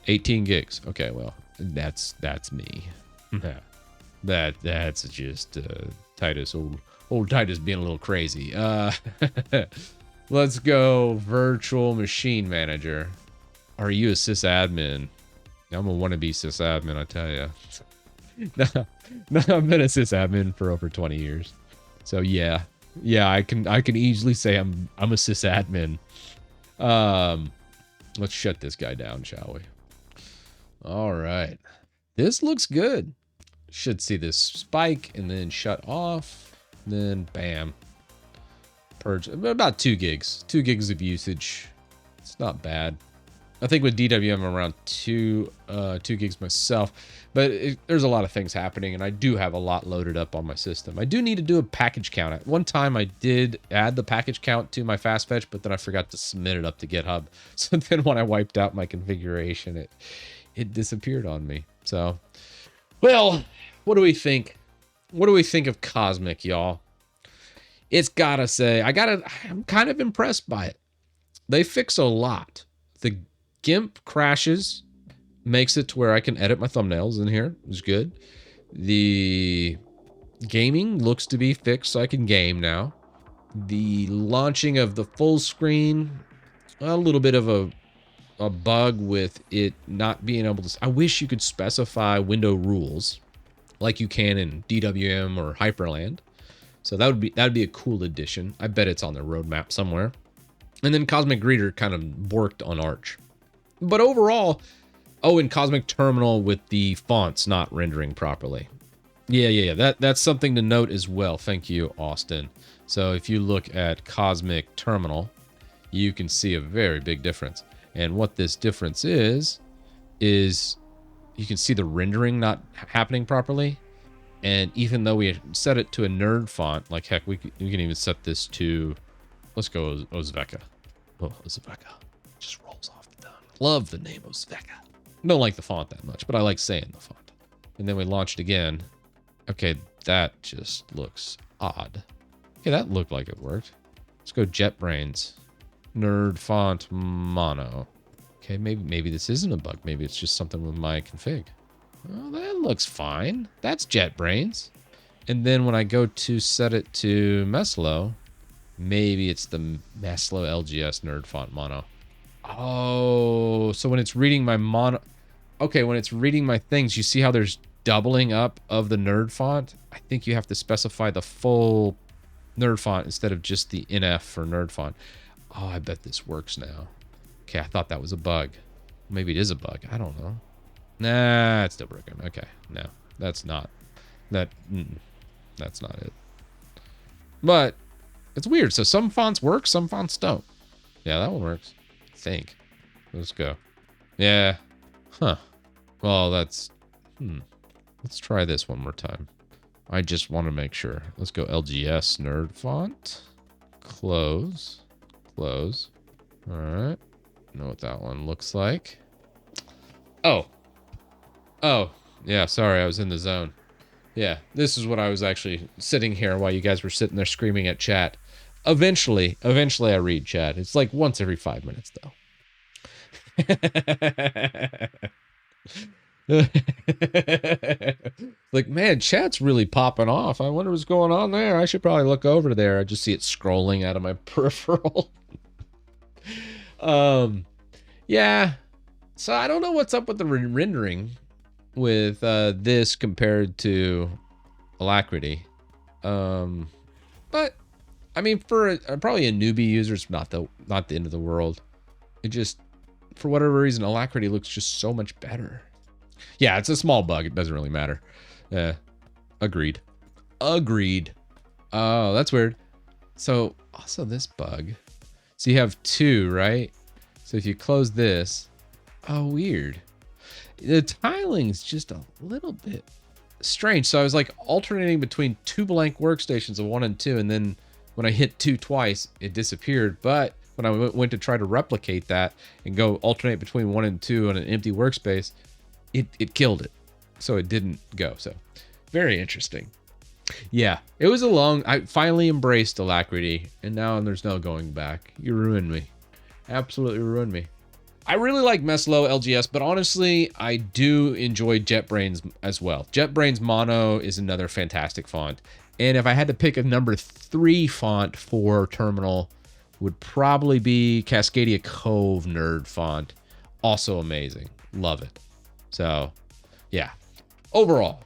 18 gigs. Okay, well, that's me. That's just Titus, old Titus being a little crazy. Let's go virtual machine manager. Are you a sysadmin? I'm a wannabe sysadmin, I tell you. No, I've been a sysadmin for over 20 years. So yeah, I can easily say I'm a sysadmin. Let's shut this guy down, shall we? All right, this looks good. Should see this spike and then shut off, then bam, purge. About 2 gigs, 2 gigs of usage. It's not bad. I think with DWM I'm around 2 gigs myself, but there's a lot of things happening, and I do have a lot loaded up on my system. I do need to do a package count. At one time I did add the package count to my fast fetch, but then I forgot to submit it up to GitHub. So then when I wiped out my configuration, it disappeared on me. So, well, what do we think? What do we think of Cosmic, y'all? It's gotta say, I'm kind of impressed by it. They fix a lot. The GIMP crashes, makes it to where I can edit my thumbnails in here. It's good. The gaming looks to be fixed, so I can game now. The launching of the full screen, a little bit of a bug with it not being able to. I wish you could specify window rules like you can in DWM or Hyperland. So that'd be a cool addition. I bet it's on the roadmap somewhere. And then Cosmic Greeter kind of worked on Arch. But overall, oh, and Cosmic Terminal with the fonts not rendering properly. Yeah. That's something to note as well. Thank you, Austin. So if you look at Cosmic Terminal, you can see a very big difference. And what this difference is you can see the rendering not happening properly. And even though we set it to a nerd font, like heck, we can even set this to, let's go Ozveka. Oh, Ozveka. Just rolls off the tongue. Love the name Ozveka. Don't like the font that much, but I like saying the font. And then we launched again. Okay, that just looks odd. Okay, that looked like it worked. Let's go JetBrains. Nerd font mono. Okay, maybe this isn't a bug. Maybe it's just something with my config. Well, that looks fine. That's JetBrains. And then when I go to set it to Meslo, maybe it's the Meslo LGS nerd font mono. Oh, so when it's reading my mono... Okay, when it's reading my things, you see how there's doubling up of the nerd font? I think you have to specify the full nerd font instead of just the NF for nerd font. Oh, I bet this works now. Okay, I thought that was a bug. Maybe it is a bug. I don't know. Nah, it's still broken. Okay, no, that's not that. That's not it. But it's weird. So some fonts work, some fonts don't. Yeah, that one works. I think. Let's go. Yeah. Huh. Well, that's. Let's try this one more time. I just want to make sure. Let's go LGS nerd font. Close. Close. All right. Know what that one looks like. Oh, yeah, sorry, I was in the zone. Yeah, this is what I was actually sitting here while you guys were sitting there screaming at chat. Eventually I read chat. It's like once every 5 minutes though. Like, man, chat's really popping off. I wonder what's going on there. I should probably look over there. I just see it scrolling out of my peripheral. Yeah. So I don't know what's up with the rendering with this compared to Alacrity. But I mean, for probably a newbie user, it's not the end of the world. It just, for whatever reason, Alacrity looks just so much better. Yeah, it's a small bug. It doesn't really matter. Agreed. Oh, that's weird. So also this bug. So you have two, right? So if you close this, oh, weird. The tiling's just a little bit strange. So I was like alternating between two blank workstations of 1 and 2, and then when I hit 2 twice, it disappeared. But when I went to try to replicate that and go alternate between 1 and 2 on an empty workspace, it killed it. So it didn't go. So very interesting. Yeah, it was I finally embraced Alacrity, and now there's no going back. You ruined me. Absolutely ruined me. I really like Meslo LGS, but honestly, I do enjoy JetBrains as well. JetBrains Mono is another fantastic font. And if I had to pick a number 3 font for Terminal, would probably be Cascadia Cove Nerd font. Also amazing. Love it. So, yeah. Overall,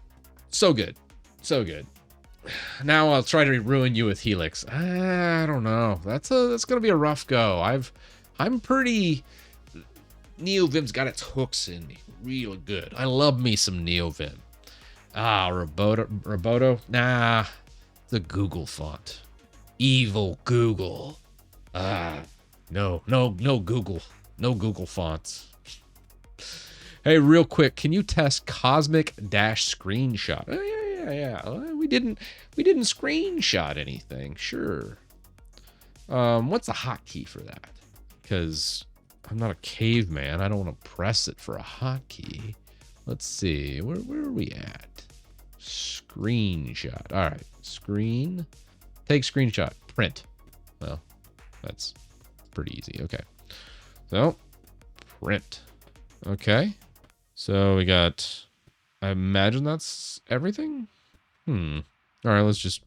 so good. So good. Now I'll try to ruin you with Helix. I don't know. That's gonna be a rough go. I'm pretty... NeoVim's got its hooks in me real good. I love me some NeoVim. Roboto? Nah, the Google font. Evil Google. No Google. No Google fonts. Hey, real quick, can you test Cosmic Dash Screenshot? Oh, yeah. We didn't screenshot anything. Sure. What's the hotkey for that? Because I'm not a caveman. I don't want to press it for a hotkey. Let's see. Where are we at? Screenshot. All right. Screen. Take screenshot. Print. Well, that's pretty easy. Okay. So, print. Okay. So we got, I imagine that's everything? All right, let's just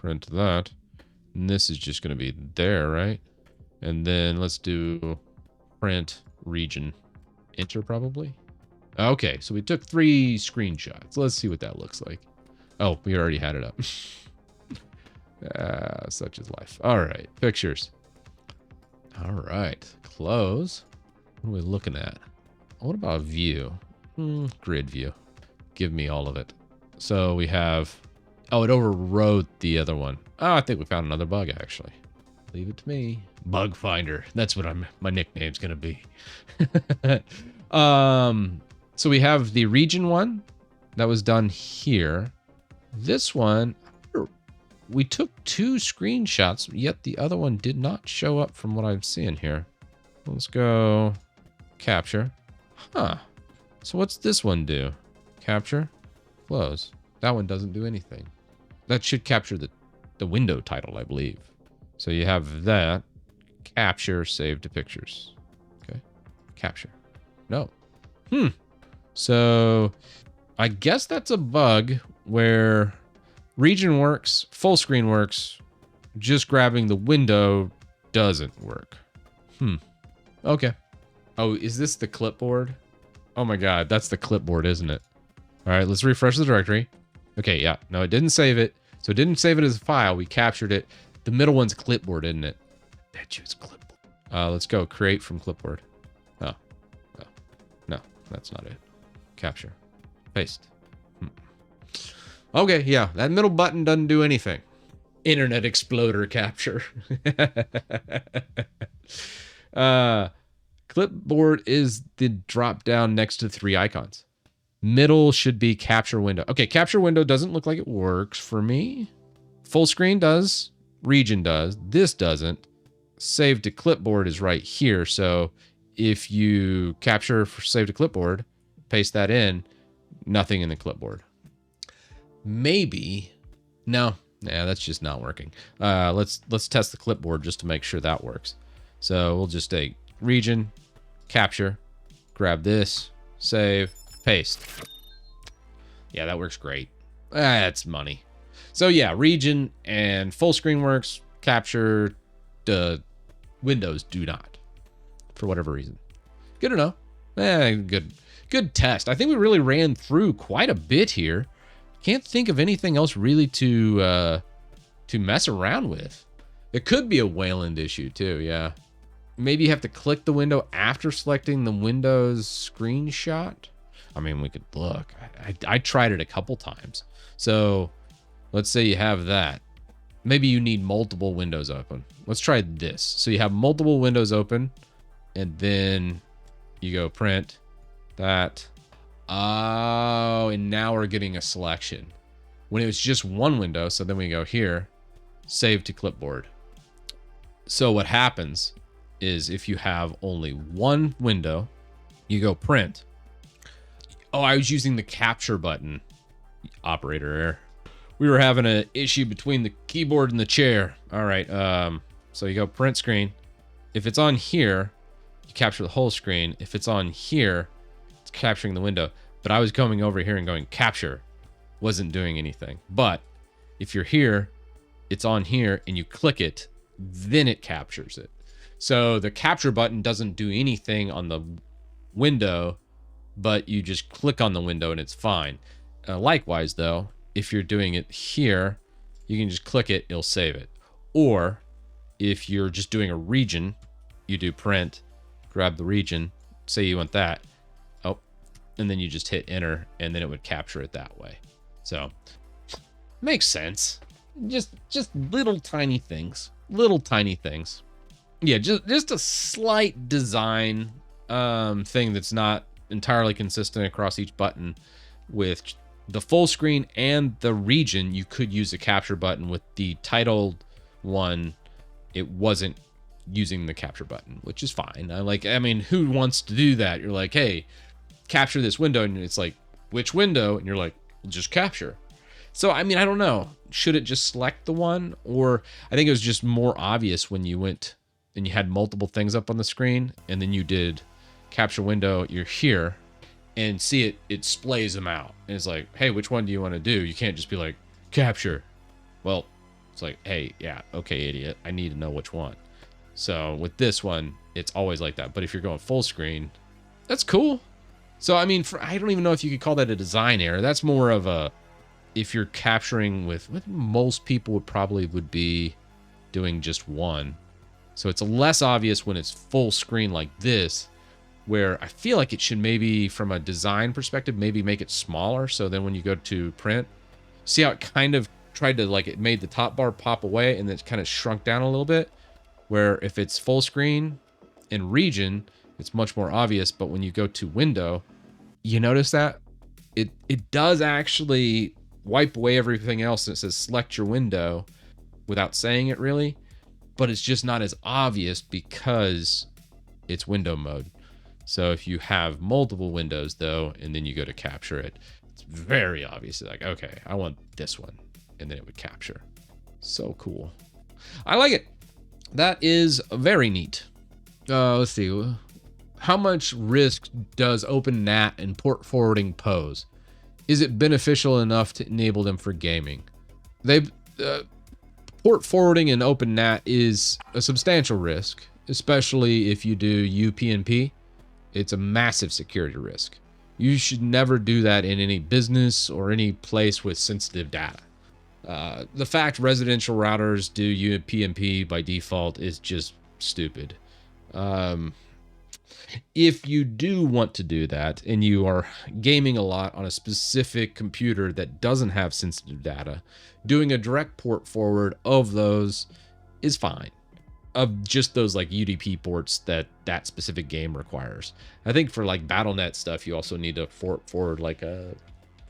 print that. And this is just going to be there, right? And then let's do print region. Enter probably. Okay, so we took 3 screenshots. Let's see what that looks like. Oh, we already had it up. Such is life. All right, pictures. All right, close. What are we looking at? What about view? Grid view. Give me all of it. So we have, oh, it overrode the other one. Oh, I think we found another bug actually. Leave it to me. Bug finder. That's what my nickname's gonna be. So we have the region one that was done here. This one, we took 2 screenshots, yet the other one did not show up from what I'm seeing here. Let's go capture. Huh. So what's this one do? Capture, close. That one doesn't do anything. That should capture the window title, I believe. So you have that. Capture, save to pictures. Okay. Capture. No. So I guess that's a bug where region works, full screen works, just grabbing the window doesn't work. Okay. Oh, is this the clipboard? Oh my God, that's the clipboard, isn't it? All right, let's refresh the directory. Okay, yeah. No, it didn't save it. So it didn't save it as a file. We captured it. The middle one's clipboard, isn't it? Bet you it's clipboard. Let's go create from clipboard. Oh. No, that's not it. Capture. Paste. Okay, yeah. That middle button doesn't do anything. Internet Exploder capture. Clipboard is the drop down next to 3 icons. Middle should be capture window. Okay, capture window doesn't look like it works for me. Full screen does. Region does. This doesn't. Save to clipboard is right here. So if you capture for save to clipboard, paste that in, nothing in the clipboard. Maybe. No, Yeah, that's just not working. Let's test the clipboard just to make sure that works. So we'll just take region, capture, grab this, save, paste. Yeah, that works great. That's money. So yeah, region and full screen works. Capture, Windows do not, for whatever reason. Good to know. Good test. I think we really ran through quite a bit here. Can't think of anything else really to mess around with. It could be a Wayland issue too, yeah. Maybe you have to click the window after selecting the Windows screenshot. I mean, we could look. I tried it a couple times. So let's say you have that. Maybe you need multiple windows open. Let's try this. So you have multiple windows open, and then you go print that. Oh, and now we're getting a selection. When it was just one window, so then we go here, save to clipboard. So what happens is if you have only one window, you go print. Oh, I was using the capture button. Operator error. We were having an issue between the keyboard and the chair. All right, so you go print screen. If it's on here, you capture the whole screen. If it's on here, it's capturing the window. But I was coming over here and going capture. Wasn't doing anything. But if you're here, it's on here, and you click it, then it captures it. So the capture button doesn't do anything on the window, but you just click on the window and it's fine. Likewise, though, if you're doing it here, you can just click it, it'll save it. Or if you're just doing a region, you do print, grab the region, say you want that, oh, and then you just hit enter, and then it would capture it that way. So makes sense. Just little tiny things. Yeah, just a slight design thing that's not entirely consistent across each button. With the full screen and the region, you could use a capture button. With the titled one, it wasn't using the capture button, which is fine. I mean, who wants to do that? You're like, hey, capture this window, and it's like, which window? And you're like, just capture. So, I mean, I don't know. Should it just select the one? Or I think it was just more obvious when you went and you had multiple things up on the screen, and then you did capture window, you're here, and see it displays them out. And it's like, hey, which one do you want to do? You can't just be like, capture. Well, it's like, hey, yeah, okay, idiot. I need to know which one. So with this one, it's always like that. But if you're going full screen, that's cool. So, I mean, I don't even know if you could call that a design error. That's more of a, if you're capturing with most people would be doing just one. So it's less obvious when it's full screen like this, where I feel like it should maybe, from a design perspective, maybe make it smaller. So then when you go to print, see how it kind of tried to, like, it made the top bar pop away and then it's kind of shrunk down a little bit, where if it's full screen and region, it's much more obvious. But when you go to window, you notice that it does actually wipe away everything else, and it says select your window without saying it really, but it's just not as obvious because it's window mode. So if you have multiple windows though, and then you go to capture it, it's very obvious. Like, okay, I want this one, and then it would capture. So cool. I like it. That is very neat. Let's see. How much risk does OpenNAT and port forwarding pose? Is it beneficial enough to enable them for gaming? Port forwarding in OpenNAT is a substantial risk, especially if you do UPnP. It's a massive security risk. You should never do that in any business or any place with sensitive data. The fact residential routers do UPnP by default is just stupid. If you do want to do that and you are gaming a lot on a specific computer that doesn't have sensitive data, doing a direct port forward of those is fine. Of just those like UDP ports that specific game requires. I think for like BattleNet stuff, you also need to port forward like a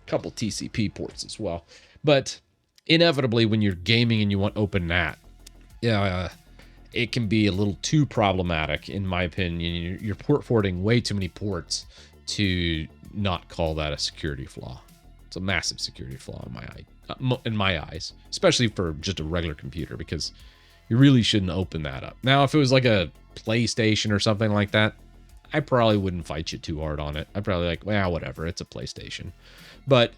couple TCP ports as well. But inevitably, when you're gaming and you want OpenNAT, it can be a little too problematic, in my opinion. You're port forwarding way too many ports to not call that a security flaw. It's a massive security flaw in my eyes, especially for just a regular computer, because you really shouldn't open that up. Now, if it was like a PlayStation or something like that, I probably wouldn't fight you too hard on it. I'd probably like, well, whatever, it's a PlayStation. But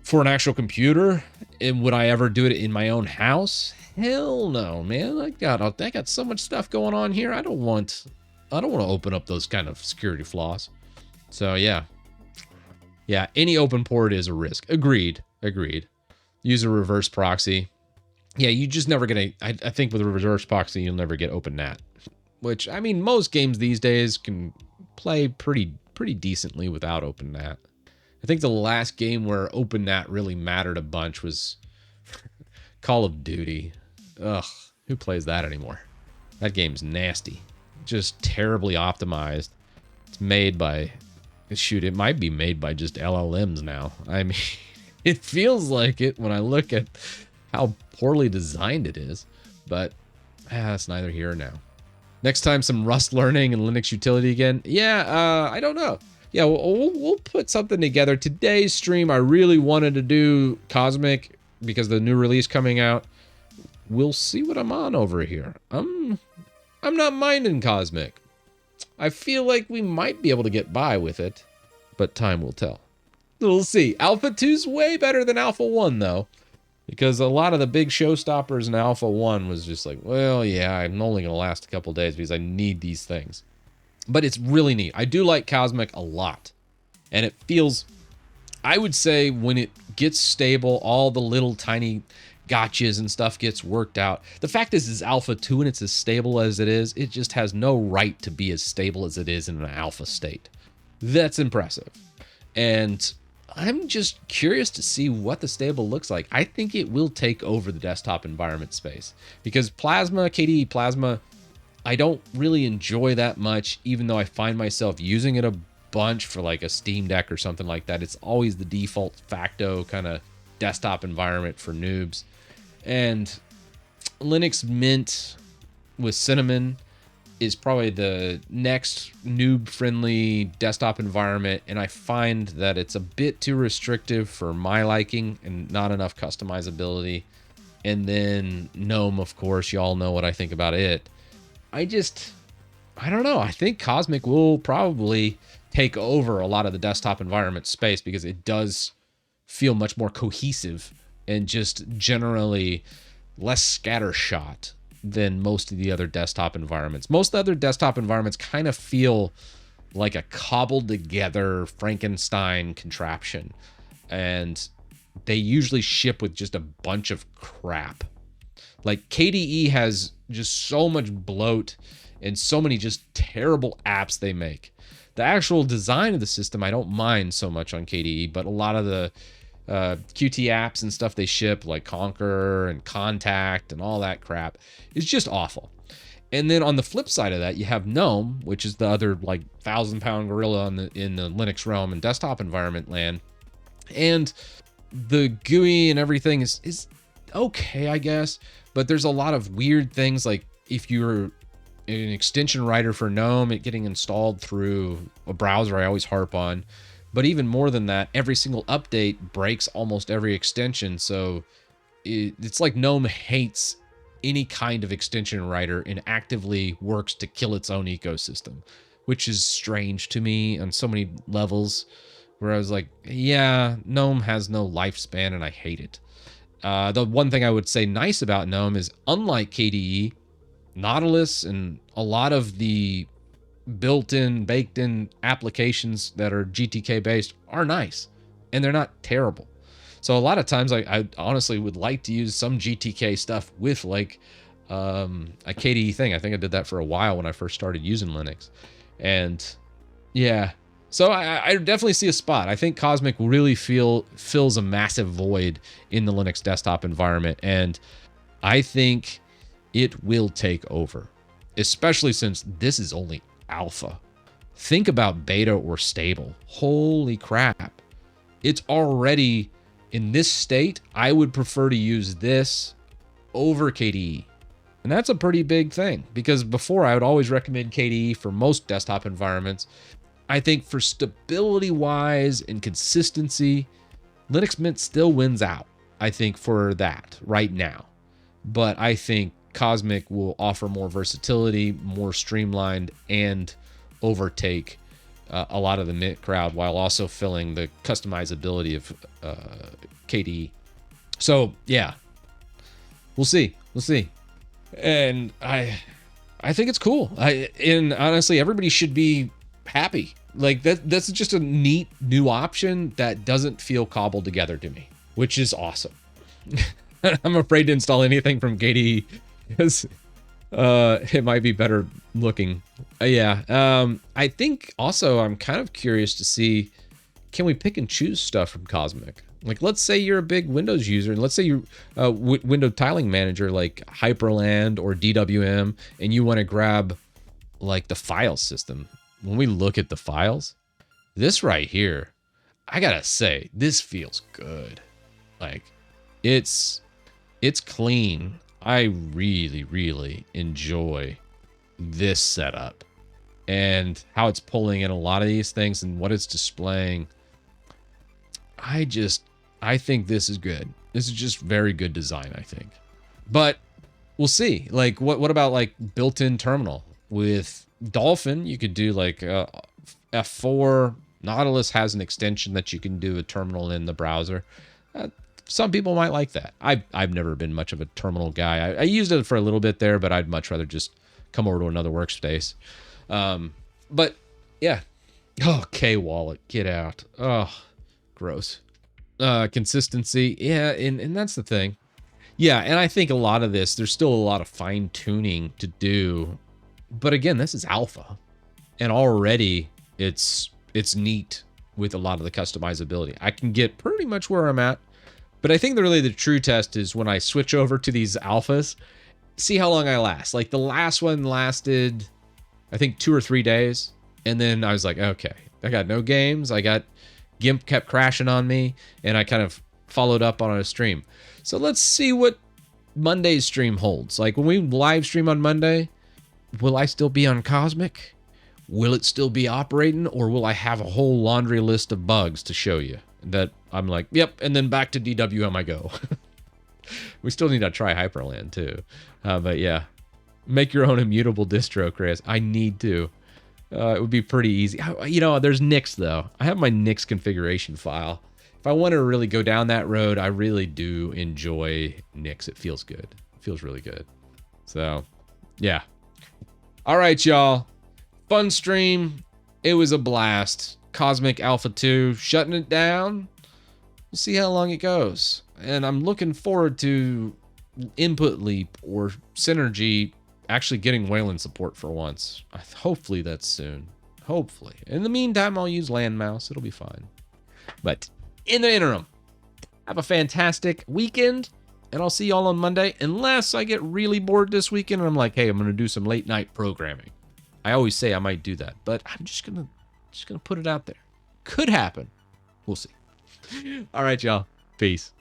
for an actual computer, and would I ever do it in my own house? Hell no, man. I got so much stuff going on here. I don't want to open up those kind of security flaws. So yeah, any open port is a risk. Agreed. Use a reverse proxy. Yeah, you just never get I think with a reverse proxy, you'll never get OpenNAT. Which, I mean, most games these days can play pretty decently without OpenNAT. I think the last game where OpenNAT really mattered a bunch was Call of Duty. Ugh, who plays that anymore? That game's nasty. Just terribly optimized. It's made by... Shoot, it might be made by just LLMs now. I mean, it feels like it when I look at how poorly designed it is. But that's neither here nor now. Next time, some Rust learning and Linux utility again. Yeah, I don't know. Yeah, we'll put something together. Today's stream, I really wanted to do Cosmic because the new release coming out. We'll see what I'm on over here. I'm not minding Cosmic. I feel like we might be able to get by with it, but time will tell. We'll see. Alpha 2's way better than Alpha 1, though, because a lot of the big showstoppers in Alpha 1 was just like, well, yeah, I'm only going to last a couple days because I need these things. But it's really neat. I do like Cosmic a lot. And it feels, I would say, when it gets stable, all the little tiny gotchas and stuff gets worked out. The fact is, it's Alpha 2 and it's as stable as it is. It just has no right to be as stable as it is in an alpha state. That's impressive. And I'm just curious to see what the stable looks like. I think it will take over the desktop environment space because Plasma, KDE Plasma, I don't really enjoy that much, even though I find myself using it a bunch for like a Steam Deck or something like that. It's always the default facto kind of desktop environment for noobs. And Linux Mint with Cinnamon is probably the next noob-friendly desktop environment, and I find that it's a bit too restrictive for my liking and not enough customizability. And then GNOME, of course, y'all know what I think about it. I don't know. I think Cosmic will probably take over a lot of the desktop environment space because it does feel much more cohesive and just generally less scattershot than most of the other desktop environments. Most of the other desktop environments kind of feel like a cobbled together Frankenstein contraption. And they usually ship with just a bunch of crap. Like KDE has just so much bloat and so many just terrible apps they make. The actual design of the system, I don't mind so much on KDE, but a lot of the Qt apps and stuff they ship, like Conquer and Contact and all that crap, is just awful. And then on the flip side of that, you have GNOME, which is the other like 1,000-pound gorilla in the Linux realm and desktop environment land. And the GUI and everything is okay, I guess. But there's a lot of weird things, like if you're an extension writer for GNOME, it getting installed through a browser I always harp on. But even more than that, every single update breaks almost every extension. So it's like GNOME hates any kind of extension writer and actively works to kill its own ecosystem, which is strange to me on so many levels, where I was like, yeah, GNOME has no lifespan and I hate it. The one thing I would say nice about GNOME is, unlike KDE, Nautilus and a lot of the built-in, baked-in applications that are GTK based are nice, and they're not terrible. So a lot of times I honestly would like to use some GTK stuff with like a KDE thing. I think I did that for a while when I first started using Linux. And yeah, so I definitely see a spot. I think Cosmic really fills a massive void in the Linux desktop environment, and I think it will take over, especially since this is only alpha. Think about beta or stable. Holy crap. It's already in this state. I would prefer to use this over KDE. And that's a pretty big thing, because before I would always recommend KDE for most desktop environments. I think for stability wise and consistency, Linux Mint still wins out, I think, for that right now. But I think Cosmic will offer more versatility, more streamlined, and overtake a lot of the Mint crowd while also filling the customizability of KDE. So yeah, we'll see. We'll see. And I think it's cool. And honestly, everybody should be happy. Like that's just a neat new option that doesn't feel cobbled together to me, which is awesome. I'm afraid to install anything from KDE because it might be better looking. I think also I'm kind of curious to see, can we pick and choose stuff from Cosmic? Like, let's say you're a big Windows user, and let's say you're a window tiling manager like Hyperland or DWM, and you want to grab like the file system. When we look at the files, this right here, I gotta say, this feels good. Like, it's clean. I really, really enjoy this setup and how it's pulling in a lot of these things and what it's displaying. I think this is good. This is just very good design, I think. But we'll see. Like, what about like built-in terminal? With Dolphin, you could do like F4. Nautilus has an extension that you can do a terminal in the browser. Some people might like that. I've never been much of a terminal guy. I used it for a little bit there, but I'd much rather just come over to another workspace. But yeah. Oh, K-Wallet, get out. Oh, gross. Consistency. Yeah, and that's the thing. Yeah, and I think a lot of this, there's still a lot of fine tuning to do. But again, this is alpha. And already it's neat with a lot of the customizability. I can get pretty much where I'm at. But I think the true test is when I switch over to these alphas, see how long I last. Like the last one lasted, I think 2 or 3 days. And then I was like, okay, I got no games. GIMP kept crashing on me, and I kind of followed up on a stream. So let's see what Monday's stream holds. Like when we live stream on Monday, will I still be on Cosmic? Will it still be operating, or will I have a whole laundry list of bugs to show you that I'm like, yep, and then back to DWM I go. We still need to try Hyperland too. But yeah, make your own immutable distro, Chris. I need to. It would be pretty easy. You know, there's Nix though. I have my Nix configuration file. If I want to really go down that road, I really do enjoy Nix. It feels good. It feels really good. So, yeah. All right, y'all. Fun stream. It was a blast. Cosmic Alpha 2, shutting it down. We'll see how long it goes. And I'm looking forward to Input Leap or Synergy actually getting Wayland support for once. Hopefully that's soon. Hopefully. In the meantime, I'll use Landmouse. It'll be fine. But in the interim, have a fantastic weekend, and I'll see y'all on Monday, unless I get really bored this weekend and I'm like, hey, I'm going to do some late night programming. I always say I might do that, but I'm just gonna put it out there. Could happen. We'll see. All right, y'all. Peace.